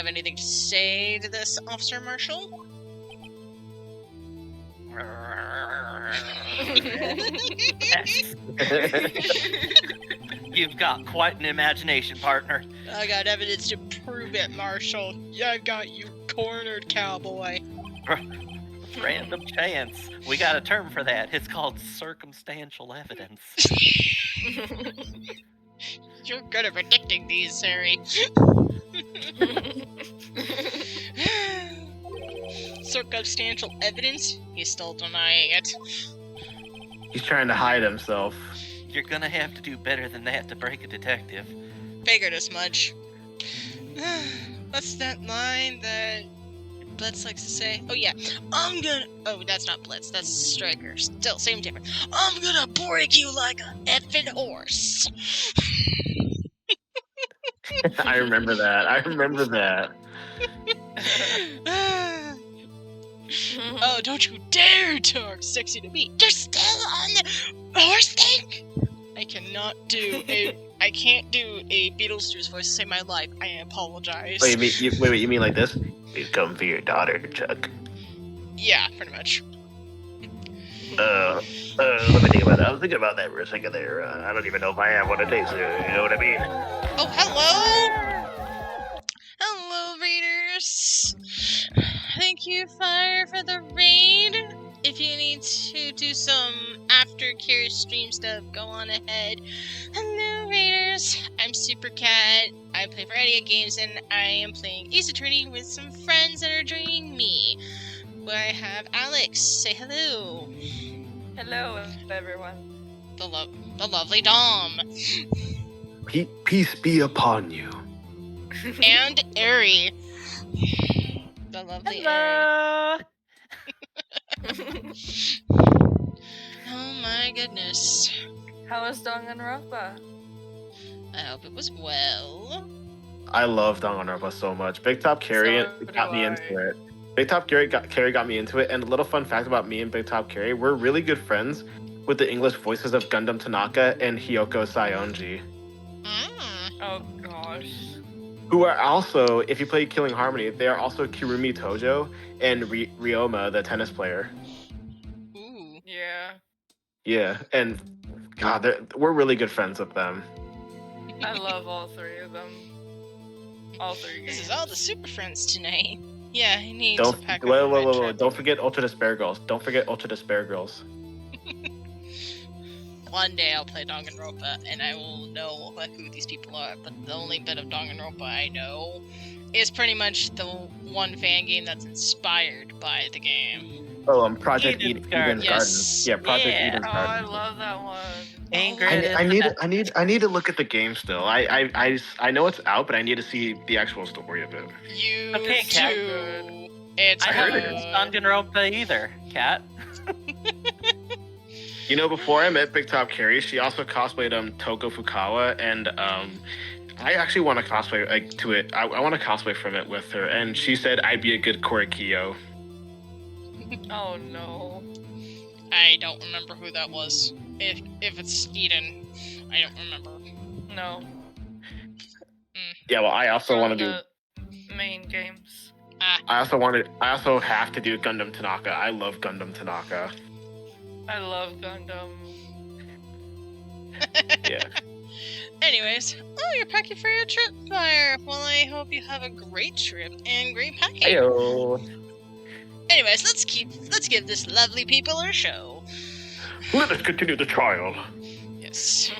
anything to say to this, Officer Marshall? Yes. You've got quite an imagination, partner. I got evidence to prove it, Marshall. I got you cornered, cowboy. Random chance. We got a term for that. It's called circumstantial evidence. You're good at predicting these, Harry. Circumstantial evidence? He's still denying it. He's trying to hide himself. You're gonna have to do better than that to break a detective. Figured as much. What's that line that Blitz likes to say? Oh yeah, oh, that's not Blitz, that's Striker. Still, same difference. I'm gonna break you like a effing horse. I remember that. Oh, don't you dare talk sexy to me. You're still on the horse thing? I can't do a Beetlejuice voice to save my life. I apologize. Wait, you mean like this? We've come for your daughter, Chuck. Yeah, pretty much. Let me think about that. I was thinking about that for a second there. I don't even know if I have what it takes. You know what I mean? Oh, hello! Hello, readers! Thank you, Fire, for the raid. If you need to do some aftercare stream stuff, go on ahead. Hello, raiders! I'm Super Cat. I play variety of games, and I am playing Ace Attorney with some friends that are joining me. Where I have Alex. Say hello. Hello, everyone. The lovely Dom. Peace be upon you. And Ari. The lovely Ari. Oh my goodness. How was Danganronpa? I hope it was well. I love Danganronpa so much. Big Top Carry So got do me I. into it. Big Top Carry got me into it. And a little fun fact about me and Big Top Carry, we're really good friends with the English voices of Gundam Tanaka and Hyoko Saionji, Oh gosh. who are also, if you play Killing Harmony, they are also Kirumi Tojo and Ryoma, the tennis player. Ooh. Yeah. Yeah, and God, we're really good friends with them. I love all three of them. All three games. This is all the Super Friends tonight. Yeah, I need Don't to pack wait, up my wait. trip. Don't forget Ultra Despair Girls. Don't forget Ultra Despair Girls. One day I'll play Danganronpa and I will know who these people are, but the only bit of Danganronpa I know is pretty much the one fan game that's inspired by the game. Oh, Project Eden's Eden's Garden. Garden. Yes. Yeah, Project Yeah. Eden's Oh, Garden. I love that one. Ingrid is I the need best. I need to look at the game still. I know it's out, but I need to see the actual story of it. You Okay, Cat. too. It's I heard haven't it. played Danganronpa either, Cat. You know, before I met Big Top Carrie, she also cosplayed Toko Fukawa, and I actually want to cosplay to it. I want to cosplay from it with her, and she said I'd be a good Korikiyo. Oh no. I don't remember who that was. If it's Eden, I don't remember. No. Yeah, well, I also want to do. the main games. I also have to do Gundam Tanaka. I love Gundam Tanaka. I love Gundam. Yeah. Anyways, you're packing for your trip, Fire. Well, I hope you have a great trip and great packing. Heyo. Anyways, let's give this lovely people a show. Let us continue the trial. Yes.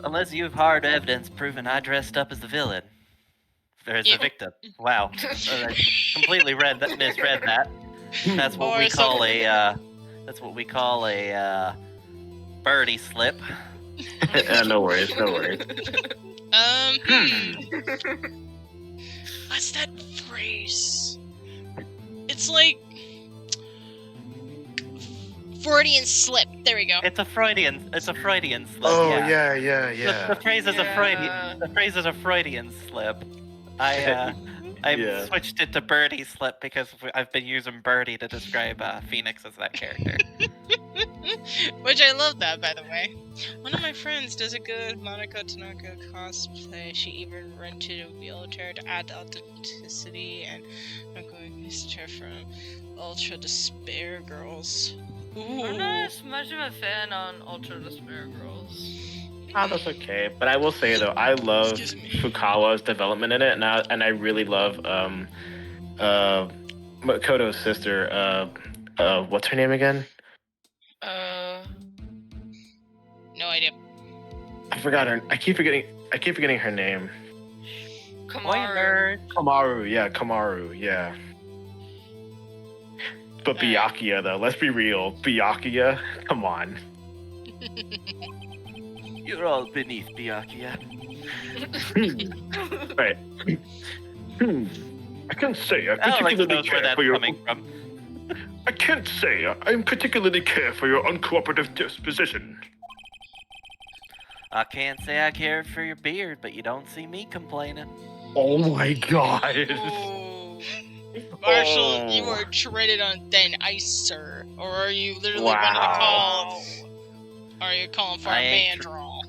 Unless you have hard evidence proving I dressed up as the villain. There's the Yeah. victim. Wow. I completely misread that. That's what we Or call a birdie slip. No worries, no worries. What's that phrase? It's like Freudian slip. There we go. It's a Freudian slip. Oh yeah. yeah. The phrase is a Freudian slip. I switched it to birdie slip because I've been using birdie to describe Phoenix as that character. Which I love that, by the way. One of my friends does a good Monica Tanaka cosplay. She even rented a wheelchair to add authenticity, and I'm going missed her from Ultra Despair Girls. Ooh. I'm not as much of a fan on Ultra Despair Girls. Oh, that's okay. But I will say though, I love Fukawa's development in it, and I really love Makoto's sister. What's her name again? No idea. I forgot her. I keep forgetting her name. Kamaru. Kamaru, yeah. But Byakuya though, let's be real. Byakuya, come on. You're all beneath Byakuya. Right. I can't say I Alex particularly knows where care that's for your. coming from. I can't say I particularly care for your uncooperative disposition. I can't say I care for your beard, but you don't see me complaining. Oh my god. Ooh. Marshall, you are treaded on thin ice, sir. Or are you literally wanting to call? Are you calling for a mandrel?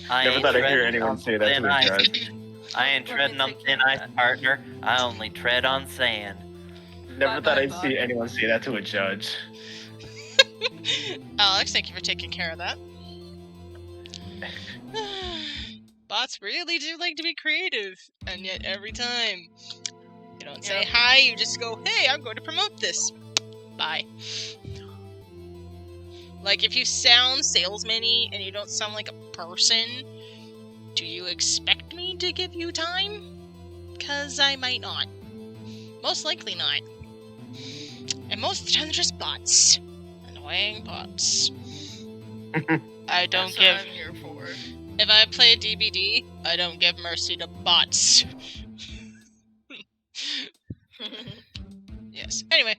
Never thought I'd hear anyone say that to a judge. I ain't treading on thin ice, partner. I only tread on sand. Never thought I'd see anyone say that to a judge. Alex, thank you for taking care of that. Bots really do like to be creative, and yet every time you don't say hi, you just go, "Hey, I'm going to promote this." Bye. Like, if you sound salesman-y and you don't sound like a person, do you expect me to give you time? 'Cause I might not. Most likely not. And most of the time they're just bots. Annoying bots. I don't That's give... what I'm here for. If I play a DBD, I don't give mercy to bots. Yes. Anyway,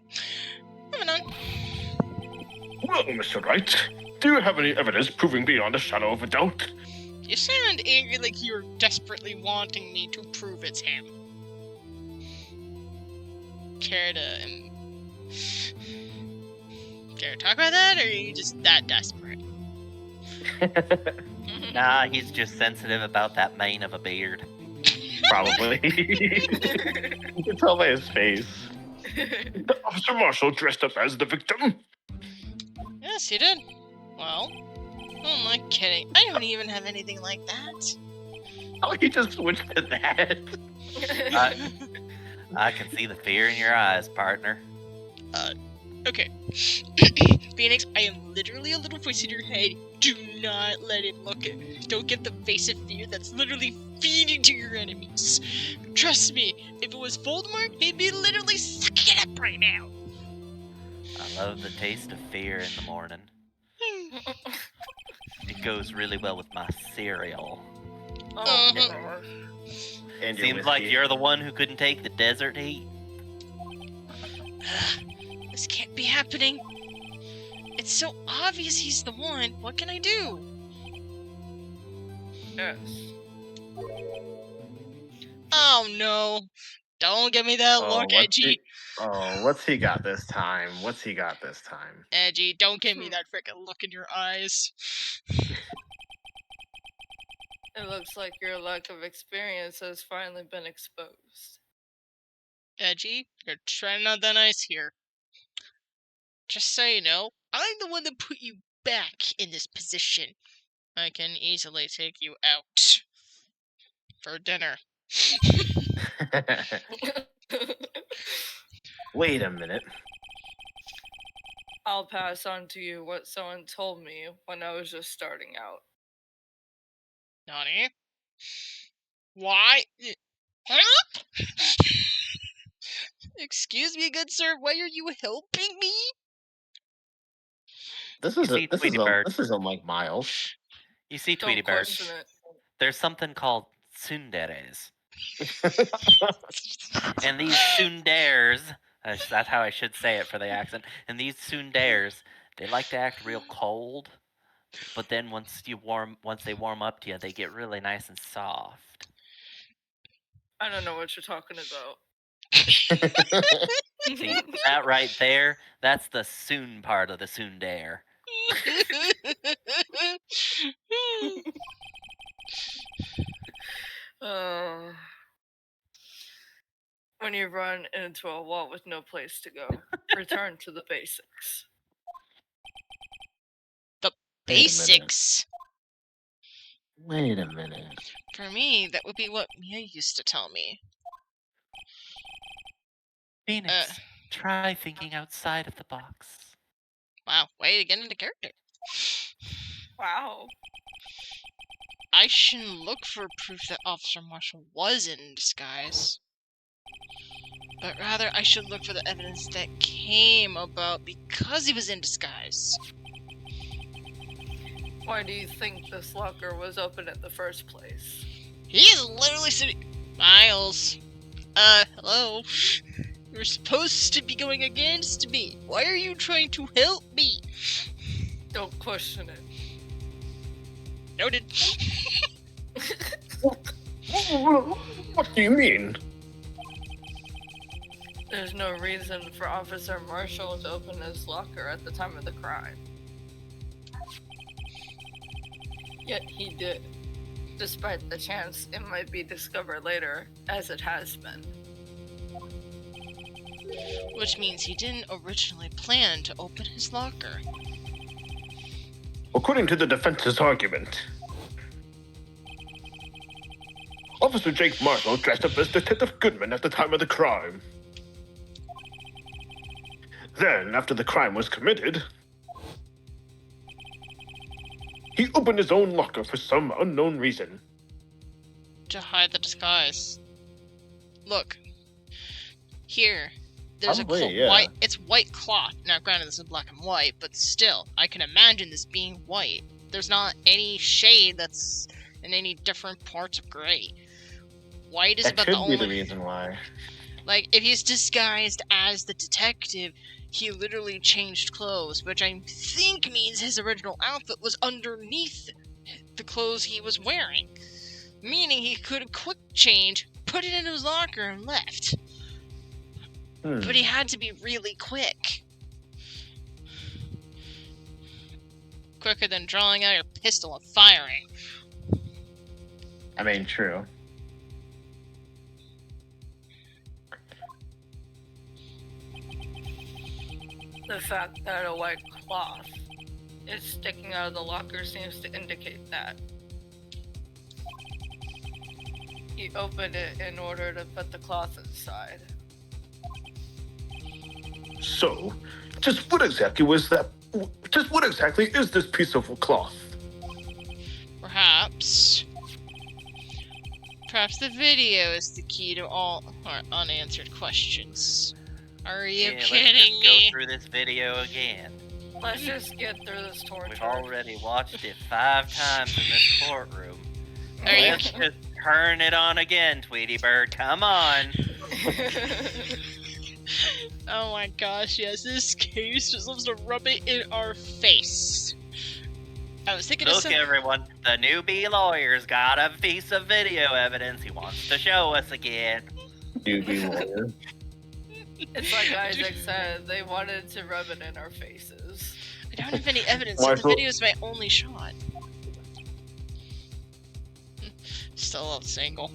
moving on. Well, Mr. Wright, do you have any evidence proving beyond a shadow of a doubt? You sound angry like you're desperately wanting me to prove it's him. Care to talk about that, or are you just that desperate? Nah, he's just sensitive about that mane of a beard. Probably. You can tell by his face. Officer Marshall dressed up as the victim? Yes, he did. Well, who am I kidding? I don't even have anything like that. Oh, he just switched to that. I can see the fear in your eyes, partner. Okay. Phoenix, I am literally a little voice in your head. Do not let it look at me. Don't get the face of fear that's literally feeding to your enemies. Trust me, if it was Voldemort, he'd be literally sucking it up right now. I love the taste of fear in the morning. It goes really well with my cereal. Oh, Uh-huh. And your Seems like whiskey. you're the one who couldn't take the desert heat. This can't be happening. It's so obvious he's the one. What can I do? yes. Oh no. Don't give me that look, Edgy. What's he got this time? Edgy, don't give me that frickin' look in your eyes. It looks like your lack of experience has finally been exposed. Edgy, you're trying not that nice here. Just so you know, I'm the one that put you back in this position, I can easily take you out for dinner. Wait a minute. I'll pass on to you what someone told me when I was just starting out. Nani? Why? Huh? Excuse me, good sir, why are you helping me? This You is see, Tweety Bird. this isn't like Miles. You see, Don't Tweety Bird, question it. there's something called tsunderes. And these tsunderes, that's how I should say it for the accent, and these tsunderes, they like to act real cold, but then once they warm up to you, they get really nice and soft. I don't know what you're talking about. See, that right there, that's the soon part of the tsundere. When you run into a wall with no place to go, return to the basics. Basics? Wait a minute. For me, that would be what Mia used to tell me. Phoenix, try thinking outside of the box. Wow, way to get into character. Wow. I shouldn't look for proof that Officer Marshall was in disguise. But rather, I should look for the evidence that came about because he was in disguise. Why do you think this locker was open in the first place? He is literally sitting... Miles. Hello? You're supposed to be going against me. Why are you trying to help me? Don't question it. Noted. What do you mean? There's no reason for Officer Marshall to open his locker at the time of the crime. Yet he did, despite the chance it might be discovered later, as it has been. Which means he didn't originally plan to open his locker. According to the defense's argument, Officer Jake Marshall dressed up as Detective Goodman at the time of the crime. Then, after the crime was committed, he opened his own locker for some unknown reason. To hide the disguise. Look. Here. There's Probably, yeah. white. It's white cloth. Now, granted, this is black and white, but still, I can imagine this being white. There's not any shade that's in any different parts of gray. White is That about could the be only. the reason why. Like, if he's disguised as the detective, he literally changed clothes, which I think means his original outfit was underneath the clothes he was wearing. Meaning he could have quick change, put it into his locker, and left. But he had to be really quick. Quicker than drawing out your pistol and firing. I mean, true. The fact that a white cloth is sticking out of the locker seems to indicate that. He opened it in order to put the cloth inside. So, just what exactly was that? Just what exactly is this piece of cloth? Perhaps the video is the key to all our unanswered questions. Are you kidding let's just me? go through this video again. Let's just get through this torture. We've already watched it 5 times in this courtroom. Are you Let's just turn it on again, Tweety Bird. Come on. Oh my gosh, yes, this case just loves to rub it in our face. I was thinking of Look, some... everyone. The newbie lawyer's got a piece of video evidence he wants to show us again. Newbie lawyer. It's like Isaac said, they wanted to rub it in our faces. I don't have any evidence that the Marshall- video is my only shot. Still love this angle.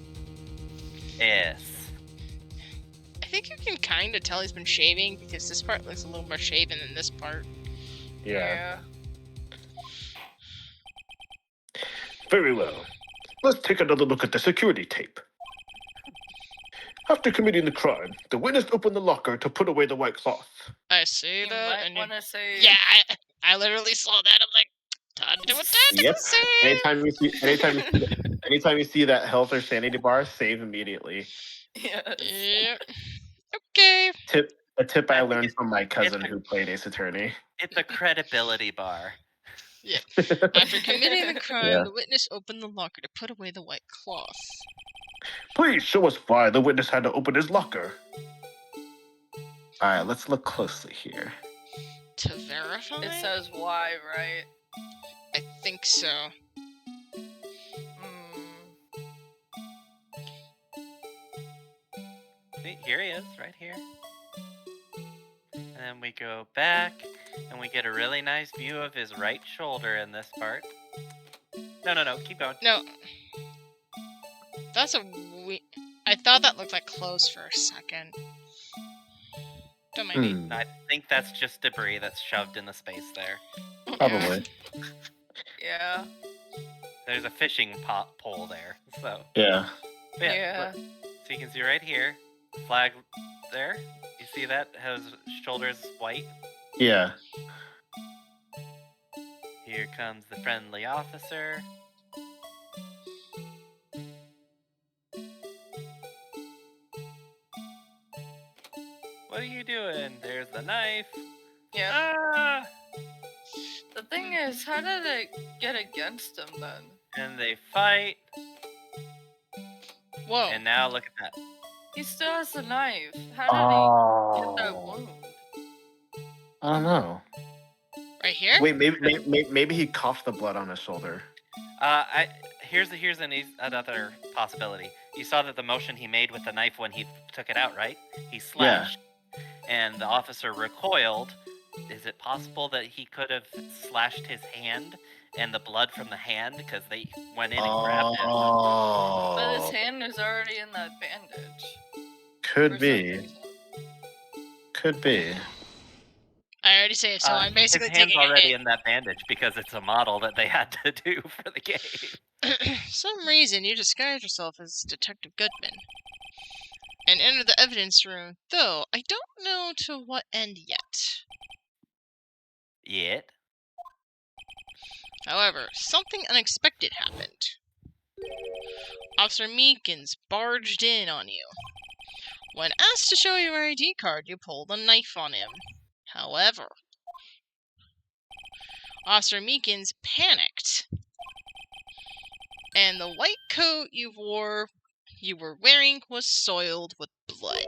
Yes. I think you can kind of tell he's been shaving because this part looks a little more shaven than this part. Yeah. Very well. Let's take another look at the security tape. After committing the crime, the witness opened the locker to put away the white cloth. I see You that, might and want to say. yeah, I literally saw that. I'm like, time to do a tactical Yep. save. Anytime you see that health or sanity bar, save immediately. Yes. Yep. Okay. A tip I I think learned from my cousin a- who played Ace Attorney. It's a credibility bar. After committing the crime, Yeah. the witness opened the locker to put away the white cloth. Please show us why the witness had to open his locker. All right, let's look closely here. To verify? It says why, right? I think so. See, here he is, right here. And then we go back, and we get a really nice view of his right shoulder in this part. No, keep going. No. That's a I thought that looked like clothes for a second. Don't mind me. I think that's just debris that's shoved in the space there. Probably. Yeah. There's a fishing pole there, so. Yeah. Yeah. So you can see right here, flag there. You see that has shoulders white. Yeah. Here comes the friendly officer. What are you doing? There's the knife. Yeah. Ah! The thing is, how did it get against him then? And they fight. Whoa. And now look at that. He still has the knife. How did he get that Oh. wound? I don't know. Right here? Wait, maybe he coughed the blood on his shoulder. Here's another possibility. You saw that the motion he made with the knife when he took it out, right? He slashed, and the officer recoiled. Is it possible that he could have slashed his hand and the blood from the hand because they went in and grabbed him? But his Oh. hand is already in that bandage. Could for some be. reason. Could be. I already saved, so I'm basically his hand's taking already a in that bandage because it's a model that they had to do for the game. hit. Some reason you disguise yourself as Detective Goodman and enter the evidence room, though I don't know to what end yet. Yet. However, something unexpected happened. Officer Meekins barged in on you. When asked to show your ID card, you pulled a knife on him. However, Officer Meekins panicked, and the white coat you were wearing was soiled with blood.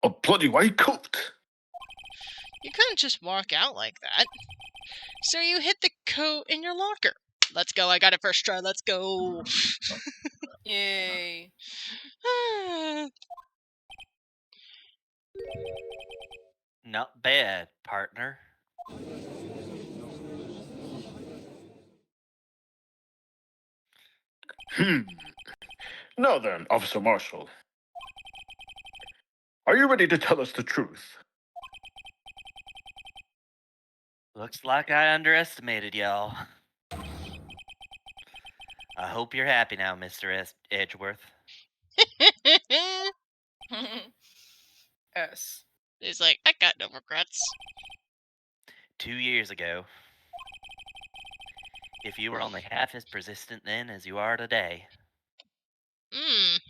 A bloody white coat. You couldn't just walk out like that. So you hid the coat in your locker. Let's go, I got it first try, let's go. Yay. Not bad, partner. Now then, Officer Marshall. Are you ready to tell us the truth? Looks like I underestimated y'all. I hope you're happy now, Mr. Edgeworth. S. He's like, I got no regrets. 2 years ago. If you were only half as persistent then as you are today.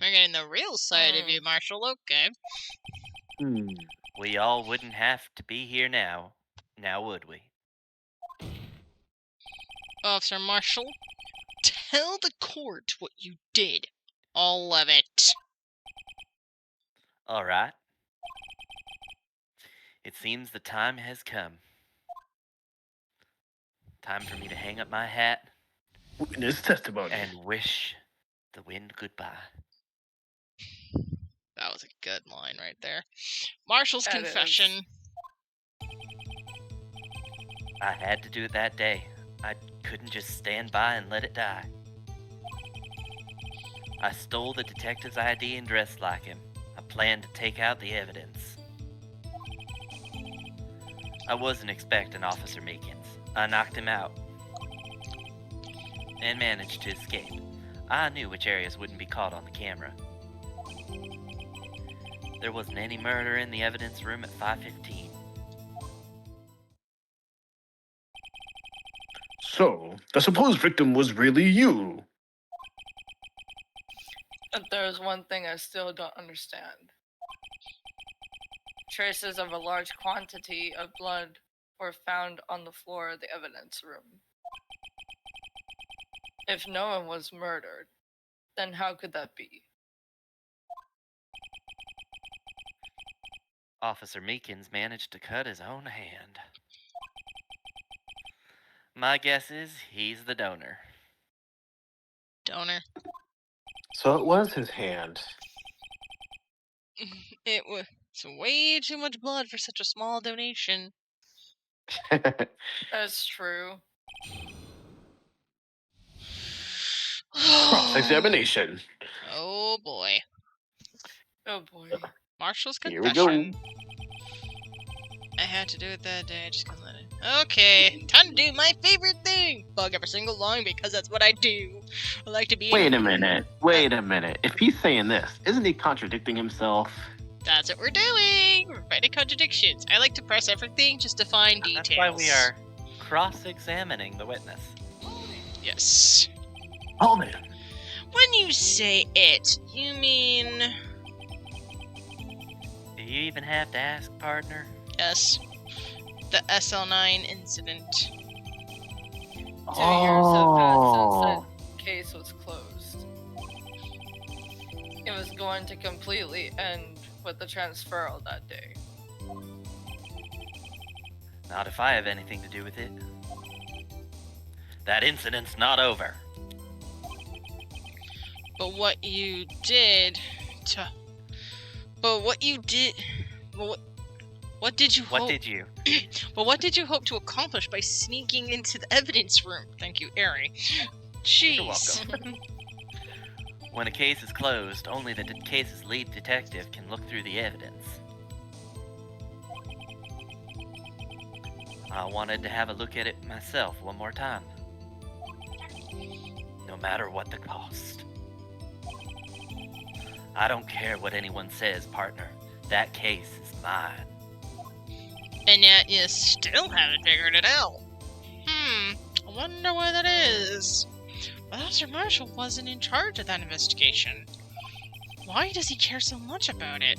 We're getting the real side of you, Marshall, okay. We all wouldn't have to be here now. Now would we? Officer Marshall, tell the court what you did. All of it. Alright. It seems the time has come. Time for me to hang up my hat Witness testimony. and wish the wind goodbye. That was a good line right there. Marshall's That confession. I had to do it that day. I couldn't just stand by and let it die. I stole the detective's ID and dressed like him. I planned to take out the evidence. I wasn't expecting Officer Meekins. I knocked him out. and managed to escape. I knew which areas wouldn't be caught on the camera. There wasn't any murder in the evidence room at 5:15. So, the supposed victim was really you. But there's one thing I still don't understand. Traces of a large quantity of blood were found on the floor of the evidence room. If no one was murdered, then how could that be? Officer Meekins managed to cut his own hand. My guess is he's the donor. Donor. So it was his hand. It was way too much blood for such a small donation. That's true. Cross-examination. Oh boy. Oh boy. Marshall's Here we go. confession. I had to do it that day, I just couldn't let it. Okay, time to do my favorite thing! Bug every single line because that's what I do. I like to be. Wait a minute. If he's saying this, isn't he contradicting himself? That's what we're doing! We're fighting contradictions. I like to press everything just to find details. That's why we are cross-examining the witness. Yes. Oh man. When you say it, you mean. Do you even have to ask, partner? Yes. The SL9 incident. 2 years have passed since that case was closed. It was going to completely end with the transferal that day. Not if I have anything to do with it. That incident's not over. But what you did to. But what you did. But what did you hope? What did you? But what did you hope to accomplish by sneaking into the evidence room? Thank you, Ari. Jeez. You're welcome. When a case is closed, only the case's lead detective can look through the evidence. I wanted to have a look at it myself one more time. No matter what the cost. I don't care what anyone says, partner. That case is mine. And yet you still haven't figured it out. I wonder why that is. But Officer Marshall wasn't in charge of that investigation. Why does he care so much about it?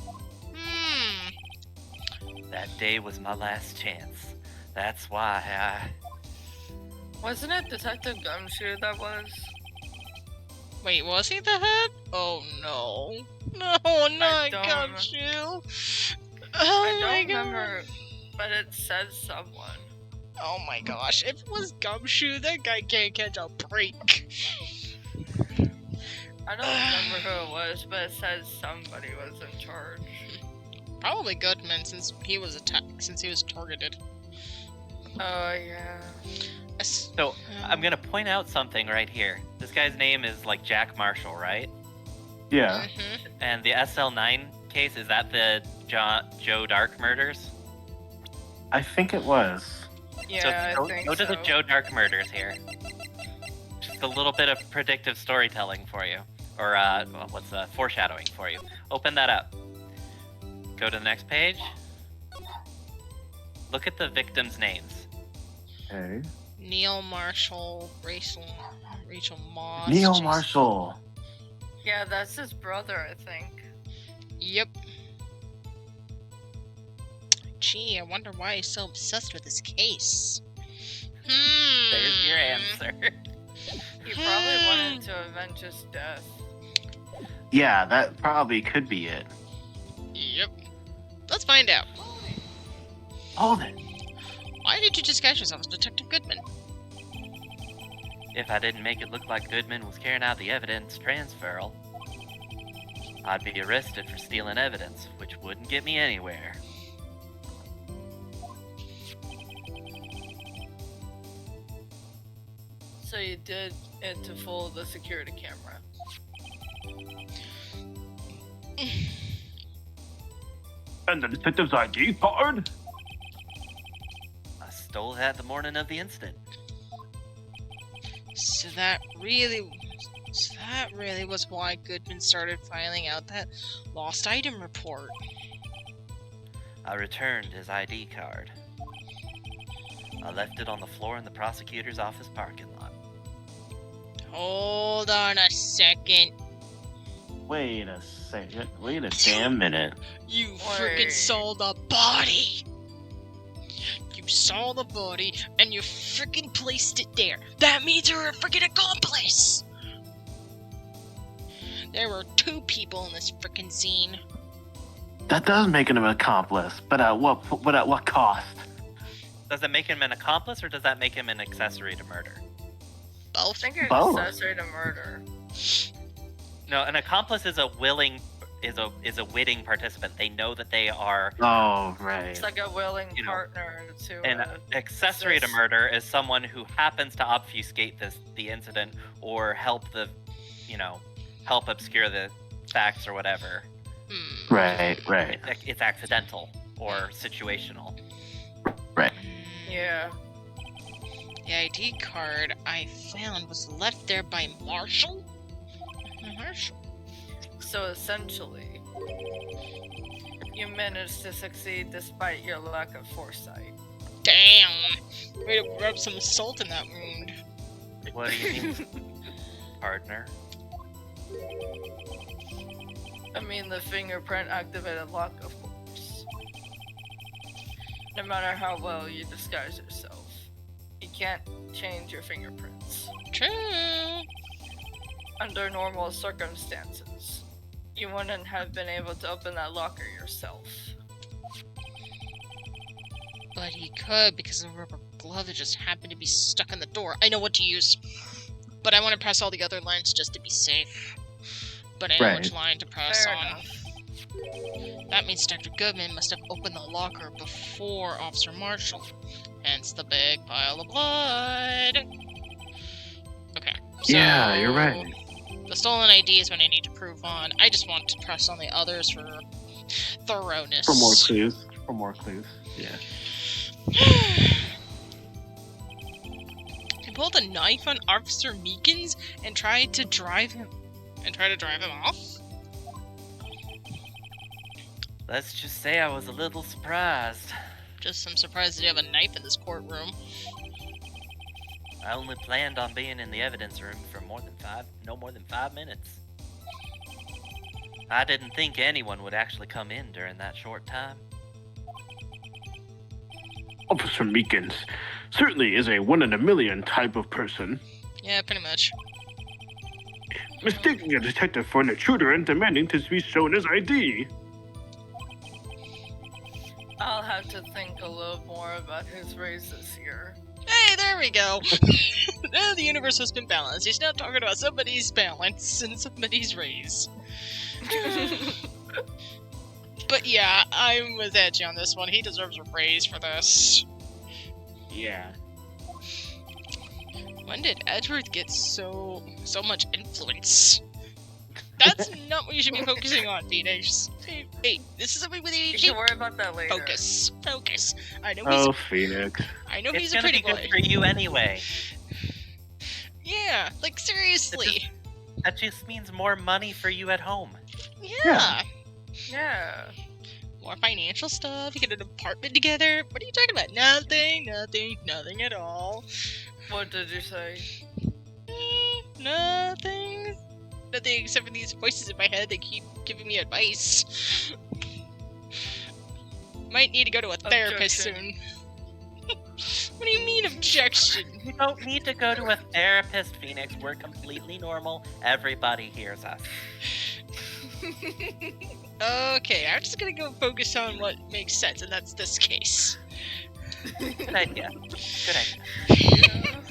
That day was my last chance. That's why Wasn't it Detective Gumshoe that was? Wait, was he the head? Oh no. No, not don't Gumshoe. Oh I my don't god. remember, but it said someone. Oh my gosh, if it was Gumshoe, that guy can't catch a break. I don't remember who it was, but it said somebody was in charge. Probably Goodman, since he was targeted. Oh yeah. So, I'm gonna point out something right here. This guy's name is like Jack Marshall, right? Yeah. And the SL9 case, is that the Joe Dark murders? I think it was. Yeah, so I think go to so. the Joe Dark murders here. Just a little bit of predictive storytelling for you. Or, foreshadowing for you. Open that up. Go to the next page. Look at the victims' names. Okay. Neil Marshall, Rachel Moss. Neil Jason- Marshall. Yeah, that's his brother, I think. Yep. Gee, I wonder why he's so obsessed with this case. There's your answer. He probably wanted to avenge his death. Yeah, that probably could be it. Yep. Let's find out. Hold it. Why did you disguise yourself as Detective Goodman? If I didn't make it look like Goodman was carrying out the evidence transferal, I'd be arrested for stealing evidence, which wouldn't get me anywhere. So you did it to fool the security camera. And the detective's ID card? I stole that the morning of the incident. So that really was why Goodman started filing out that lost item report. I returned his ID card. I left it on the floor in the prosecutor's office parking lot. Hold on a second. Wait a second. Wait a damn minute. You freaking Wait. saw the body! You saw the body, and you freaking placed it there. That means you're a freaking accomplice! There were 2 people in this freaking scene. That does make him an accomplice, but at what cost? Does that make him an accomplice, or does that make him an accessory to murder? I Both. think it's Both. accessory to murder. No, an accomplice is a witting participant. They know that they are. Oh, right. It's like a willing You know, partner to. An accessory to assist. murder is someone who happens to obfuscate the incident or help help obscure the facts or whatever. Right. It's accidental or situational. Yeah. The ID card I found was left there by Marshall? Marshall? So essentially, you managed to succeed despite your lack of foresight. Damn! Way to rub some salt in that wound. What do you mean, partner? I mean, the fingerprint activated lock, of course. No matter how well you disguise yourself, you can't change your fingerprints. True. Under normal circumstances, you wouldn't have been able to open that locker yourself. But he could because of the rubber glove that just happened to be stuck in the door. I know what to use. But I want to press all the other lines just to be safe. But I know Right. which line to press Fair on. enough. That means Dr. Goodman must have opened the locker before Officer Marshall. Hence the big pile of blood. Okay. So Yeah, you're right. The stolen ID is what I need to prove on. I just want to press on the others for thoroughness. For more clues. Yeah. He pulled a knife on Officer Meekins and tried to drive him off. Let's just say I was a little surprised. Just I'm surprised that you have a knife in this courtroom. I only planned on being in the evidence room for no more than 5 minutes. I didn't think anyone would actually come in during that short time. Officer Meekins certainly is a 1 in a million type of person, Yeah, pretty much. mistaking a detective for an intruder and demanding to be shown his ID. I'll have to think a little more about his raise this year. Hey, there we go. Now the universe has been balanced. He's now talking about somebody's balance and somebody's raise. But yeah, I'm with Edgy on this one. He deserves a raise for this. Yeah. When did Edgeworth get so much influence? That's not what you should be focusing on, Phoenix. Hey, this is something with You ADHD. can worry about that later. Focus. I know Oh, Phoenix. It's he's a gonna pretty be good boy. for you anyway. Yeah, like seriously. That just means more money for you at home. Yeah. Yeah. More financial stuff. You get an apartment together. What are you talking about? Nothing at all. What did you say? Nothing except for these voices in my head that keep giving me advice. Might need to go to a therapist Objection. soon. What do you mean objection? You don't need to go to a therapist, Phoenix. We're completely normal. Everybody hears us. Okay, I'm just gonna go focus on what makes sense, and that's this case. Good idea. Good idea.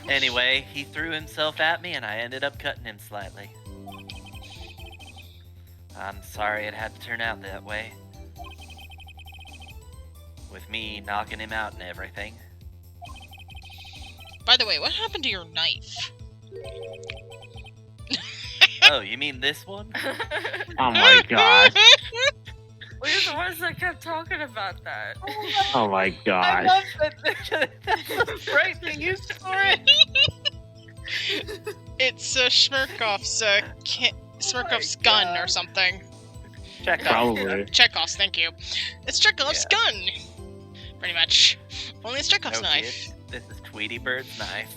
Anyway, he threw himself at me and I ended up cutting him slightly. I'm sorry it had to turn out that way. With me knocking him out and everything. By the way, what happened to your knife? Oh, you mean this one? Oh my god. We're the ones that kept talking about that. Oh my I god. love that. That's the right thing used for it. It's Smirkov's Smirkov's my gun or God. something. Check out. Probably. Chekhov's, thank you. It's Chekhov's Yeah. gun! Pretty much. Only it's Chekhov's No, knife. kids, this is Tweety Bird's knife.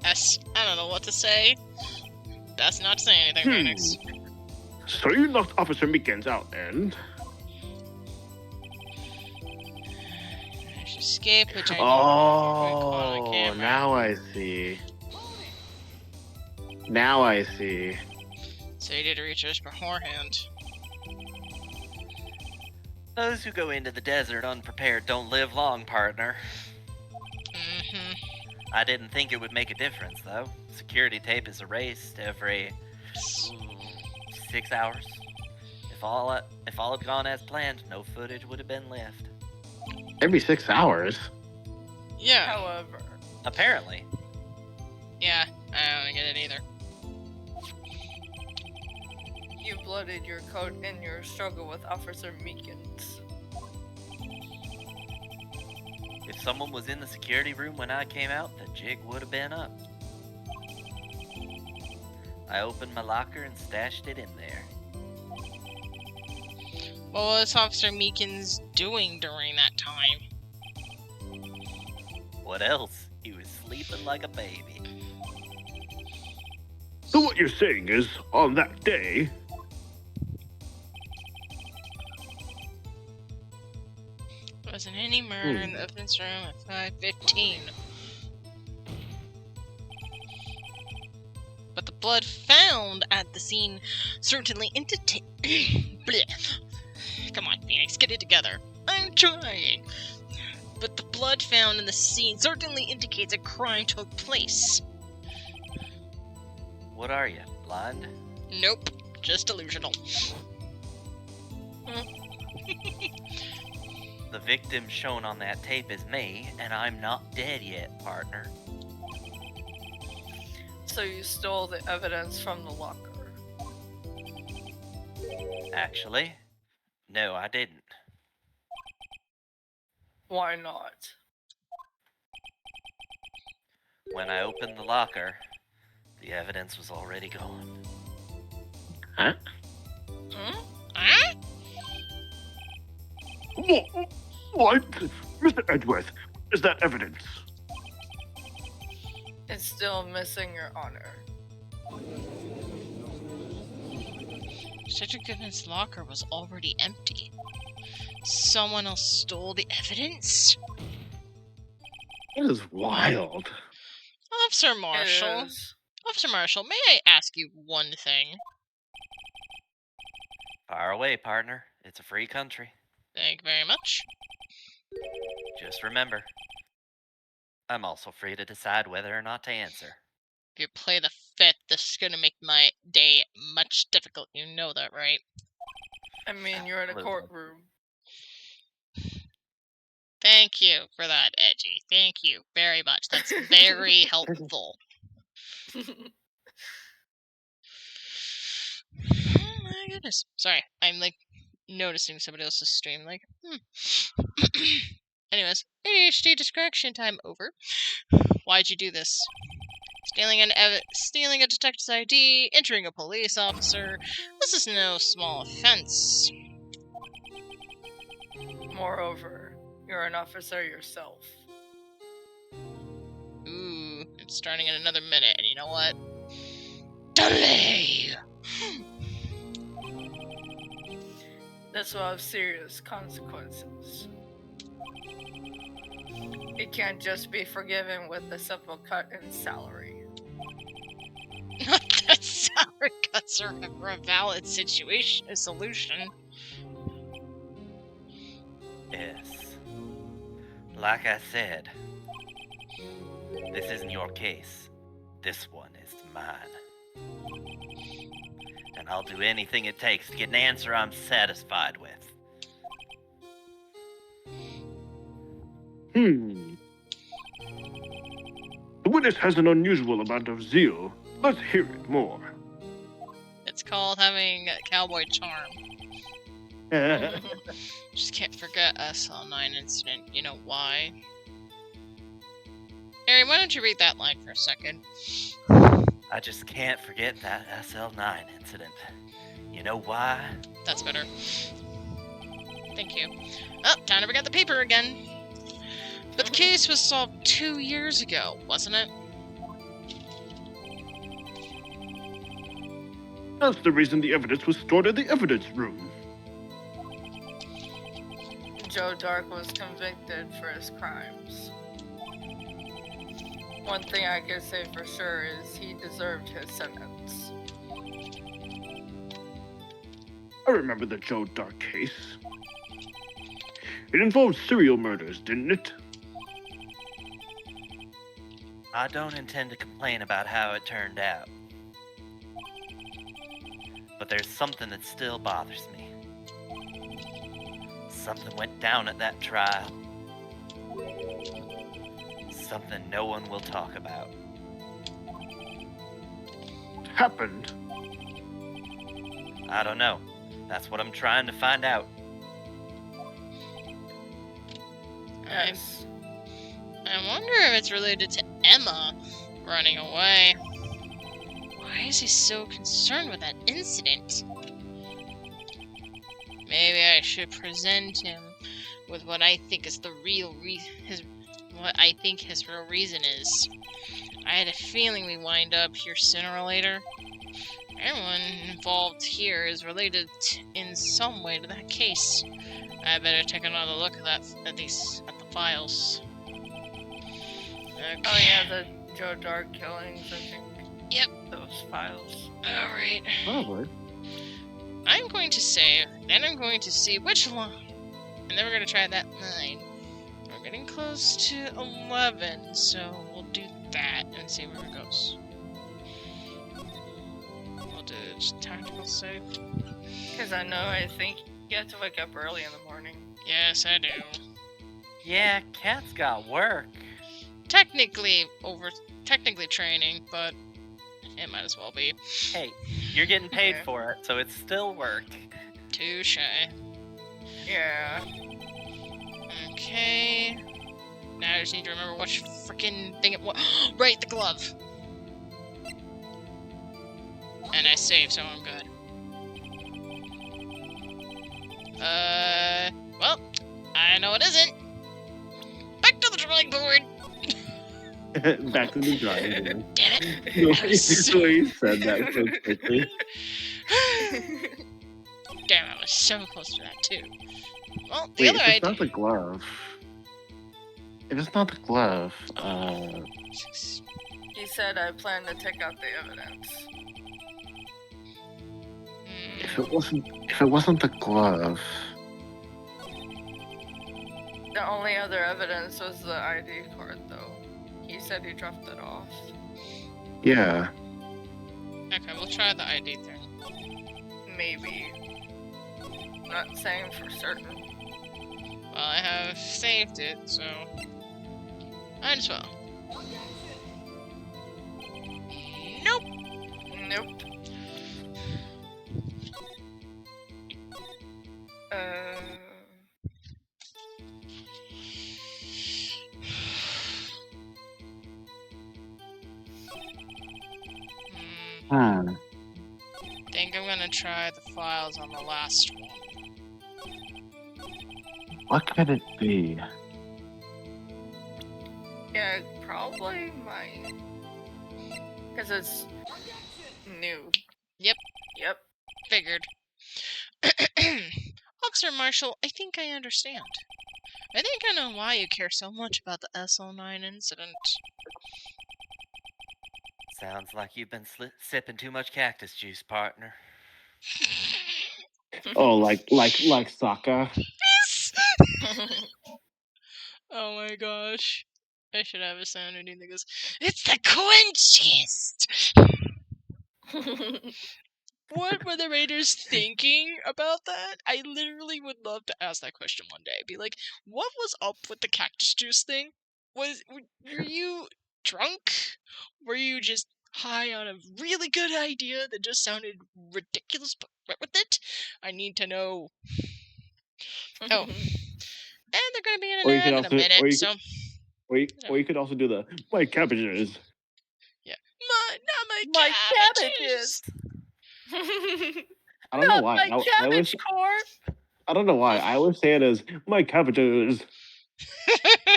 Yes, I don't know what to say. Best not to say anything, Phoenix. So you knocked Officer Meekins out, and Managed to escape, which I know on oh, camera. now I see. Now I see. So you did research beforehand. Those who go into the desert unprepared don't live long, partner. Mm-hmm. I didn't think it would make a difference, though. Security tape is erased every 6 hours. If all had gone as planned, no footage would have been left. Every 6 hours. Yeah. However, Apparently. Yeah, I don't get it either. you blooded your coat in your struggle with Officer Meekins. If someone was in the security room when I came out, the jig would have been up. I opened my locker and stashed it in there. What was Officer Meekins doing during that time? What else? He was sleeping like a baby. So what you're saying is, on that day, There wasn't any murder in the evidence room at 5:15. But the blood found at the scene certainly indicate. Blech. Come on, Phoenix, get it together. I'm trying. But the blood found in the scene certainly indicates a crime took place. What are you, blind? Nope, just delusional. The victim shown on that tape is me, and I'm not dead yet, partner. So you stole the evidence from the locker. Actually, no, I didn't. Why not? When I opened the locker, the evidence was already gone. huh? Hmm? Huh? What? Mr. Edgeworth, is that evidence? It's still missing your honor. Cedric Goodman's locker was already empty. Someone else stole the evidence? That is wild. Officer It Marshall. is. Officer Marshall, may I ask you one thing? Fire away, partner. It's a free country. Thank you very much. Just remember, I'm also free to decide whether or not to answer. If you play the fifth, this is gonna make my day much difficult. You know that, right? I mean, you're in a Absolutely. courtroom. Thank you for that, Edgy. Thank you very much. That's very helpful. Oh my goodness. Sorry, I'm like noticing somebody else's stream. Like, Anyways, ADHD distraction time over. Why'd you do this? Stealing a detective's ID, entering a police officer. This is no small offense. Moreover, you're an officer yourself. Ooh, it's starting in another minute, and you know what? Delay! This will have serious consequences. It can't just be forgiven with a simple cut in salary. Not that salary cuts are a valid solution. Yes. Like I said, this isn't your case. This one is mine. And I'll do anything it takes to get an answer I'm satisfied with. The witness has an unusual amount of zeal. Let's hear it more. It's called having a cowboy charm. Just can't forget SL9 incident. You know why? Harry, why don't you read that line for a second? I just can't forget that SL9 incident. You know why? That's better. Thank you. Oh, time to forget the paper again. But the case was solved 2 years ago, wasn't it? That's the reason the evidence was stored in the evidence room. Joe Dark was convicted for his crimes. One thing I can say for sure is he deserved his sentence. I remember the Joe Dark case. It involved serial murders, didn't it? I don't intend to complain about how it turned out. But there's something that still bothers me. Something went down at that trial. Something no one will talk about. What happened? I don't know. That's what I'm trying to find out. Yes. I wonder if it's related to Emma running away. Why is he so concerned with that incident? Maybe I should present him with what I think is the real what I think his real reason is. I had a feeling we wind up here sooner or later. Everyone involved here is related in some way to that case. I better take another look at the files. Okay. Oh yeah, the Joe Dark killings, I think. Yep. Those files. Alright. Probably. I'm going to save, then I'm going to see which line. And then we're going to try that 9. We're getting close to 11, so we'll do that and see where it goes. We'll do just tactical save. Because I think you have to wake up early in the morning. Yes, I do. Yeah, Cat's got work. Technically training, but it might as well be. Hey, you're getting paid Yeah. for it, so it's still work. Touche. Yeah. Okay. Now I just need to remember which freaking thing it was. Right, the glove. And I saved, so I'm good. Well, I know it isn't. Back to the drawing board. Back to the drawing board. Damn it. The way you said that so quickly. Damn, I was so close to that too. Well, the Wait, other if it's idea. not the glove. If it's not the glove, He said I plan to take out the evidence. if it wasn't the glove, The only other evidence was the ID card, though. He said he dropped it off. yeah. Okay, we'll try the ID thing. Maybe. Not saying for certain. Well, I have saved it, so might as well. Nope. Nope. Hmm. Think I'm gonna try the files on the last one. What could it be? Yeah, probably might. Because it's new. Yep. Yep. Figured. Officer Marshall, I think I understand. I think I know why you care so much about the SL9 incident. Sounds like you've been sipping too much cactus juice, partner. Oh, like Sokka. Oh my gosh. I should have a sound ending that goes, "It's the quenchiest!" What were the Raiders thinking about that? I literally would love to ask that question one day. Be like, what was up with the cactus juice thing? Were you drunk? Were you just high on a really good idea that just sounded ridiculous, but went with it? I need to know. Oh. And they're gonna be in Or an you could ad in a also- or minute, you so Or you could also do the my cabbages. Not my My cabbages. I don't know Not why. my I cabbage corp. I don't know why. I always say it as my cabbages.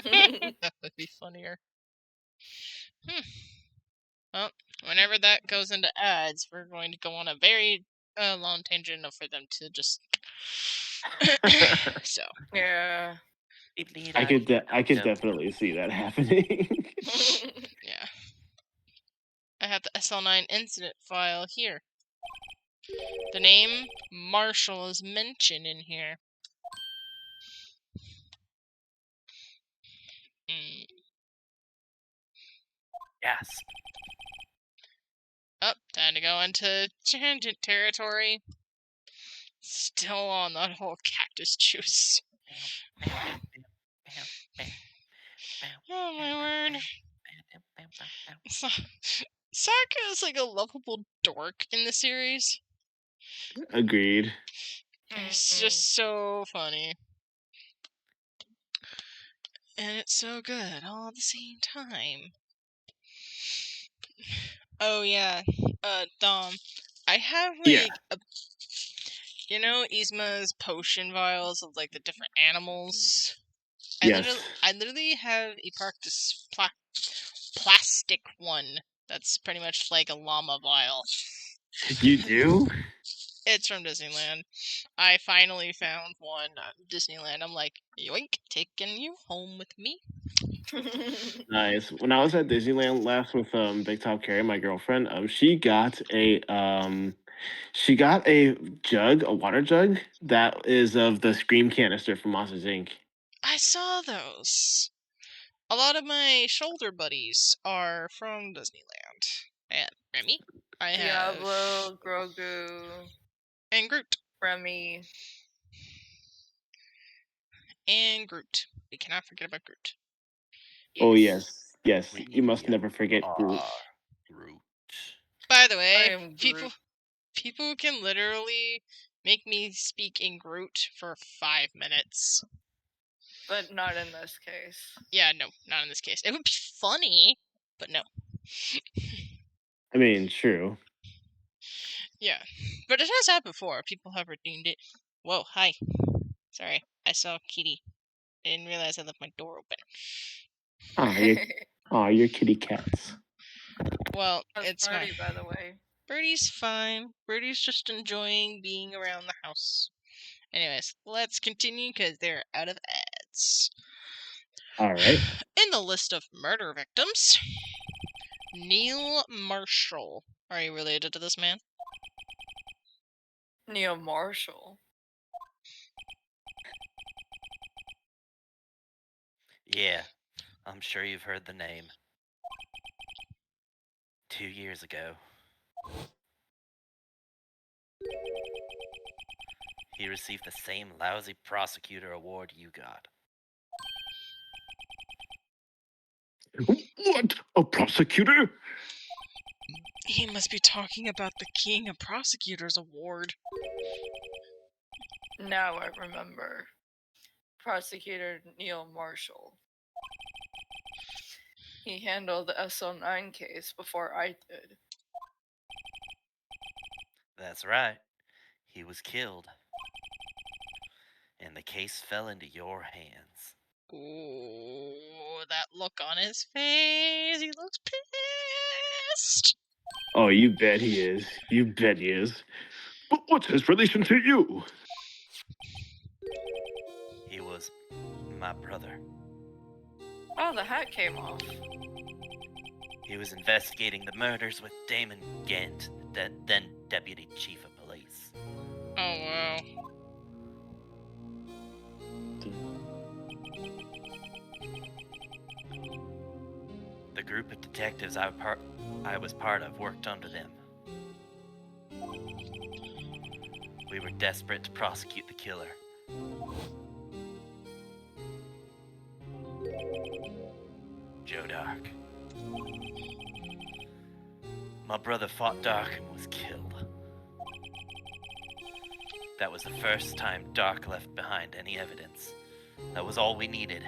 That would be funnier. Well, whenever that goes into ads, we're going to go on a very long tangent for them to just. So Yeah. I could definitely see that happening. yeah, I have the SL9 incident file here. The name Marshall is mentioned in here. Yes. Oh, time to go into tangent territory. Still on that whole cactus juice. Oh my word. Sokka is like a lovable dork in the series. Agreed. It's just so funny. And it's so good all at the same time. Oh yeah, Dom. I have Yeah. Yzma's potion vials of like the different animals. Yes. I literally have a plastic one that's pretty much like a llama vial. You do? It's from Disneyland. I finally found one at Disneyland. I'm like, yoink, taking you home with me. Nice. When I was at Disneyland last with Big Top Carrie, my girlfriend, she got a jug, a water jug that is of the Scream canister from Monsters Inc. I saw those. A lot of my shoulder buddies are from Disneyland. And Remy, I have, Diablo, Grogu, and Groot. Remy. And Groot. We cannot forget about Groot. Oh yes, yes. We You must never forget Groot. are Groot. By the I way, am people Groot. people can literally make me speak in Groot for 5 minutes. But not in this case. Yeah, no, not in this case. It would be funny, but no. I mean, true. Yeah, but it has happened before. People have redeemed it. Whoa, hi. Sorry, I saw Kitty. I didn't realize I left my door open. Your kitty cats. Well, How's it's Birdie, fine. by the way? Birdie's fine. Birdie's just enjoying being around the house. Anyways, let's continue because they're out of ads. All right. In the list of murder victims, Neil Marshall. Are you related to this man? Neil Marshall. Yeah, I'm sure you've heard the name. 2 years ago, he received the same lousy prosecutor award you got. What? A prosecutor? He must be talking about the King of Prosecutors Award. Now I remember. Prosecutor Neil Marshall. He handled the SL9 case before I did. That's right. He was killed. And the case fell into your hands. Ooh, that look on his face. He looks pissed. Oh, you bet he is. You bet he is. But what's his relation to you? He was my brother. Oh, the hat came off. He was investigating the murders with Damon Gant, then Deputy Chief of Police. Oh, wow. The group of detectives I was part of worked under them. We were desperate to prosecute the killer. Joe Dark. My brother fought Dark and was killed. That was the first time Dark left behind any evidence. That was all we needed.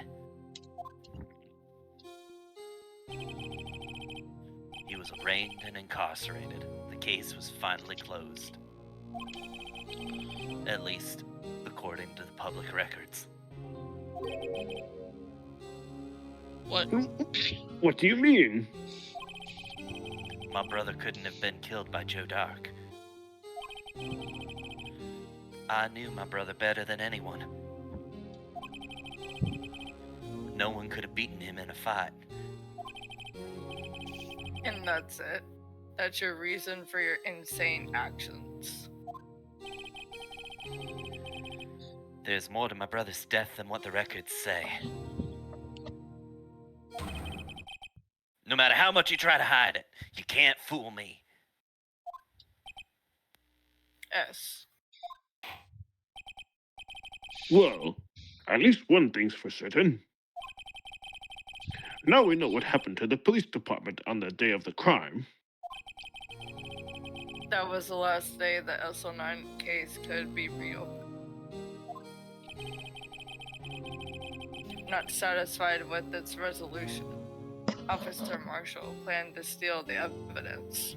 arraigned and incarcerated. The case was finally closed. At least, according to the public records. What? What do you mean? My brother couldn't have been killed by Joe Dark. I knew my brother better than anyone. No one could have beaten him in a fight. And that's it. That's your reason for your insane actions. There's more to my brother's death than what the records say. No matter how much you try to hide it, you can't fool me. Yes. Well, at least one thing's for certain. Now we know what happened to the police department on the day of the crime. That was the last day the SO9 case could be reopened. Not satisfied with its resolution, Officer Marshall planned to steal the evidence.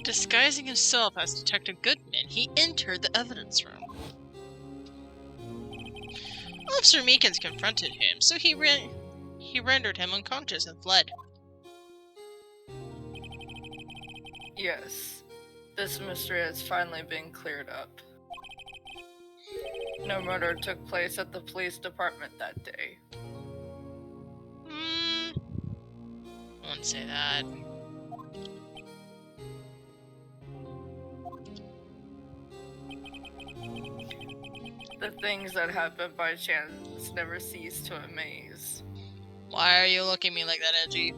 Disguising himself as Detective Goodman, he entered the evidence room. Officer Meekins confronted him, so he rendered him unconscious and fled. Yes, this mystery has finally been cleared up. No murder took place at the police department that day. I wouldn't say that. The things that happen by chance never cease to amaze. Why are you looking at me like that, Edgy?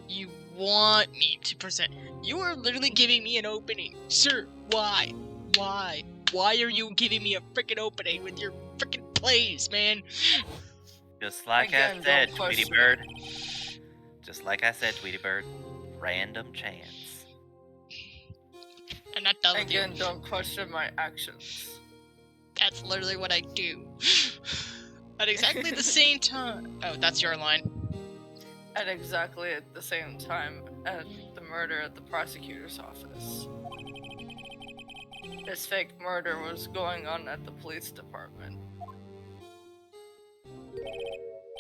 You want me to present. You are literally giving me an opening. Sir, why? Why? Why are you giving me a freaking opening with your freaking plays, man? Just like Again, I said, don't Tweety question Bird. Just like I said, Tweety Bird. Random chance. I'm not done with you. Again, don't question my actions. That's literally what I do. At exactly the same time. Oh, that's your line. At exactly at the same time at the murder at the prosecutor's office. This fake murder was going on at the police department.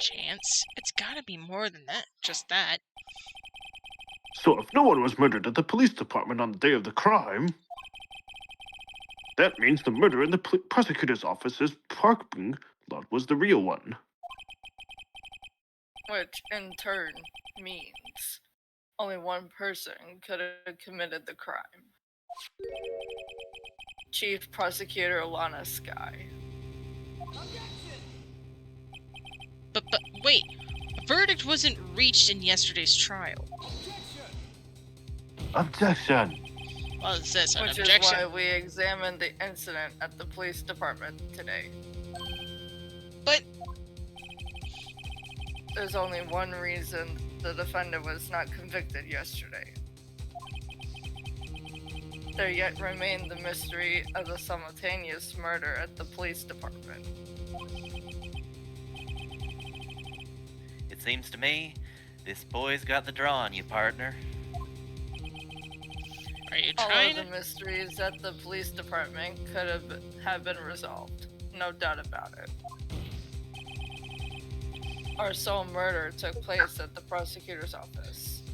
Chance? It's gotta be more than that. Just that. So if no one was murdered at the police department on the day of the crime, that means the murder in the prosecutor's office's parking lot was the real one. Which in turn means only one person could have committed the crime. Chief Prosecutor Lana Skye. But wait. A verdict wasn't reached in yesterday's trial. Objection! Well, it says an Which objection. is why we examined the incident at the police department today. But There's only one reason the defendant was not convicted yesterday. There yet remained the mystery of the simultaneous murder at the police department. It seems to me, this boy's got the draw on you, partner. are you All trying of the to... mysteries at the police department could have been resolved. No doubt about it. Our sole murder took place at the prosecutor's office.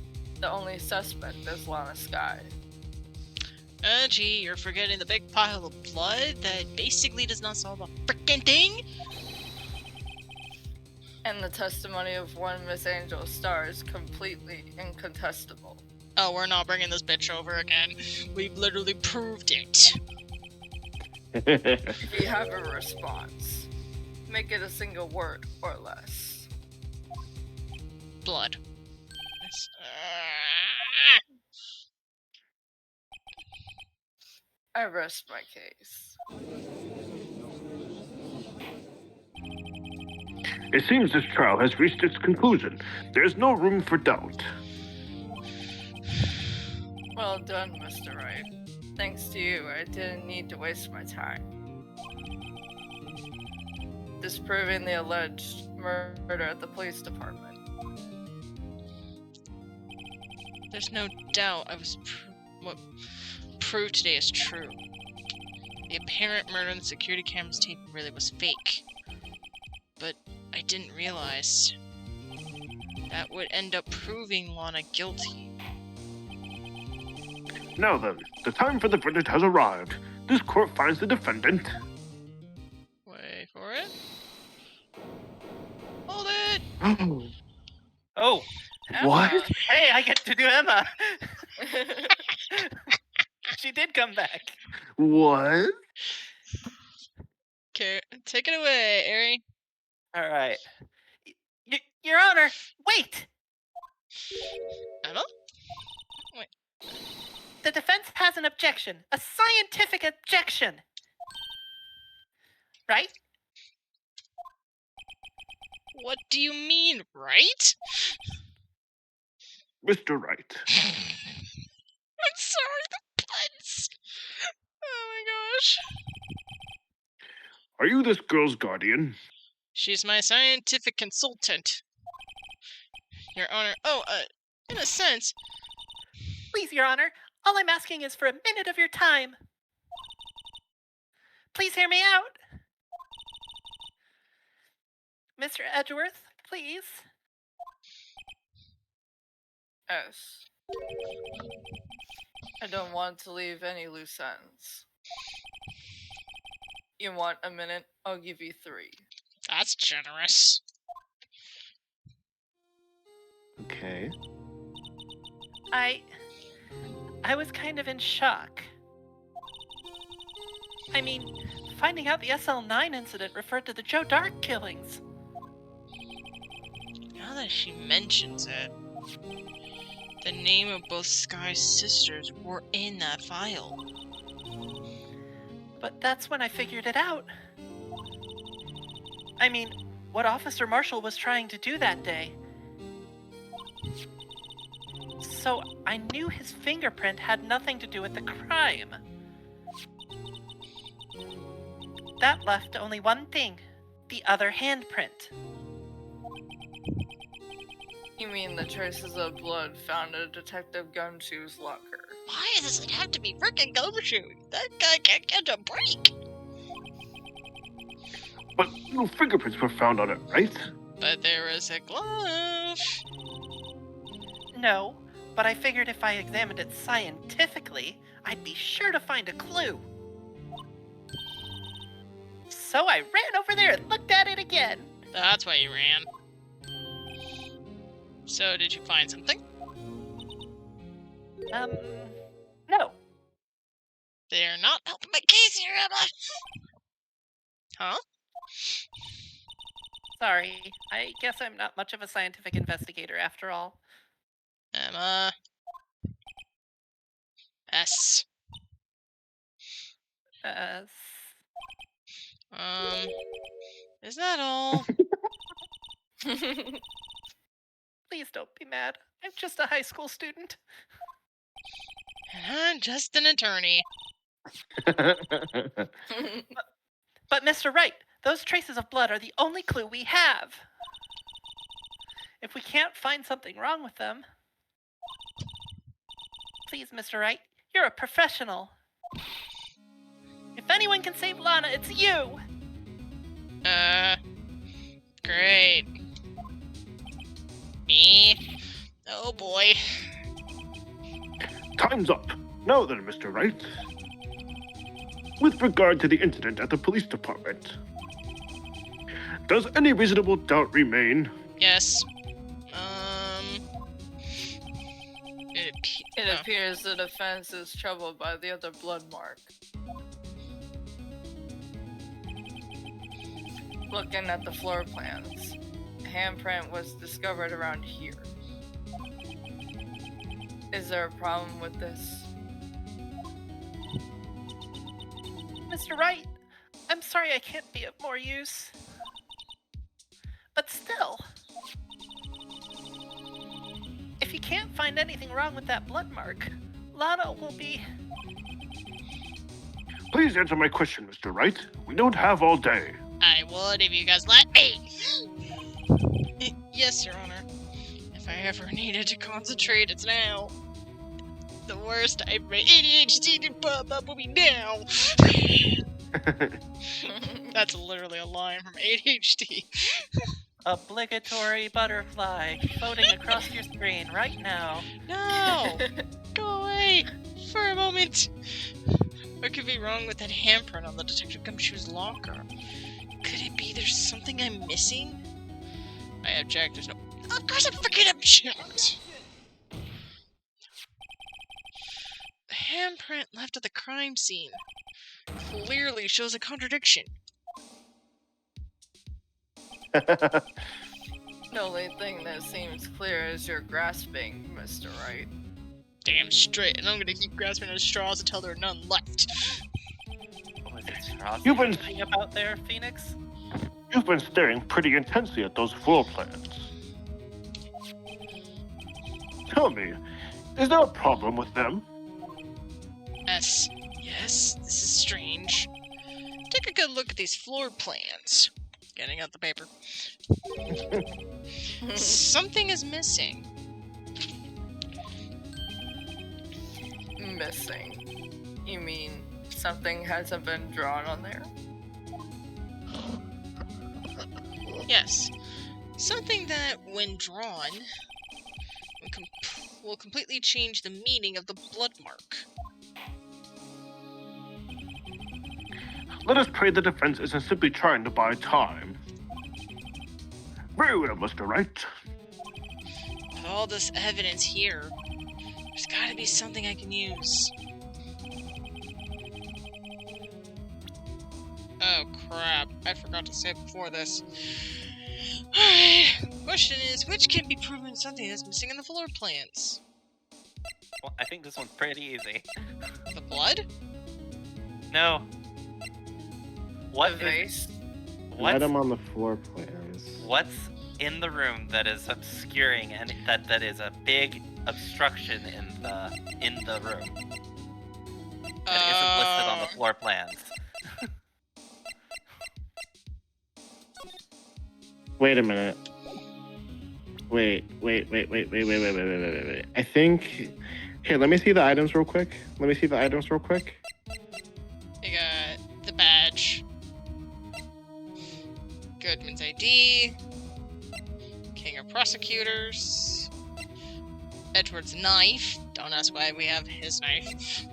The only suspect is Lana Skye. Gee, you're forgetting the big pile of blood that basically does not solve a frickin' thing? And the testimony of one Miss Angel Star is completely incontestable. Oh, we're not bringing this bitch over again. We've literally proved it. If you have a response, make it a single word or less. Blood. I rest my case. It seems this trial has reached its conclusion. There's no room for doubt. Well done, Mr. Wright. Thanks to you, I didn't need to waste my time. Disproving the alleged murder at the police department. There's no doubt what proved today is true. The apparent murder on the security camera's tape really was fake. But I didn't realize that would end up proving Lana guilty. Now then, the time for the verdict has arrived. This court finds the defendant. Wait for it. Hold it! Oh, What? hey, I get to do Emma. She did come back. What? Okay, take it away, Ari. All right. Your Honor, wait! Emma? The defense has an objection. A scientific objection. Right? What do you mean, right? Mr. Wright. I'm sorry, the puns! Oh my gosh. Are you this girl's guardian? She's my scientific consultant. Your Honor. In a sense. Please, Your Honor, all I'm asking is for a minute of your time. Please hear me out. Mr. Edgeworth, please. Yes. I don't want to leave any loose ends. You want a minute? I'll give you 3. That's generous. Okay. I was kind of in shock. I mean, finding out the SL9 incident referred to the Joe Dark killings. Now that she mentions it, the name of both Skye's sisters were in that file. But that's when I figured it out. I mean, what Officer Marshall was trying to do that day. So I knew his fingerprint had nothing to do with the crime. That left only one thing. The other handprint. You mean the traces of blood found in Detective Gumshoe's locker? Why does it have to be frickin' Gumshoe? That guy can't get a break! But no fingerprints were found on it, right? But there was a glove. No, but I figured if I examined it scientifically, I'd be sure to find a clue. So I ran over there and looked at it again. That's why you ran. So, did you find something? No. They're not helping my case here, Emma! Huh? Sorry, I guess I'm not much of a scientific investigator after all. Emma. S. Is that all? Please don't be mad. I'm just a high school student. And I'm just an attorney. But Mr. Wright, those traces of blood are the only clue we have. If we can't find something wrong with them... Please, Mr. Wright, you're a professional. If anyone can save Lana, it's you! Great. Me? Oh boy. Time's up. Now then, Mr. Wright. With regard to the incident at the police department, does any reasonable doubt remain? Yes. It appears the defense is troubled by the other blood mark. Looking at the floor plans, a handprint was discovered around here. Is there a problem with this? Mr. Wright, I'm sorry I can't be of more use. But still... If you can't find anything wrong with that blood mark, Lana will be... Please answer my question, Mr. Wright. We don't have all day. I would if you guys let me. Yes, Your Honor. If I ever needed to concentrate, it's now. the worst. I have my ADHD to pop up with me now. That's literally a line from ADHD. Obligatory butterfly floating across your screen right now. No! Go away! For a moment! What could be wrong with that handprint on the Detective Gumshoe's locker? Could it be there's something I'm missing? I object, there's no— Of course I freaking object! The handprint left at the crime scene clearly shows a contradiction. The only thing that seems clear is your grasping, Mr. Wright. Damn straight, and I'm gonna keep grasping at straws until there are none left. Was it straws You've you were been- thinking about there, Phoenix? You've been staring pretty intensely at those floor plans. Tell me, is there a problem with them? Yes, this is strange. Take a good look at these floor plans. Getting out the paper. Something is missing. Missing. You mean something hasn't been drawn on there? Yes. Something that, when drawn, will completely change the meaning of the blood mark. Let us pray the defense isn't simply trying to buy time. Very well, Mr. Wright. With all this evidence here, there's gotta be something I can use. Oh crap, I forgot to say it before this. Alright, question is, which can be proven something that's missing in the floor plans? Well, I think this one's pretty easy. The blood? No. What The is vase? Let what's, them on the floor plans. what's in the room that is obscuring and that is a big obstruction in the room that isn't listed on the floor plans? Wait a minute. Wait. I think. Here, let me see the items real quick. You got the badge, Goodman's ID, King of Prosecutors, Edward's knife. Don't ask why we have his knife.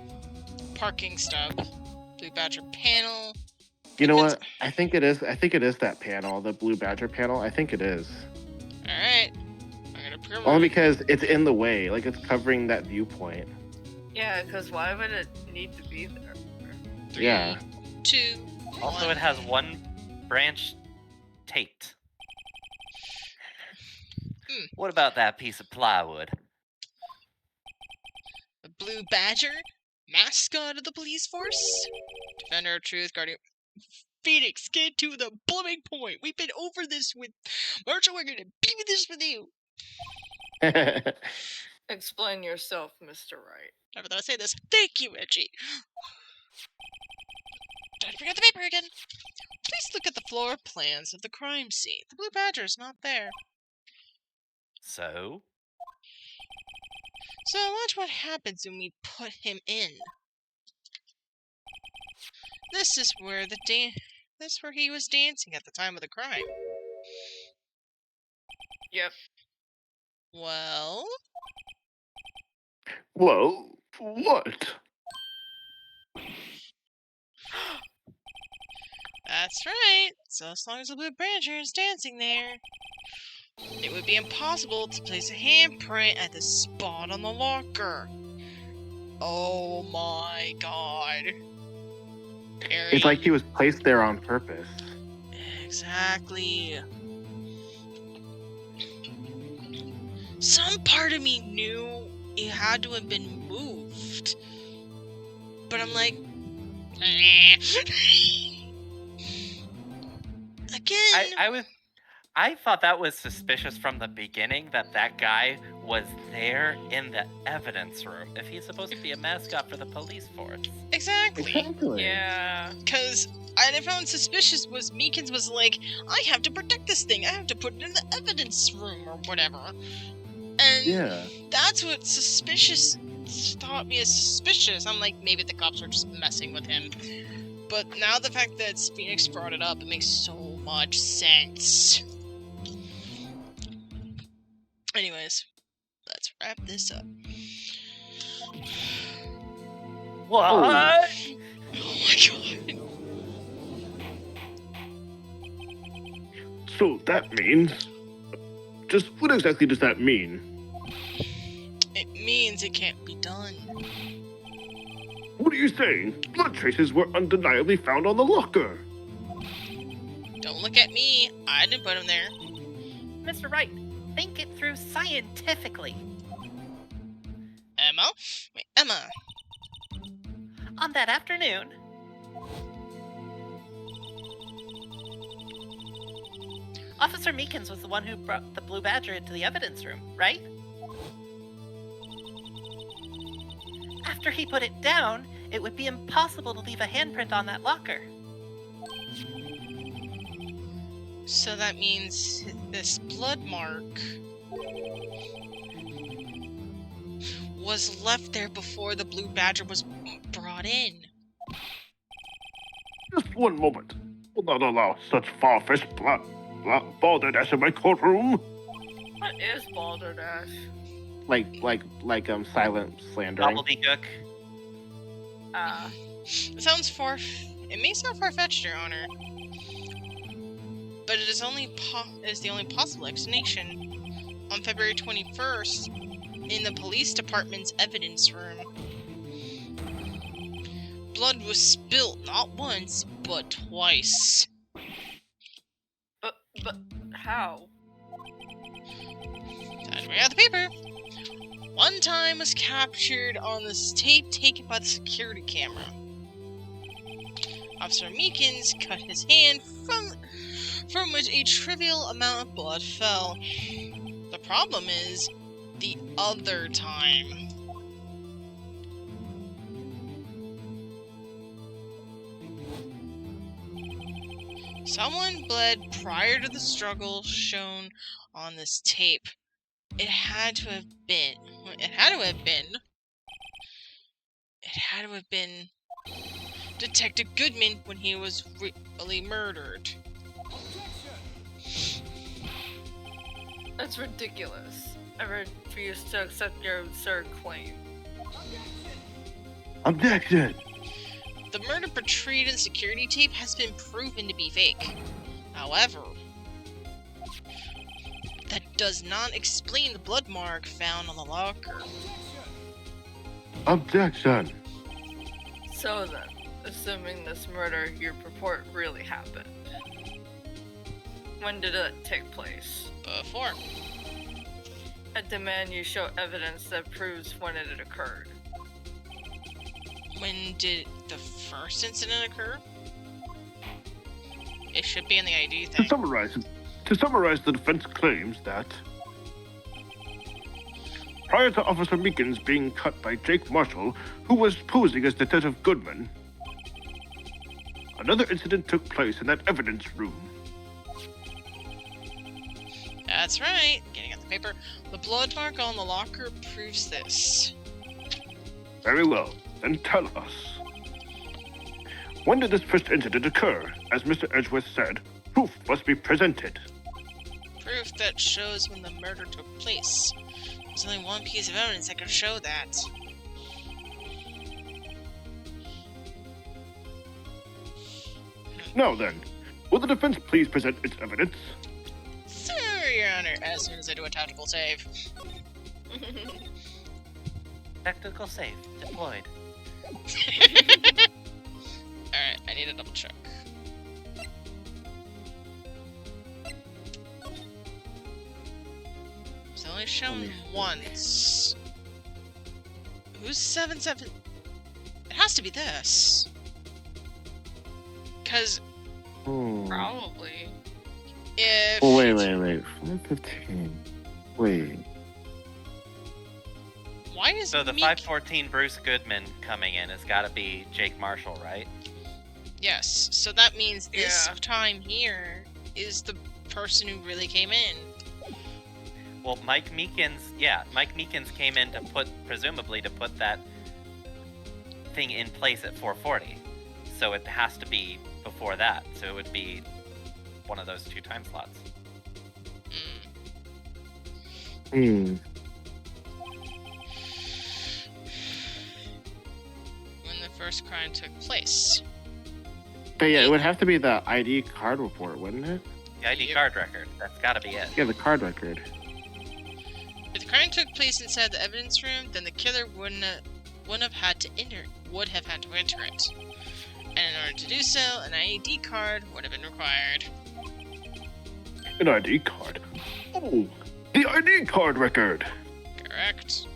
Parking stub, Blue Badger panel. You know what? I think it is that panel, the Blue Badger panel. I think it is. Alright. I'm gonna prove Only it. because it's in the way, like it's covering that viewpoint. Yeah, because why would it need to be there? 3, Yeah. 2, Also, 1. it has one branch taped. What about that piece of plywood? The Blue Badger, mascot of the police force, defender of truth, guardian. Phoenix, get to the blooming point. We've been over this with Marshall. We're gonna be with this with you. Explain yourself, Mr. Wright. Never thought I'd say this. Thank you, Reggie. Don't forget the paper again. Please look at the floor plans of the crime scene. The Blue Badger's not there. So, So watch what happens when we put him in. This is where this is where he was dancing at the time of the crime. Yep. Well, Well, what? that's right. So as long as the Blue Badger is dancing there, it would be impossible to place a handprint at the spot on the locker. Oh my god. Perry. It's like he was placed there on purpose. Exactly. Some part of me knew it had to have been moved. But I'm like, again. I thought that was suspicious from the beginning that guy was there in the evidence room if he's supposed to be a mascot for the police force. Exactly. Yeah. Because I found suspicious was Meekins was like, I have to protect this thing. I have to put it in the evidence room or whatever. And Yeah. that's what suspicious thought me as suspicious. I'm like, maybe the cops were just messing with him. But now the fact that Phoenix brought it up, it makes so much sense. Anyways, let's wrap this up. What? Oh my god. So that means... Just what exactly does that mean? It means it can't be done. What are you saying? Blood traces were undeniably found on the locker. Don't look at me. I didn't put him there. Mr. Wright, think it through scientifically. Emma? Wait, Emma. On that afternoon, Officer Meekins was the one who brought the Blue Badger into the evidence room, right? After he put it down, it would be impossible to leave a handprint on that locker. So that means this blood mark was left there before the Blue Badger was brought in. Just one moment. Will not allow such far-fetched balderdash in my courtroom. What is balderdash? Like silent slandering. Gobbledygook. It may sound far-fetched, Your Honor, but it is the only possible explanation. On February 21st, in the police department's evidence room, blood was spilt not once, but twice. But how? Time to bring out the paper. One time was captured on this tape taken by the security camera. Officer Meekins cut his hand from which a trivial amount of blood fell. The problem is the other time. Someone bled prior to the struggle shown on this tape. It had to have been Detective Goodman when he was really murdered. That's ridiculous. I refuse to accept your absurd claim. Objection! The murder portrayed in the security tape has been proven to be fake. However, that does not explain the blood mark found on the locker. Objection! So then, assuming this murder you purport really happened, when did it take place? Before. I demand you show evidence that proves when it had occurred. When did the first incident occur? It should be in the ID thing. To summarize the defense claims that prior to Officer Meekins being cut by Jake Marshall, who was posing as Detective Goodman, another incident took place in that evidence room. That's right. Getting out the paper. The blood mark on the locker proves this. Very well. Then tell us. When did this first incident occur? As Mr. Edgeworth said, proof must be presented. Proof that shows when the murder took place. There's only one piece of evidence that could show that. Now then, will the defense please present its evidence? Sir, Your Honor, as soon as I do a tactical save. Tactical save deployed. Alright, I need a double check. It's only shown once. Who's 7-7? It has to be this. Cause Probably. if Oh, wait. 515. Wait. why is So the Meek- 514 Bruce Goodman coming in has got to be Jake Marshall, right? Yes, so that means this Yeah. time here is the person who really came in. Well, Mike Meekins came in presumably to put that thing in place at 4:40. So it has to be before that. So it would be one of those 2 time slots. Hmm. When the first crime took place. But yeah, it would have to be the ID card report, wouldn't it? The ID Yep. card record. That's got to be it. Yeah, the card record. If the crime took place inside the evidence room, then the killer would have had to enter it. And in order to do so, an ID card would have been required. An ID card. Oh, the ID card record. Correct.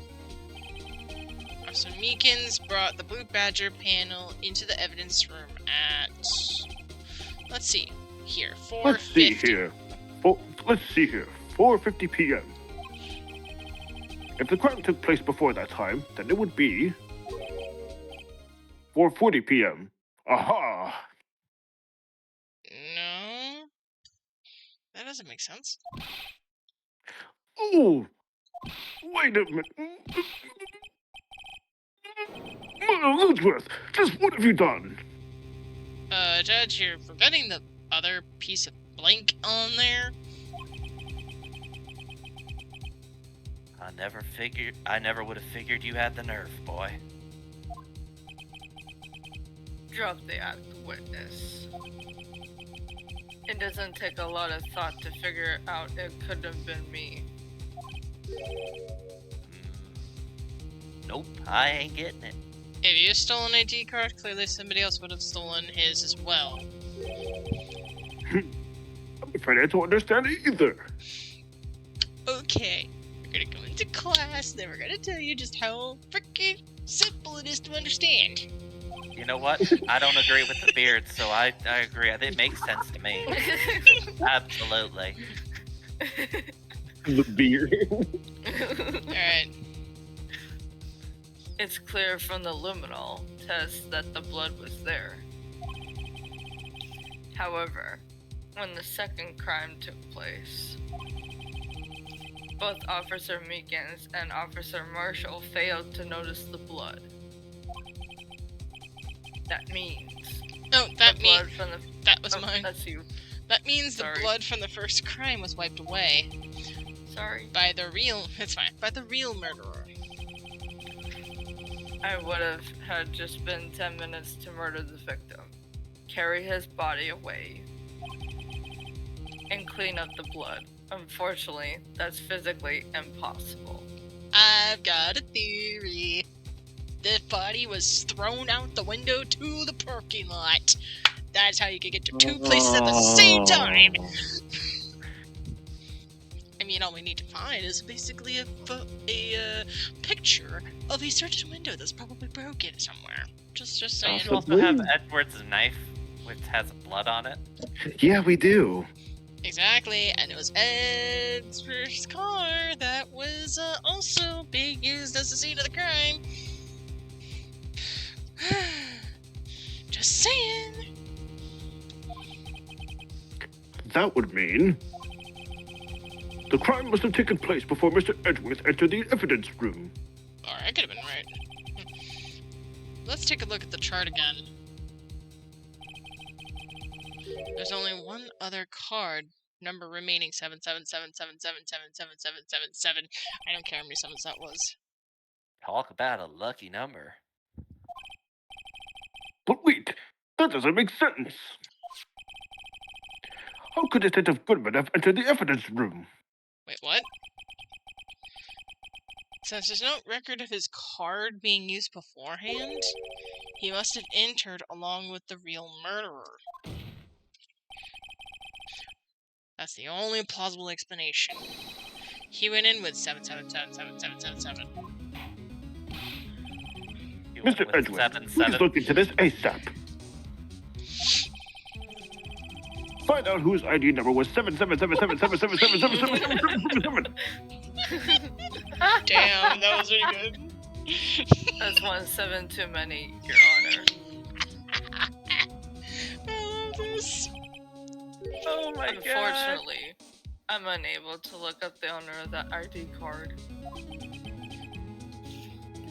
Officer Meekins brought the Blue Badger panel into the evidence room at... Let's see. Here, 4:50. Let's see here. Let's see here. 4:50 p.m. If the crime took place before that time, then it would be 4:40 p.m. Aha! No. That doesn't make sense. Oh, wait a minute. Elizabeth, just what have you done? Judge, you're forgetting the other piece of blank on there. I never would have figured you had the nerve, boy. Drop the act, witness. It doesn't take a lot of thought to figure out it could have been me. Nope, I ain't getting it. If you stole an ID card, clearly somebody else would have stolen his as well. I'm afraid I don't understand it either. Okay, we're gonna go into class, then we're gonna tell you just how freaking simple it is to understand. You know what? I don't agree with the beard, so I agree. It makes sense to me. Absolutely. The beard. Alright. It's clear from the luminol test that the blood was there. However, when the second crime took place, both Officer Meekins and Officer Marshall failed to notice the blood. That means Oh, that the means blood from the that was mine. That's you. That means Sorry. the blood from the first crime was wiped away Sorry. by the real. It's fine. By the real murderer. I would have had just been 10 minutes to murder the victim, carry his body away, and clean up the blood. Unfortunately, that's physically impossible. I've got a theory. The body was thrown out the window to the parking lot. That's how you can get to 2 places at the same time. I mean, all we need to find is basically a picture of a certain window that's probably broken somewhere. Just saying. You also have Edward's knife, which has blood on it. Yeah, we do. Exactly, and it was Ed's first car that was also being used as the scene of the crime. Just saying. That would mean the crime must have taken place before Mr. Edgeworth entered the evidence room. Or I could have been right. Let's take a look at the chart again. There's only one other card, number remaining 77777777777. I don't care how many sevens that was. Talk about a lucky number. But wait, that doesn't make sense. How could Detective Goodman have entered the evidence room? Wait, what? Since there's no record of his card being used beforehand, he must have entered along with the real murderer. That's the only plausible explanation. He went in with 7777777. You went Mr. with Edgeworth, 7, please 7. look into this ASAP. Find out whose ID number was 7777777777777. Damn, that was really good. That's 1-7 too many, Your Honor. I love this. Oh my Unfortunately, I'm unable to look up the owner of that ID card.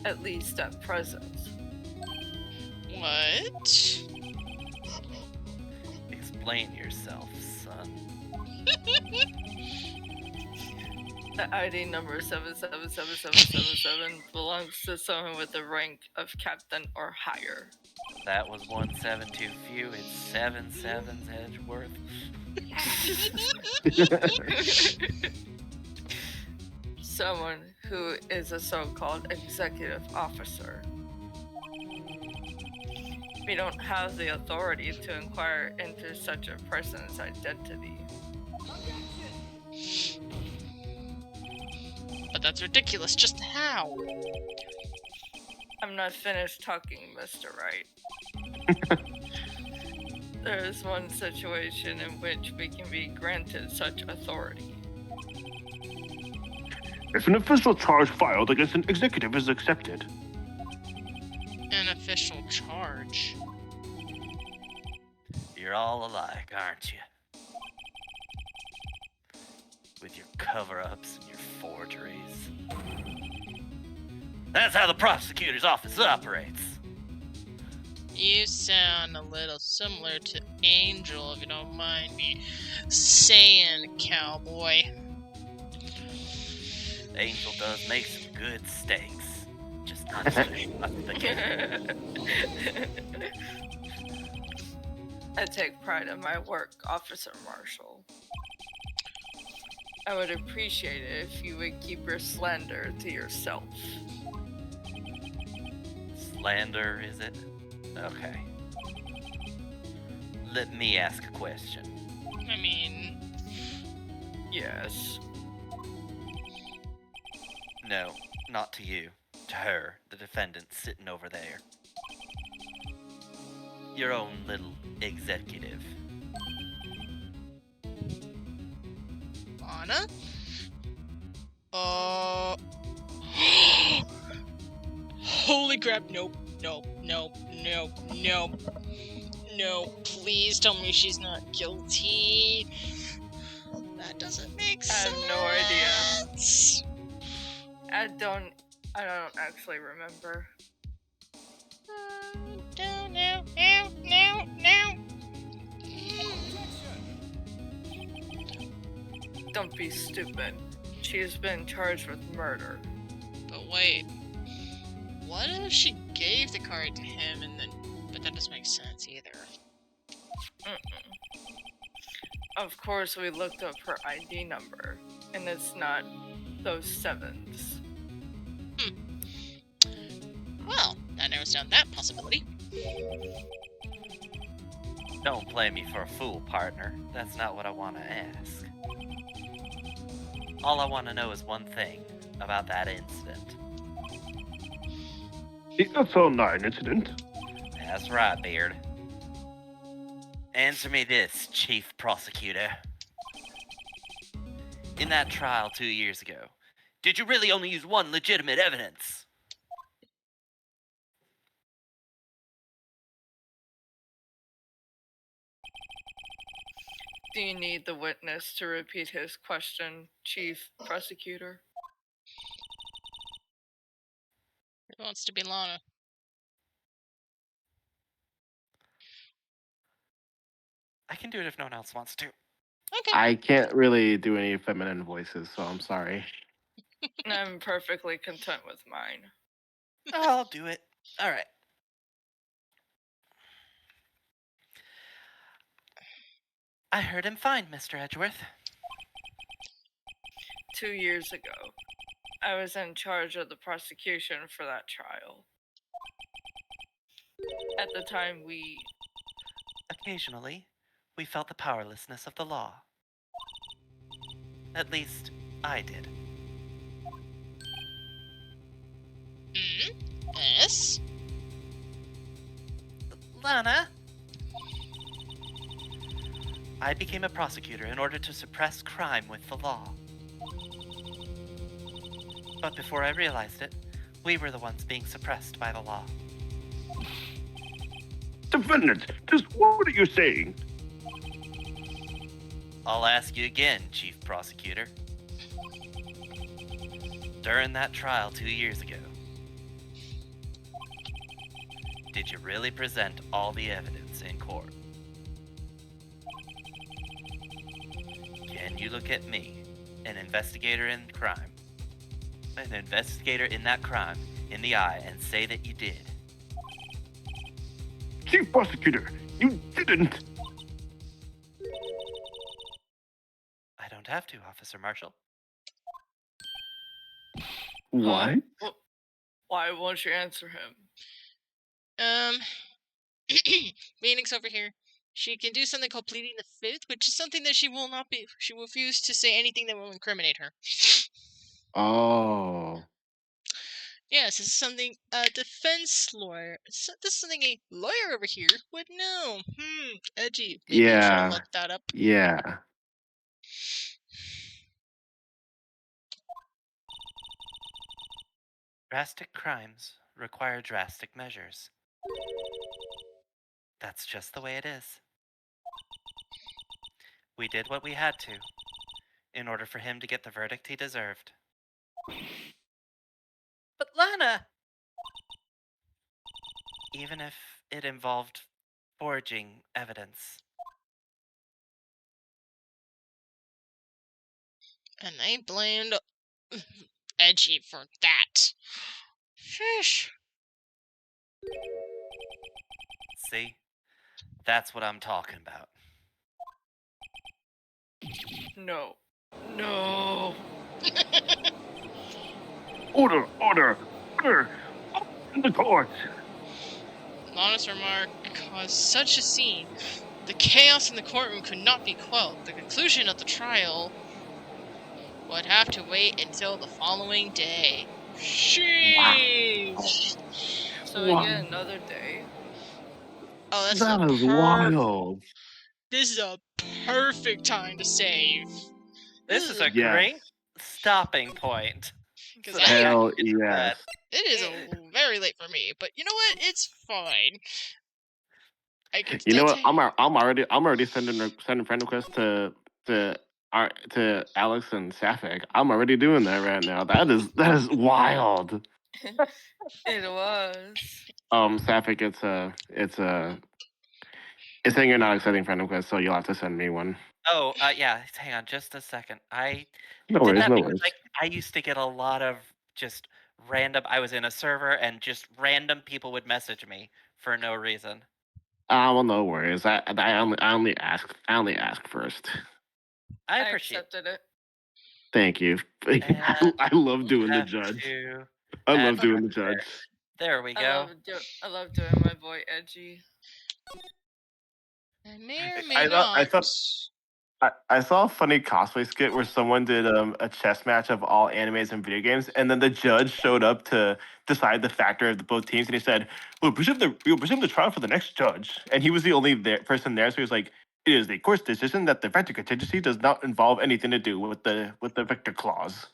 At least at present. What? Explain yourself, son. The ID number 777777 belongs to someone with the rank of captain or higher. That was 1-7 too few. It's 7-7's Edgeworth. Someone who is a so-called executive officer. We don't have the authority to inquire into such a person's identity. But that's ridiculous. Just how? I'm not finished talking, Mr. Wright. There is one situation in which we can be granted such authority. If an official charge filed against an executive is accepted, An official charge. You're all alike, aren't you? With your cover-ups and your forgeries. That's how the prosecutor's office operates. You sound a little similar to Angel, if you don't mind me saying, cowboy. Angel does make some good steaks. Just not as good as the king. I take pride in my work, Officer Marshall. I would appreciate it if you would keep your slander to yourself. Slander, is it? Okay. Let me ask a question. I mean, Yes. No, not to you. To her, the defendant sitting over there. Your own little executive. Anna? Holy crap, nope, nope, nope, nope, nope. No, please tell me she's not guilty. That doesn't make I sense. have no idea. I don't actually remember. Don't know, no. Don't be stupid. She has been charged with murder. But wait, what if she gave the card to him and then... But that doesn't make sense either. Of course, we looked up her ID number, and it's not those sevens. Well, that narrows down that possibility. Don't play me for a fool, partner. That's not what I want to ask. All I want to know is one thing about that incident. the SL9 incident, That's right, Beard. Answer me this, Chief Prosecutor. In that trial 2 years ago, did you really only use one legitimate evidence? Do you need the witness to repeat his question, Chief Prosecutor? Who wants to be Lana? I can do it if no one else wants to. Okay. I can't really do any feminine voices, so I'm sorry. I'm perfectly content with mine. I'll do it. All right. I heard him fine, Mr. Edgeworth. 2 years ago, I was in charge of the prosecution for that trial. At the time, we... Occasionally, we felt the powerlessness of the law. At least, I did. Yes? Lana? I became a prosecutor in order to suppress crime with the law. But before I realized it, we were the ones being suppressed by the law. defendant, just what are you saying? I'll ask you again, Chief Prosecutor. During that trial 2 years ago, did you really present all the evidence in court? Can you look at me, an investigator in crime, an investigator in that crime, in the eye and say that you did? Chief Prosecutor, you didn't. I don't have to, Officer Marshall. What? Why won't you answer him? Phoenix over here. She can do something called pleading the fifth, which is something that she will not be. She will refuse to say anything that will incriminate her. Oh. Yes, this is something a defense lawyer. This is something a lawyer over here would know. Edgy. Maybe you should look that up. Yeah. Drastic crimes require drastic measures. That's just the way it is. We did what we had to in order for him to get the verdict he deserved. But Lana! Even if it involved forging evidence. And they blamed Edgy for that. Sheesh. See? That's what I'm talking about. No. No. Order, order, order. In the court. Honest remark caused such a scene. The chaos in the courtroom could not be quelled. The conclusion of the trial would have to wait until the following day. Sheesh. So we get another day. Oh, that's That a is wild. This is a perfect time to save. This is a Yes. great stopping point. Because So that Hell I can get to bed. yes. it is very late for me, but you know what? It's fine. I can You know still what? I'm already sending friend requests to Alex and Safik. I'm already doing that right now. That is wild. It was. Safik, it's saying you're not accepting friend requests, so you'll have to send me one. Oh, yeah. Hang on just a second. I No did worries, that no because worries. I used to get a lot of just random. I was in a server and just random people would message me for no reason. Well, no worries. I only ask first. I I appreciate. accepted it. Thank you. I love doing the judge. I love doing the judge. There we I go. love doing my boy Edgy. I may or may not. I saw a funny cosplay skit where someone did a chess match of all animes and video games, and then the judge showed up to decide the factor of both teams, and he said, "We'll presume the trial for the next judge," and he was the only person there, so he was like, "It is the court's decision that the factor contingency does not involve anything to do with the victor clause."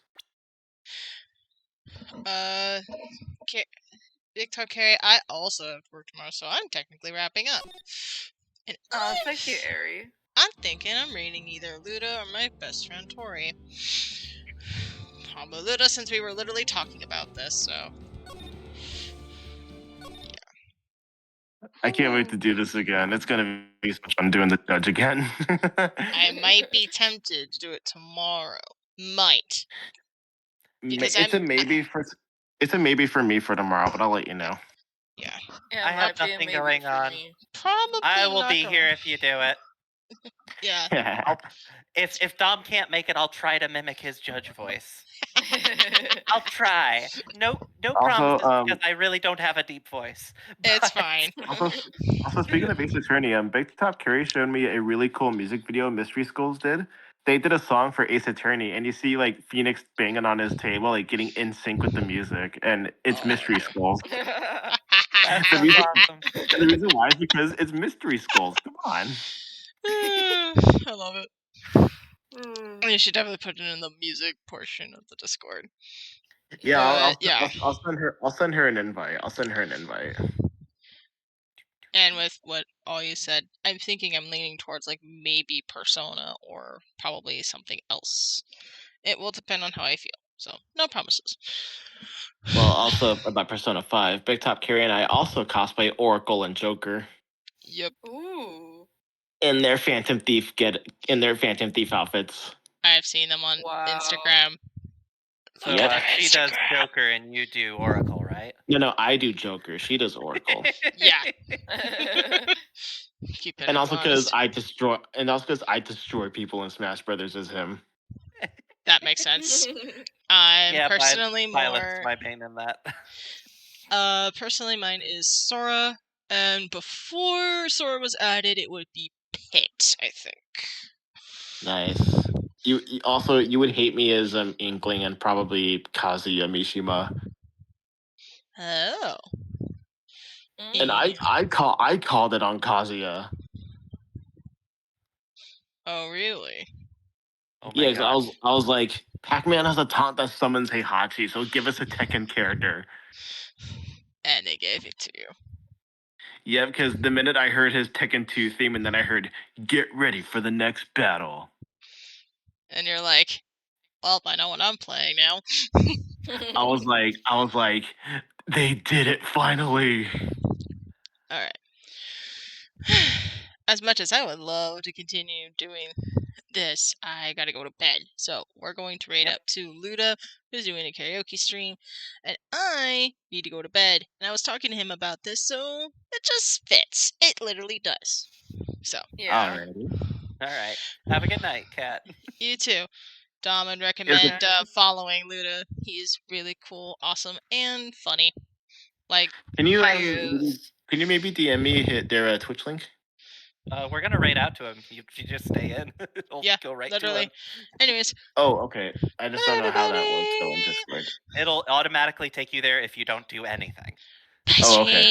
Victor Carey, I also have to work tomorrow, so I'm technically wrapping up. And Thank you, Ari. I'm thinking I'm reading either Luda or my best friend Tori. Probably Luda, since we were literally talking about this, so. I can't wait to do this again. It's gonna be so much fun doing the judge again. I might be tempted to do it tomorrow. Might. Because it's a maybe for me for tomorrow, but I'll let you know. Yeah. I have nothing going on. Probably I will not be going. here if you do it. Yeah. If Dom can't make it, I'll try to mimic his judge voice. I'll try. No promises because I really don't have a deep voice. It's but- fine. Also, speaking of Ace Attorney, Big Top Curry showed me a really cool music video Mystery Skulls did. They did a song for Ace Attorney, and you see like Phoenix banging on his table, like getting in sync with the music, and it's Mystery Skulls. That's The reason- awesome. And the reason why is because it's Mystery Skulls. Come on. I love it. You should definitely put it in the music portion of the Discord. Yeah, But, I'll send her an invite. Yeah, And with what all you said, I'm thinking I'm leaning towards like maybe Persona or probably something else. It will depend on how I feel. So no promises. Well, also about Persona 5, Big Top Carrie and I also cosplay Oracle and Joker Yep. Ooh. in their Phantom Thief outfits. I've seen them on Wow. Instagram. So Yep. she does Joker and you do Oracle, right? No, I do Joker. She does Oracle. Yeah. Keep it and also because honest. I destroy people in Smash Brothers as him. That makes sense. I'm Yeah, personally Violet's more. my main in that. Personally, mine is Sora, and before Sora was added, it would be Pit, I think. Nice. You also you would hate me as Inkling and probably Kazuya Mishima. Oh. And I called it on Kazuya. Oh, really? Oh my Yeah, 'cause gosh. I was like, Pac-Man has a taunt that summons Heihachi, so give us a Tekken character. And they gave it to you. Yeah, because the minute I heard his Tekken 2 theme and then I heard, get ready for the next battle. And you're like, well, I know what I'm playing now. I was like, they did it finally. Alright. As much as I would love to continue doing this, I gotta go to bed. So we're going to raid Yep. up to Luda, who's doing a karaoke stream, and I need to go to bed. And I was talking to him about this, so it just fits. It literally does. So, Yeah. Alrighty. All right. Have a good night, Kat. you too. Dom would recommend Yeah. following Luda. He's really cool, awesome, and funny. Like, Can you He is. can you maybe DM me hit their Twitch link? We're gonna raid out to him. If you just stay in, it'll yeah, go right literally. to him. Anyways, Oh, okay. I just don't know how that works though in everybody. Discord. It'll automatically take you there if you don't do anything. Oh, okay. Bye.